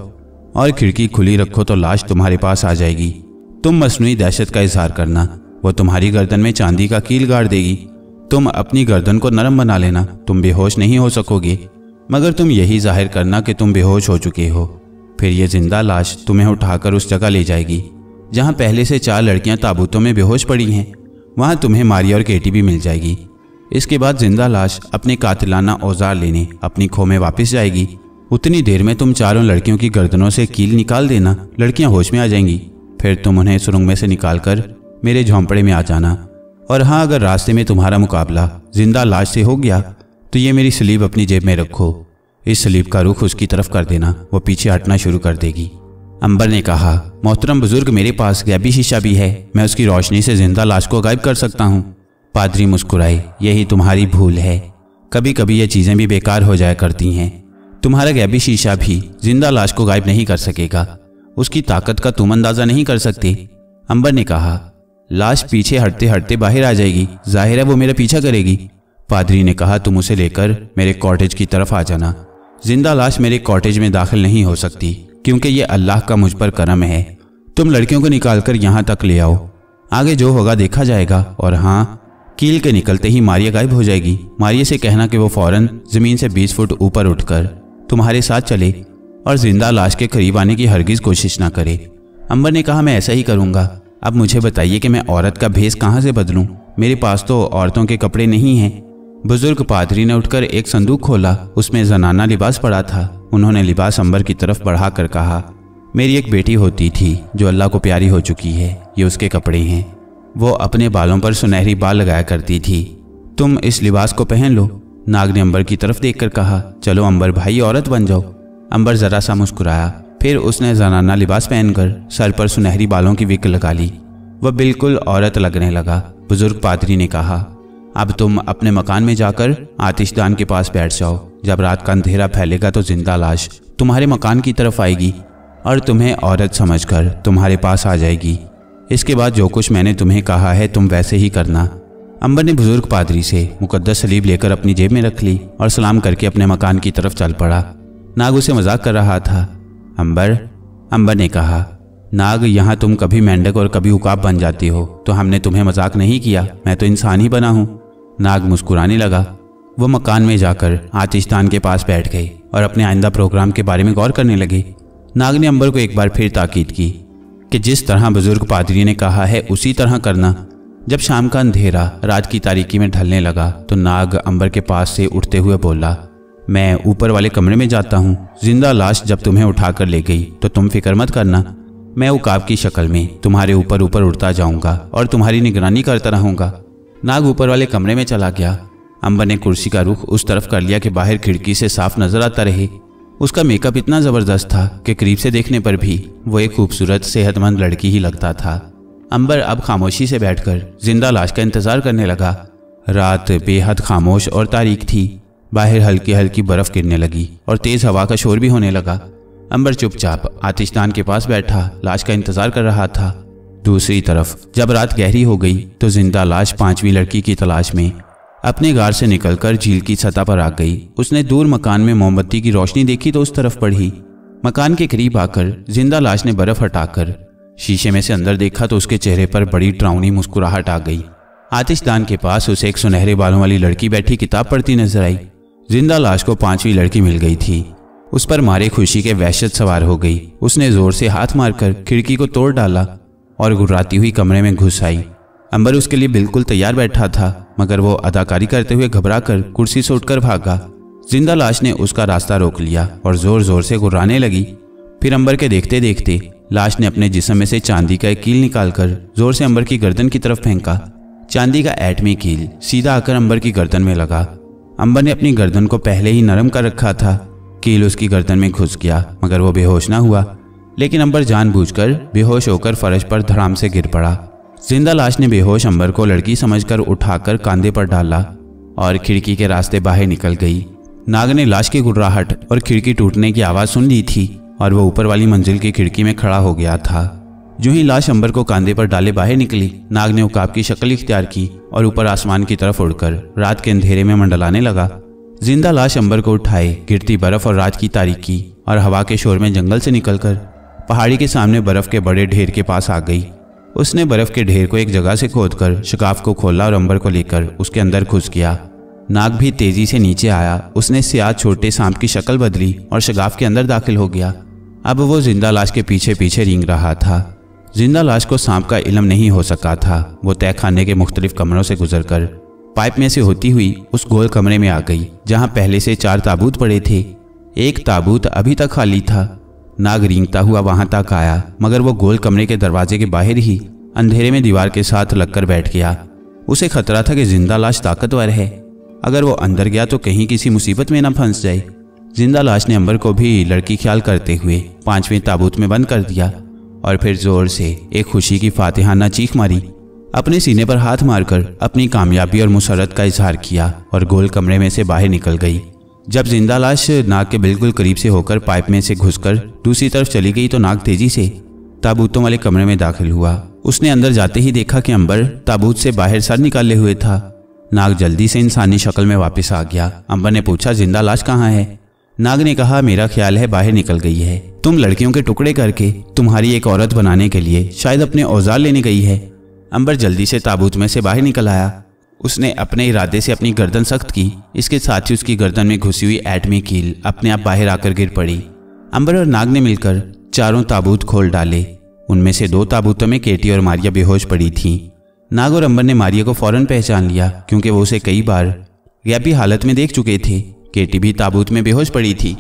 और खिड़की खुली रखो तो लाश तुम्हारे पास आ जाएगी। तुम मसनूई दहशत का इजहार करना, वो तुम्हारी गर्दन में चांदी का कील गाड़ देगी। तुम अपनी गर्दन को नरम बना लेना। तुम बेहोश नहीं हो सकोगे, मगर तुम यही जाहिर करना कि तुम बेहोश हो चुके हो। फिर ये जिंदा लाश तुम्हें उठाकर उस जगह ले जाएगी जहाँ पहले से 4 लड़कियाँ ताबूतों में बेहोश पड़ी हैं। वहाँ तुम्हें मारिया और केटी भी मिल जाएगी। इसके बाद जिंदा लाश अपने कातिलाना औजार लेने अपनी खो में वापस जाएगी। उतनी देर में तुम 4 लड़कियों की गर्दनों से कील निकाल देना। लड़कियां होश में आ जाएंगी। फिर तुम उन्हें सुरंग में से निकालकर मेरे झोंपड़े में आ जाना। और हाँ, अगर रास्ते में तुम्हारा मुकाबला जिंदा लाश से हो गया तो ये मेरी सलीब अपनी जेब में रखो। इस सलीब का रुख उसकी तरफ कर देना, वो पीछे हटना शुरू कर देगी। अंबर ने कहा, मोहतरम बुजुर्ग, मेरे पास गैबी शीशा भी है। मैं उसकी रोशनी से जिंदा लाश को गायब कर सकता हूँ। पादरी मुस्कुराए, यही तुम्हारी भूल है। कभी कभी ये चीज़ें भी बेकार हो जाया करती हैं। तुम्हारा गैबी शीशा भी जिंदा लाश को गायब नहीं कर सकेगा। उसकी ताकत का तुम अंदाजा नहीं कर सकते। अंबर ने कहा, लाश पीछे हटते हटते बाहर आ जाएगी, जाहिर है वो मेरा पीछा करेगी। पादरी ने कहा, तुम उसे लेकर मेरे कॉटेज की तरफ आ जाना। जिंदा लाश मेरे कॉटेज में दाखिल नहीं हो सकती, क्योंकि ये अल्लाह का मुझ पर करम है। तुम लड़कियों को निकालकर यहाँ तक ले आओ, आगे जो होगा देखा जाएगा। और हाँ, कील के निकलते ही मारिया गायब हो जाएगी। मारिया से कहना कि वो फौरन जमीन से 20 फुट ऊपर उठकर तुम्हारे साथ चले और जिंदा लाश के करीब आने की हरगिज कोशिश ना करे। अंबर ने कहा, मैं ऐसा ही करूँगा। अब मुझे बताइए कि मैं औरत का भेष कहाँ से बदलूं? मेरे पास तो औरतों के कपड़े नहीं हैं। बुजुर्ग पादरी ने उठकर एक संदूक खोला, उसमें जनाना लिबास पड़ा था। उन्होंने लिबास अंबर की तरफ बढ़ाकर कहा, मेरी एक बेटी होती थी जो अल्लाह को प्यारी हो चुकी है, ये उसके कपड़े हैं। वो अपने बालों पर सुनहरी बाल लगाया करती थी। तुम इस लिबास को पहन लो। नाग ने अंबर की तरफ देखकर कहा, चलो अंबर भाई, औरत बन जाओ। अंबर जरा सा मुस्कुराया, फिर उसने जनाना लिबास पहनकर सर पर सुनहरी बालों की विग लगा ली। वह बिल्कुल औरत लगने लगा। बुजुर्ग पादरी ने कहा, अब तुम अपने मकान में जाकर आतिशदान के पास बैठ जाओ। जब रात का अंधेरा फैलेगा तो जिंदा लाश तुम्हारे मकान की तरफ आएगी और तुम्हें औरत समझकर तुम्हारे पास आ जाएगी। इसके बाद जो कुछ मैंने तुम्हें कहा है तुम वैसे ही करना। अंबर ने बुजुर्ग पादरी से मुकद्दस सलीब लेकर अपनी जेब में रख ली और सलाम करके अपने मकान की तरफ चल पड़ा। नाग उसे मजाक कर रहा था। अंबर ने कहा, नाग, यहाँ तुम कभी मेंढक और कभी उकाब बन जाती हो, तो हमने तुम्हें मजाक नहीं किया, मैं तो इंसान ही बना हूँ। नाग मुस्कुराने लगा। वो मकान में जाकर आतिशदान के पास बैठ गए और अपने आइंदा प्रोग्राम के बारे में गौर करने लगे। नाग ने अंबर को एक बार फिर ताकीद की कि जिस तरह बुजुर्ग पादरी ने कहा है उसी तरह करना। जब शाम का अंधेरा रात की तारीकी में ढलने लगा तो नाग अंबर के पास से उठते हुए बोला, मैं ऊपर वाले कमरे में जाता हूँ। जिंदा लाश जब तुम्हें उठाकर ले गई तो तुम फिक्र मत करना, मैं उकाब की शक्ल में तुम्हारे ऊपर ऊपर उड़ता जाऊंगा और तुम्हारी निगरानी करता रहूंगा। नाग ऊपर वाले कमरे में चला गया। अंबर ने कुर्सी का रुख उस तरफ कर लिया कि बाहर खिड़की से साफ नजर आता रहे। उसका मेकअप इतना जबरदस्त था कि करीब से देखने पर भी वो एक खूबसूरत सेहतमंद लड़की ही लगता था। अंबर अब खामोशी से बैठकर जिंदा लाश का इंतजार करने लगा। रात बेहद खामोश और तारीक थी। बाहर हल्की हल्की बर्फ गिरने लगी और तेज हवा का शोर भी होने लगा। अंबर चुपचाप आतिशदान के पास बैठा लाश का इंतजार कर रहा था। दूसरी तरफ जब रात गहरी हो गई तो जिंदा लाश 5वीं लड़की की तलाश में अपने गार से निकलकर झील की सतह पर आ गई। उसने दूर मकान में मोमबत्ती की रोशनी देखी तो उस तरफ बढ़ी। मकान के करीब आकर जिंदा लाश ने बर्फ हटाकर शीशे में से अंदर देखा तो उसके चेहरे पर बड़ी डरावनी मुस्कुराहट आ गई। आतिशदान के पास उसे एक सुनहरे बालों वाली लड़की बैठी किताब पढ़ती नजर आई। जिंदा लाश को 5वीं लड़की मिल गई थी। उस पर मारे खुशी के वहशत सवार हो गई। उसने जोर से हाथ मारकर खिड़की को तोड़ डाला और गुर्राती हुई कमरे में घुस आई। अंबर उसके लिए बिल्कुल तैयार बैठा था, मगर वो अदाकारी करते हुए घबराकर कुर्सी से उठकर भागा। जिंदा लाश ने उसका रास्ता रोक लिया और जोर जोर से गुर्राने लगी। फिर अंबर के देखते देखते लाश ने अपने जिस्म में से चांदी का एक कील निकालकर जोर से अंबर की गर्दन की तरफ फेंका। चांदी का एटमी कील सीधा आकर अंबर की गर्दन में लगा। अंबर ने अपनी गर्दन को पहले ही नरम कर रखा था। कील उसकी गर्दन में घुस गया, मगर वो बेहोश ना हुआ। लेकिन अंबर जानबूझकर बेहोश होकर फर्श पर धड़ाम से गिर पड़ा। जिंदा लाश ने बेहोश अंबर को लड़की समझकर उठाकर कांधे पर डाला और खिड़की के रास्ते बाहर निकल गई। नाग ने लाश की गुर्राहट और खिड़की टूटने की आवाज़ सुन ली थी और वो ऊपर वाली मंजिल की खिड़की में खड़ा हो गया था। जो ही लाश अंबर को कांधे पर डाले बाहर निकली, नाग ने उकाब की शक्ल इख्तियार की और ऊपर आसमान की तरफ उड़कर रात के अंधेरे में मंडलाने लगा। जिंदा लाश अंबर को उठाए गिरती बर्फ और रात की तारीकी और हवा के शोर में जंगल से निकलकर पहाड़ी के सामने बर्फ के बड़े ढेर के पास आ गई। उसने बर्फ के ढेर को एक जगह से खोदकर शकाफ को खोला और अंबर को लेकर उसके अंदर घुस गया। नाग भी तेजी से नीचे आया। उसने स्याह छोटे सांप की शक्ल बदली और शगाफ के अंदर दाखिल हो गया। अब वो जिंदा लाश के पीछे पीछे रेंग रहा था। जिंदा लाश को सांप का इल्म नहीं हो सका था। वो तहखाने के मुख्तलिफ कमरों से गुजरकर पाइप में से होती हुई उस गोल कमरे में आ गई जहां पहले से 4 ताबूत पड़े थे। एक ताबूत अभी तक खाली था। नाग रेंगता हुआ वहां तक आया, मगर वो गोल कमरे के दरवाजे के बाहर ही अंधेरे में दीवार के साथ लगकर बैठ गया। उसे खतरा था कि जिंदा लाश ताकतवर है, अगर वो अंदर गया तो कहीं किसी मुसीबत में न फंस जाए। जिंदा लाश ने अंबर को भी लड़की ख्याल करते हुए 5वें ताबूत में बंद कर दिया और फिर जोर से एक खुशी की फातिहाना चीख मारी। अपने सीने पर हाथ मारकर अपनी कामयाबी और मुसरत का इजहार किया और गोल कमरे में से बाहर निकल गई। जब जिंदा लाश नाग के बिल्कुल करीब से होकर पाइप में से घुसकर दूसरी तरफ चली गई तो नाग तेजी से ताबूतों वाले कमरे में दाखिल हुआ। उसने अंदर जाते ही देखा कि अंबर ताबूत से बाहर सर निकाले हुए था। नाग जल्दी से इंसानी शक्ल में वापस आ गया। अंबर ने पूछा, जिंदा लाश कहाँ है? नाग ने कहा, मेरा ख्याल है बाहर निकल गई है। तुम लड़कियों के टुकड़े करके तुम्हारी एक औरत बनाने के लिए शायद अपने औजार लेने गई है। अंबर जल्दी से ताबूत में से बाहर निकल आया। उसने अपने इरादे से अपनी गर्दन सख्त की। इसके साथ ही उसकी गर्दन में घुसी हुई एटमी कील अपने आप बाहर आकर गिर पड़ी। अंबर और नाग ने मिलकर चारों ताबूत खोल डाले। उनमें से 2 ताबूतों में केटी और मारिया बेहोश पड़ी थीं। नाग और अंबर ने मारिया को फौरन पहचान लिया क्योंकि वो उसे कई बार गैबी हालत में देख चुके थे। केटी भी ताबूत में बेहोश पड़ी थी।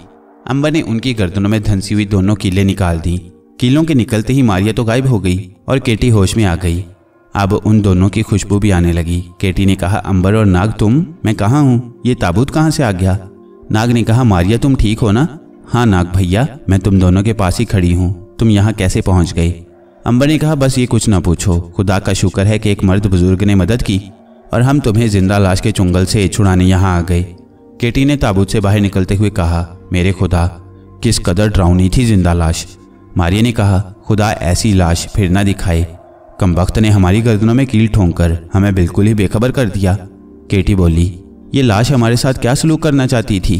अंबर ने उनकी गर्दनों में धंसी हुई दोनों कीलें निकाल दी। कीलों के निकलते ही मारिया तो गायब हो गई और केटी होश में आ गई। अब उन दोनों की खुशबू भी आने लगी। केटी ने कहा, अंबर और नाग तुम, मैं कहाँ हूँ? ये ताबूत कहाँ से आ गया? नाग ने कहा, मारिया तुम ठीक हो ना? हाँ नाग भैया, मैं तुम दोनों के पास ही खड़ी हूँ। तुम यहाँ कैसे पहुँच गए? अंबर ने कहा, बस ये कुछ ना पूछो। खुदा का शुक्र है कि एक मर्द बुजुर्ग ने मदद की और हम तुम्हें जिंदा लाश के चुंगल से छुड़ाने यहाँ आ गए। केटी ने ताबूत से बाहर निकलते हुए कहा, मेरे खुदा, किस कदर डरावनी थी जिंदा लाश। मारिया ने कहा, खुदा ऐसी लाश फिर ना दिखाए। कमबख्त ने हमारी गर्दनों में कील ठोंककर हमें बिल्कुल ही बेखबर कर दिया। केटी बोली, ये लाश हमारे साथ क्या सलूक करना चाहती थी?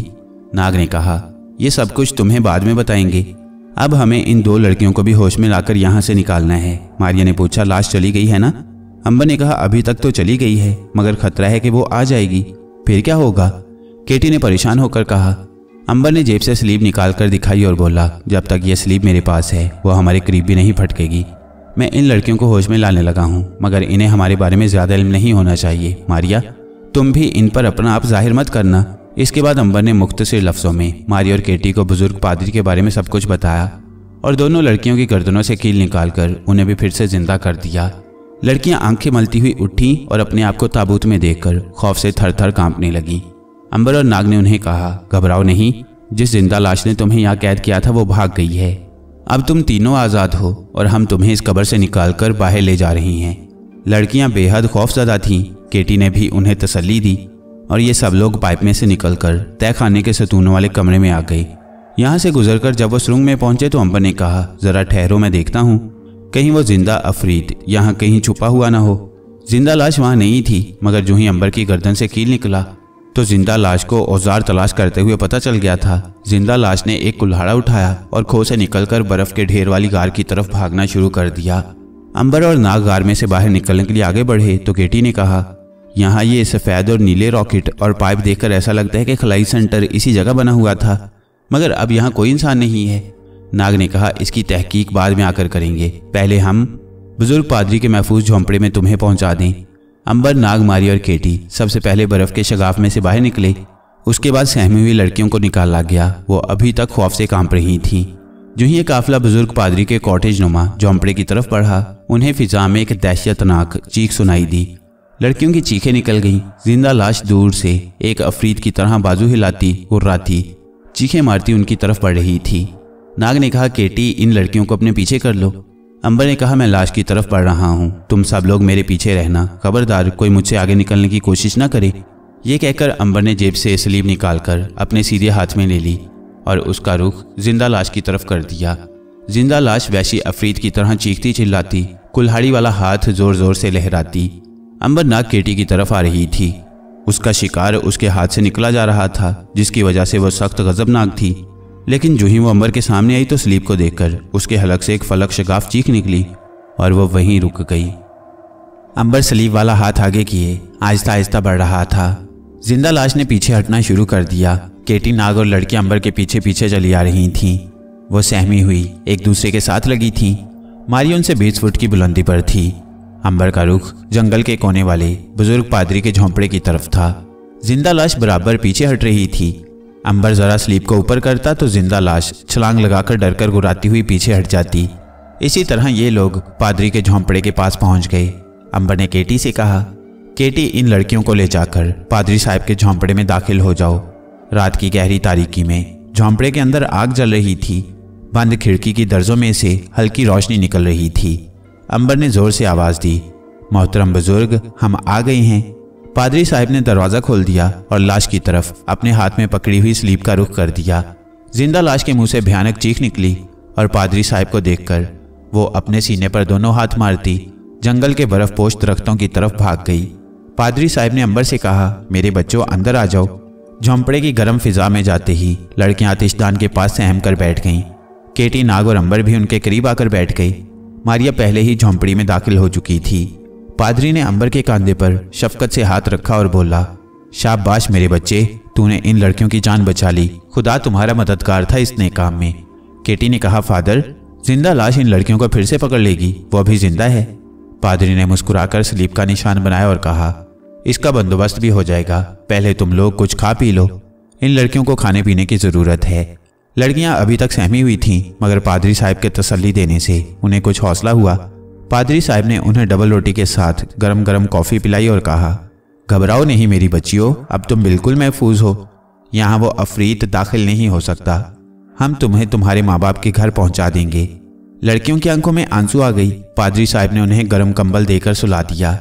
नाग ने कहा, ये सब कुछ तुम्हें बाद में बताएंगे। अब हमें इन 2 लड़कियों को भी होश में लाकर यहाँ से निकालना है। मारिया ने पूछा, लाश चली गई है ना? अंबर ने कहा, अभी तक तो चली गई है, मगर खतरा है कि वो आ जाएगी। फिर क्या होगा? केटी ने परेशान होकर कहा। अंबर ने जेब से स्लीव निकाल कर दिखाई और बोला, जब तक ये स्लीव मेरे पास है वो हमारे करीब भी नहीं फटकेगी। मैं इन लड़कियों को होश में लाने लगा हूँ, मगर इन्हें हमारे बारे में ज़्यादा इल्म नहीं होना चाहिए। मारिया, तुम भी इन पर अपना आप जाहिर मत करना। इसके बाद अंबर ने मुख्तसर लफ्ज़ों में मारिया और केटी को बुजुर्ग पादरी के बारे में सब कुछ बताया और दोनों लड़कियों की गर्दनों से कील निकालकर उन्हें भी फिर से जिंदा कर दिया। लड़कियां आंखें मलती हुई उठी और अपने आप को ताबूत में देखकर खौफ से थर थर कांपने लगी। अंबर और नाग ने उन्हें कहा, घबराओ नहीं, जिस जिंदा लाश ने तुम्हें यहाँ कैद किया था वो भाग गई है। अब तुम तीनों आज़ाद हो और हम तुम्हें इस कब्र से निकालकर बाहर ले जा रही हैं। लड़कियां बेहद खौफजदा थीं। केटी ने भी उन्हें तसल्ली दी और ये सब लोग पाइप में से निकलकर तहखाने के सतूनों वाले कमरे में आ गए। यहाँ से गुजरकर जब वो सुरंग में पहुंचे तो अंबर ने कहा, जरा ठहरो, मैं देखता हूँ, कहीं वो जिंदा अफरीद यहाँ कहीं छुपा हुआ ना हो। जिंदा लाश वहाँ नहीं थी, मगर जो ही अंबर की गर्दन से कील निकला तो जिंदा लाश को औजार तलाश करते हुए पता चल गया था। जिंदा लाश ने एक कुल्हाड़ा उठाया और खो से निकलकर बर्फ के ढेर वाली गार की तरफ भागना शुरू कर दिया। अंबर और नाग गार में से बाहर निकलने के लिए आगे बढ़े तो केटी ने कहा, यहाँ ये सफ़ेद और नीले रॉकेट और पाइप देखकर ऐसा लगता है कि खलाई सेंटर इसी जगह बना हुआ था, मगर अब यहाँ कोई इंसान नहीं है। नाग ने कहा, इसकी तहकीक बाद में आकर करेंगे, पहले हम बुजुर्ग पादरी के महफूज झोंपड़े में तुम्हें पहुंचा दें। अंबर, नाग, मारिया और केटी सबसे पहले बर्फ के शगाफ में से बाहर निकले। उसके बाद सहमी हुई लड़कियों को निकाला गया। वो अभी तक खौफ से कांप रही थीं। जो ही ये काफिला बुजुर्ग पादरी के कॉटेज नुमा झोंपड़े की तरफ बढ़ा, उन्हें फिजा में एक दहशतनाक चीख सुनाई दी। लड़कियों की चीखें निकल गईं। जिंदा लाश दूर से एक अफरीद की तरह बाजू हिलाती, गुर्राती, चीखें मारती उनकी तरफ बढ़ रही थी। नाग ने कहा, केटी, इन लड़कियों को अपने पीछे कर लो। अंबर ने कहा, मैं लाश की तरफ बढ़ रहा हूँ, तुम सब लोग मेरे पीछे रहना, खबरदार कोई मुझसे आगे निकलने की कोशिश ना करे। ये कहकर अंबर ने जेब से स्लीव निकालकर अपने सीधे हाथ में ले ली और उसका रुख जिंदा लाश की तरफ कर दिया। जिंदा लाश वैसी अफरीद की तरह चीखती चिल्लाती, कुल्हाड़ी वाला हाथ जोर जोर से लहराती अंबर नाग केटी की तरफ आ रही थी। उसका शिकार उसके हाथ से निकला जा रहा था, जिसकी वजह से वह सख्त गजबनाक थी। लेकिन जो ही वो अंबर के सामने आई तो स्लीप को देखकर उसके हलक से एक फलक शगाफ चीख निकली और वह वहीं रुक गई। अंबर स्लीप वाला हाथ आगे किए आहिस्ता आहिस्ता बढ़ रहा था। जिंदा लाश ने पीछे हटना शुरू कर दिया। केटी, नाग और लड़की अंबर के पीछे पीछे चली आ रही थीं। वो सहमी हुई एक दूसरे के साथ लगी थीं। मारिया उनसे 20 फुट की बुलंदी पर थी। अंबर का रुख जंगल के कोने वाले बुजुर्ग पादरी के झोंपड़े की तरफ था। जिंदा लाश बराबर पीछे हट रही थी। अंबर जरा स्लीप को ऊपर करता तो जिंदा लाश छलांग लगाकर डरकर गुर्राती हुई पीछे हट जाती। इसी तरह ये लोग पादरी के झोंपड़े के पास पहुंच गए। अंबर ने केटी से कहा, केटी, इन लड़कियों को ले जाकर पादरी साहब के झोंपड़े में दाखिल हो जाओ। रात की गहरी तारीकी में झोंपड़े के अंदर आग जल रही थी। बंद खिड़की की दर्जों में से हल्की रोशनी निकल रही थी। अंबर ने जोर से आवाज दी, मोहतरम बुजुर्ग, हम आ गए हैं। पादरी साहब ने दरवाज़ा खोल दिया और लाश की तरफ अपने हाथ में पकड़ी हुई स्लीप का रुख कर दिया। जिंदा लाश के मुंह से भयानक चीख निकली और पादरी साहब को देखकर वो अपने सीने पर दोनों हाथ मारती जंगल के बर्फपोश दरख्तों की तरफ भाग गई। पादरी साहब ने अंबर से कहा, मेरे बच्चों अंदर आ जाओ। झोंपड़े की गर्म फिजा में जाते ही लड़कियां आतिशदान के पास सहम कर बैठ गईं। केटी, नाग और अंबर भी उनके करीब आकर बैठ गई। मारिया पहले ही झोंपड़ी में दाखिल हो चुकी थी। पादरी ने अंबर के कंधे पर शफकत से हाथ रखा और बोला, शाबाश मेरे बच्चे, तूने इन लड़कियों की जान बचा ली। खुदा तुम्हारा मददगार था इस नए काम में। केटी ने कहा, फादर, जिंदा लाश इन लड़कियों को फिर से पकड़ लेगी, वो अभी जिंदा है। पादरी ने मुस्कुराकर स्लीप का निशान बनाया और कहा, इसका बंदोबस्त भी हो जाएगा, पहले तुम लोग कुछ खा पी लो। इन लड़कियों को खाने पीने की ज़रूरत है। लड़कियां अभी तक सहमी हुई थीं, मगर पादरी साहब के तसल्ली देने से उन्हें कुछ हौसला हुआ। पादरी साहब ने उन्हें डबल रोटी के साथ गरम गरम कॉफ़ी पिलाई और कहा, घबराओ नहीं मेरी बच्चियों, अब तुम बिल्कुल महफूज हो। यहाँ वो अफरीत दाखिल नहीं हो सकता। हम तुम्हें तुम्हारे माँ बाप के घर पहुँचा देंगे। लड़कियों की आंखों में आंसू आ गई। पादरी साहब ने उन्हें गर्म कंबल देकर सुला दिया।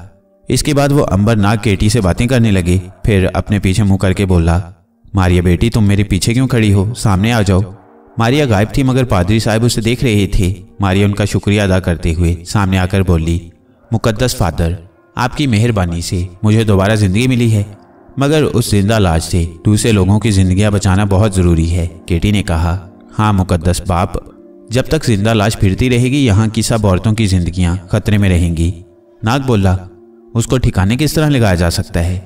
इसके बाद वो अंबर नाग केटी से बातें करने लगे। फिर अपने पीछे मुंह करके बोला, मारिया बेटी, तुम मेरे पीछे क्यों खड़ी हो, सामने आ जाओ। मारिया गायब थी, मगर पादरी साहब उसे देख रहे थे। मारिया उनका शुक्रिया अदा करते हुए सामने आकर बोली, मुकद्दस फादर, आपकी मेहरबानी से मुझे दोबारा ज़िंदगी मिली है, मगर उस जिंदा लाश से दूसरे लोगों की जिंदगियां बचाना बहुत ज़रूरी है। केटी ने कहा, हाँ मुकद्दस बाप, जब तक जिंदा लाश फिरती रहेगी यहाँ की सब औरतों की जिंदगियां खतरे में रहेंगी। नाग बोला, उसको ठिकाने किस तरह लगाया जा सकता है?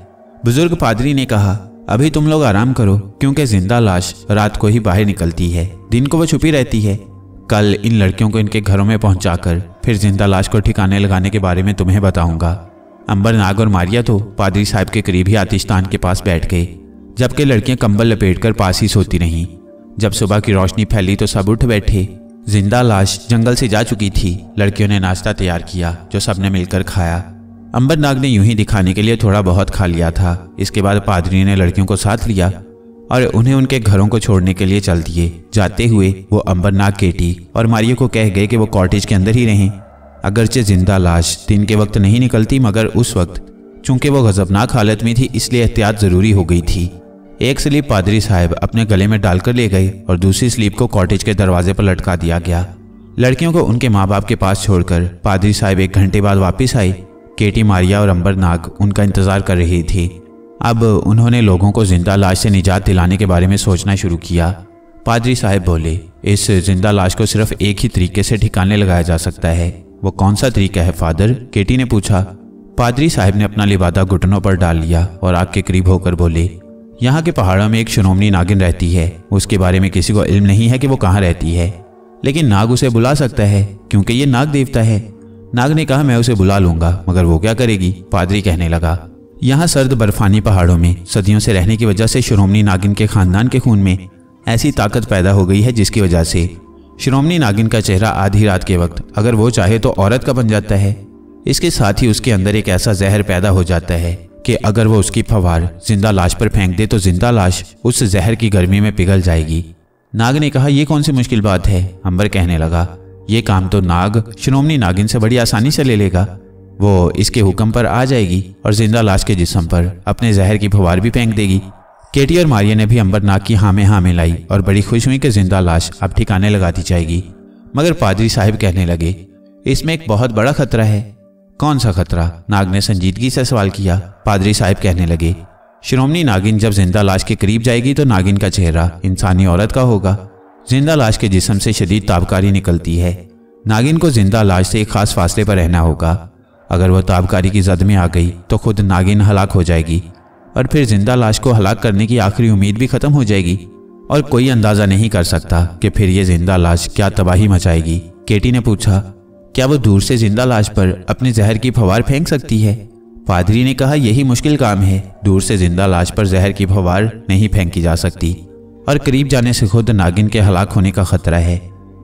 बुजुर्ग पादरी ने कहा, अभी तुम लोग आराम करो, क्योंकि जिंदा लाश रात को ही बाहर निकलती है, दिन को वो छुपी रहती है। कल इन लड़कियों को इनके घरों में पहुंचाकर फिर जिंदा लाश को ठिकाने लगाने के बारे में तुम्हें बताऊंगा। अंबर, नाग और मारिया तो पादरी साहब के करीब ही आतिशदान के पास बैठ गए, जबकि लड़कियां कंबल लपेटकर पास ही सोती रहीं। जब सुबह की रोशनी फैली तो सब उठ बैठे। जिंदा लाश जंगल से जा चुकी थी। लड़कियों ने नाश्ता तैयार किया जो सबने मिलकर खाया। अंबर नाग ने यूं ही दिखाने के लिए थोड़ा बहुत खा लिया था। इसके बाद पादरी ने लड़कियों को साथ लिया और उन्हें उनके घरों को छोड़ने के लिए चल दिए। जाते हुए वो अंबर नाग, केटी और मारिया को कह गए कि वो कॉटेज के अंदर ही रहें। अगरचे जिंदा लाश दिन के वक्त नहीं निकलती, मगर उस वक्त चूंकि वो गजबनाक हालत में थी इसलिए एहतियात ज़रूरी हो गई थी। एक स्लीप पादरी साहब अपने गले में डालकर ले गए और दूसरी स्लीप को कॉटेज के दरवाजे पर लटका दिया गया। लड़कियों को उनके माँ बाप के पास छोड़कर पादरी साहब 1 घंटे बाद वापस आए। केटी, मारिया और अंबर नाग उनका इंतजार कर रही थी। अब उन्होंने लोगों को जिंदा लाश से निजात दिलाने के बारे में सोचना शुरू किया। पादरी साहब बोले, इस जिंदा लाश को सिर्फ एक ही तरीके से ठिकाने लगाया जा सकता है। वो कौन सा तरीका है फादर? केटी ने पूछा। पादरी साहब ने अपना लिबादा घुटनों पर डाल लिया और आग के करीब होकर बोले, यहाँ के पहाड़ों में एक शिरोमणी नागिन रहती है। उसके बारे में किसी को इल्म नहीं है कि वो कहाँ रहती है, लेकिन नाग उसे बुला सकता है क्योंकि ये नाग देवता है। नाग ने कहा, मैं उसे बुला लूंगा, मगर वो क्या करेगी? पादरी कहने लगा, यहाँ सर्द बर्फानी पहाड़ों में सदियों से रहने की वजह से शिरोमणी नागिन के खानदान के खून में ऐसी ताकत पैदा हो गई है जिसकी वजह से शिरोमणी नागिन का चेहरा आधी रात के वक्त अगर वो चाहे तो औरत का बन जाता है। इसके साथ ही उसके अंदर एक ऐसा जहर पैदा हो जाता है कि अगर वो उसकी फवार जिंदा लाश पर फेंक दे तो जिंदा लाश उस जहर की गर्मी में पिघल जाएगी। नाग ने कहा, यह कौन सी मुश्किल बात है? अंबर कहने लगा, ये काम तो नाग शिरोमणी नागिन से बड़ी आसानी से ले लेगा। वो इसके हुक्म पर आ जाएगी और जिंदा लाश के जिस्म पर अपने जहर की फवार भी फेंक देगी। केटी और मारिया ने भी अंबर नाग की हाँ में हाँ मिलाई और बड़ी खुश हुई कि जिंदा लाश अब ठिकाने लगा दी जाएगी। मगर पादरी साहब कहने लगे, इसमें एक बहुत बड़ा खतरा है। कौन सा खतरा? नाग ने संजीदगी से सवाल किया। पादरी साहब कहने लगे, शिरोमणी नागिन जब जिंदा लाश के करीब जाएगी तो नागिन का चेहरा इंसानी औरत का होगा। जिंदा लाश के जिस्म से शदीद ताबकारी निकलती है। नागिन को जिंदा लाश से एक खास फासले पर रहना होगा। अगर वह ताबकारी की जद में आ गई तो खुद नागिन हलाक हो जाएगी और फिर जिंदा लाश को हलाक करने की आखिरी उम्मीद भी खत्म हो जाएगी और कोई अंदाजा नहीं कर सकता कि फिर ये जिंदा लाश क्या तबाही मचाएगी। केटी ने पूछा, क्या वो दूर से जिंदा लाश पर अपने जहर की फवार फेंक सकती है? पादरी ने कहा, यही मुश्किल काम है। दूर से जिंदा लाश पर जहर की फवार नहीं फेंकी जा सकती और करीब जाने से खुद नागिन के हलाक होने का खतरा है।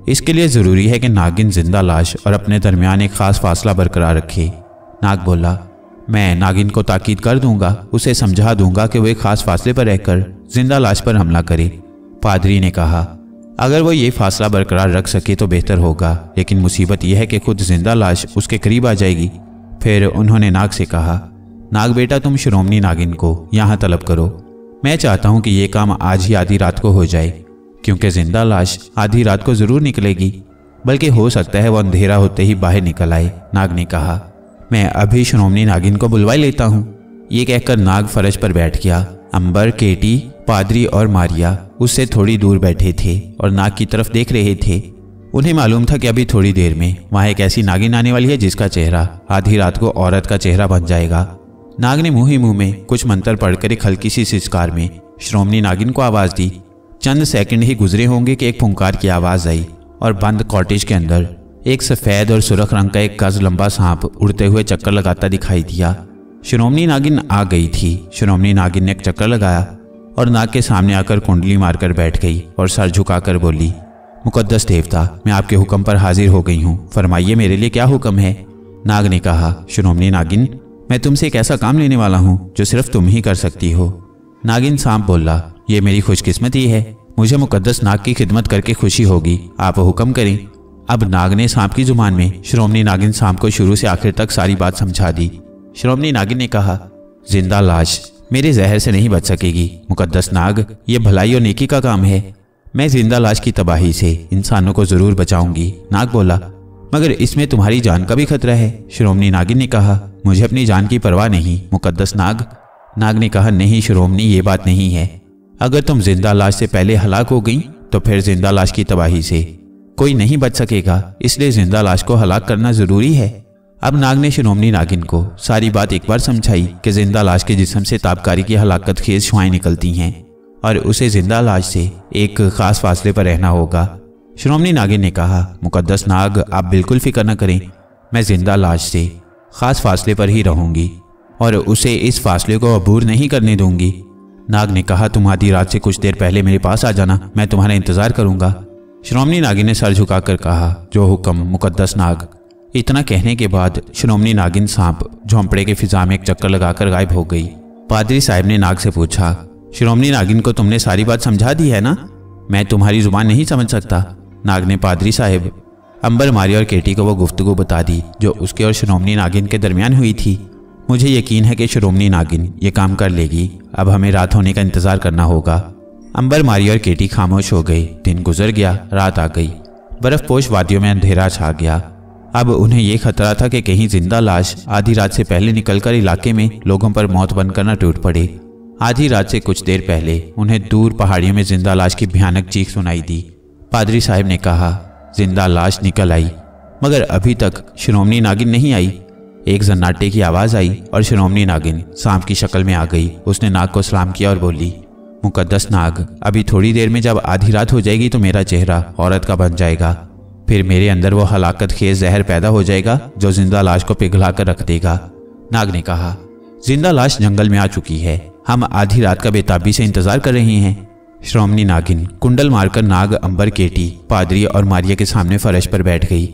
इसके लिए ज़रूरी है कि नागिन जिंदा लाश और अपने दरमियान एक खास फासला बरकरार रखे। नाग बोला, मैं नागिन को ताकीद कर दूंगा, उसे समझा दूंगा कि वो एक खास फासले पर रहकर जिंदा लाश पर हमला करे। पादरी ने कहा, अगर वो ये फासला बरकरार रख सके तो बेहतर होगा, लेकिन मुसीबत यह है कि खुद जिंदा लाश उसके करीब आ जाएगी। फिर उन्होंने नाग से कहा, नाग बेटा, तुम श्रोमणी नागिन को यहाँ तलब करो। मैं चाहता हूँ कि ये काम आज ही आधी रात को हो जाए, क्योंकि जिंदा लाश आधी रात को जरूर निकलेगी, बल्कि हो सकता है वो अंधेरा होते ही बाहर निकल आए। नाग ने कहा, मैं अभी श्रोमणी नागिन को बुलवा लेता हूँ। ये कहकर नाग फर्श पर बैठ गया। अंबर, केटी, पादरी और मारिया उससे थोड़ी दूर बैठे थे और नाग की तरफ देख रहे थे। उन्हें मालूम था कि अभी थोड़ी देर में वहां एक ऐसी नागिन आने वाली है जिसका चेहरा आधी रात को औरत का चेहरा बन जाएगा। नाग ने मुंह ही मुंह में कुछ मंत्र पढ़कर एक हल्की सी सिसकार में श्रोमणी नागिन को आवाज दी। चंद सेकंड ही गुजरे होंगे कि एक फुंकार की आवाज आई और बंद कॉटेज के अंदर एक सफेद और सुर्ख रंग का एक गज लंबा सांप उड़ते हुए चक्कर लगाता दिखाई दिया। श्रोमणी नागिन आ गई थी। श्रोमणी नागिन ने एक चक्कर लगाया और नाग के सामने आकर कुंडली मारकर बैठ गई और सर झुकाकर बोली, मुकद्दस देवता, मैं आपके हुक्म पर हाजिर हो गई हूँ, फरमाइए मेरे लिए क्या हुक्म है। नाग ने कहा, श्रोमणी नागिन, मैं तुमसे एक ऐसा काम लेने वाला हूँ जो सिर्फ तुम ही कर सकती हो। नागिन सांप बोला, ये मेरी खुशकिस्मती है, मुझे मुकद्दस नाग की खिदमत करके खुशी होगी, आप हुक्म करें। अब नाग ने सांप की जुबान में श्रोमणी नागिन सांप को शुरू से आखिर तक सारी बात समझा दी। श्रोमणी नागिन ने कहा, जिंदा लाश मेरे जहर से नहीं बच सकेगी। मुकद्दस नाग, ये भलाई और नेकी का काम है। मैं जिंदा लाश की तबाही से इंसानों को जरूर बचाऊंगी। नाग बोला, मगर इसमें तुम्हारी जान का भी खतरा है। श्रोमणी नागिन ने कहा, मुझे अपनी जान की परवाह नहीं मुकद्दस नाग। नाग ने कहा, नहीं श्रोमणी, ये बात नहीं है। अगर तुम जिंदा लाश से पहले हलाक हो गई तो फिर जिंदा लाश की तबाही से कोई नहीं बच सकेगा, इसलिए जिंदा लाश को हलाक करना जरूरी है। अब नाग ने श्रोमणी नागिन को सारी बात एक बार समझाई कि जिंदा लाश के जिस्म से ताबकारी की हलाकत खेज शुआएं निकलती हैं और उसे जिंदा लाश से एक खास फासले पर रहना होगा। श्रोमणी नागिन ने कहा, मुकद्दस नाग, आप बिल्कुल फिक्र न करें, मैं जिंदा लाश से खास फासले पर ही रहूंगी और उसे इस फासले को अबूर नहीं करने दूंगी। नाग ने कहा, तुम आधी रात से कुछ देर पहले मेरे पास आ जाना, मैं तुम्हारा इंतजार करूंगा। श्रोमणी नागिन ने सर झुकाकर कहा, जो हुक्म मुकद्दस नाग। इतना कहने के बाद श्रोमणी नागिन सांप झोंपड़े के फिजा में एक चक्कर लगाकर गायब हो गई। पादरी साहब ने नाग से पूछा, श्रोमणी नागिन को तुमने सारी बात समझा दी है ना? मैं तुम्हारी जुबान नहीं समझ सकता। नाग ने पादरी साहब, अंबर, मारिया और केटी को वो गुफ्तगू बता दी जो उसके और श्रोमणी नागिन के दरमियान हुई थी। मुझे यकीन है कि श्रोमणी नागिन ये काम कर लेगी। अब हमें रात होने का इंतजार करना होगा। अंबर, मारिया और केटी खामोश हो गए। दिन गुजर गया, रात आ गई। बर्फपोश वादियों में अंधेरा छा गया। अब उन्हें यह खतरा था कि कहीं जिंदा लाश आधी रात से पहले निकलकर इलाके में लोगों पर मौत बनकर न टूट पड़े। आधी रात से कुछ देर पहले उन्हें दूर पहाड़ियों में जिंदा लाश की भयानक चीख सुनाई दी। पादरी साहब ने कहा, जिंदा लाश निकल आई, मगर अभी तक श्रोमणी नागिन नहीं आई। एक जन्नाटे की आवाज आई और श्रोमणी नागिन सांप की शक्ल में आ गई। उसने नाग को सलाम किया और बोली, मुकद्दस नाग, अभी थोड़ी देर में जब आधी रात हो जाएगी तो मेरा चेहरा औरत का बन जाएगा। फिर मेरे अंदर वो हलाकत खेज जहर पैदा हो जाएगा जो जिंदा लाश को पिघला कर रख देगा। नाग ने कहा, जिंदा लाश जंगल में आ चुकी है, हम आधी रात का बेताबी से इंतजार कर रहे हैं। श्रोमणी नागिन कुंडल मारकर नाग, अंबर, केटी, पादरी और मारिया के सामने फर्श पर बैठ गई।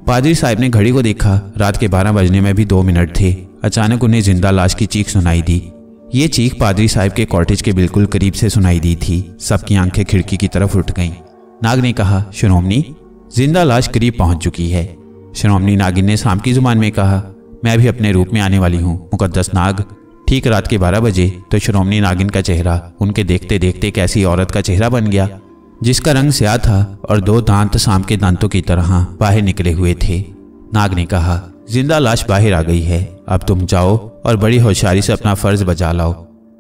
पादरी साहब ने घड़ी को देखा। रात के 12 बजने में भी 2 मिनट थे। अचानक उन्हें जिंदा लाश की चीख सुनाई दी। ये चीख पादरी साहब के कॉटेज के बिल्कुल करीब से सुनाई दी थी। सबकी आंखें खिड़की की तरफ उठ गईं। नाग ने कहा, श्रोमणी, जिंदा लाश करीब पहुंच चुकी है। श्रोमणी नागिन ने सांप की जुबान में कहा, मैं भी अपने रूप में आने वाली हूँ मुकद्दस नाग। ठीक रात के 12 बजे तो श्रोमणी नागिन का चेहरा उनके देखते देखते एक ऐसी औरत का चेहरा बन गया जिसका रंग स्याह था और 2 दांत सांप के दांतों की तरह बाहर निकले हुए थे। नाग ने कहा, जिंदा लाश बाहर आ गई है, अब तुम जाओ और बड़ी होशियारी से अपना फर्ज बजा लाओ।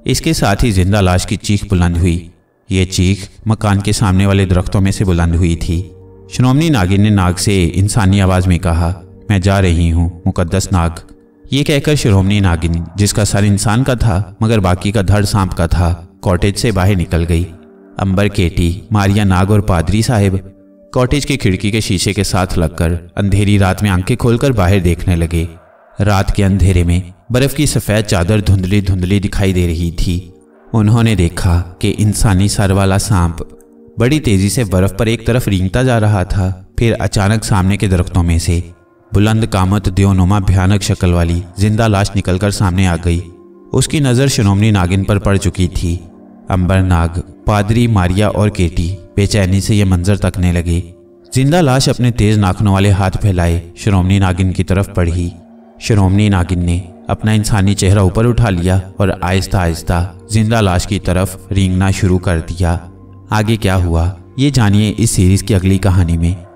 इसके साथ ही जिंदा लाश की चीख बुलंद हुई। ये चीख मकान के सामने वाले दरख्तों में से बुलंद हुई थी। श्रोमणी नागिन ने नाग से इंसानी आवाज में कहा, मैं जा रही हूँ मुकद्दस नाग। ये कहकर श्रोमणी नागिन, जिसका सर इंसान का था मगर बाकी का धड़ सांप का था, कॉटेज से बाहर निकल गई। अंबर, केटी, मारिया, नाग और पादरी साहब कॉटेज की खिड़की के शीशे के साथ लगकर अंधेरी रात में आंखें खोलकर बाहर देखने लगे। रात के अंधेरे में बर्फ की सफेद चादर धुंधली धुंधली दिखाई दे रही थी। उन्होंने देखा कि इंसानी सर वाला सांप बड़ी तेजी से बर्फ पर एक तरफ रेंगता जा रहा था। फिर अचानक सामने के दरख्तों में से बुलंद कामत द्योनुमा भयानक शक्ल वाली जिंदा लाश निकलकर सामने आ गई। उसकी नज़र श्रोमणी नागिन पर पड़ चुकी थी। अंबर, नाग, पादरी, मारिया और केटी बेचैनी से यह मंजर तकने लगे। जिंदा लाश अपने तेज नाखूनों वाले हाथ फैलाए श्रोमणी नागिन की तरफ बढ़ी। श्रोमणी नागिन ने अपना इंसानी चेहरा ऊपर उठा लिया और आहिस्ता आहिस्ता जिंदा लाश की तरफ रेंगना शुरू कर दिया। आगे क्या हुआ ये जानिए इस सीरीज की अगली कहानी में।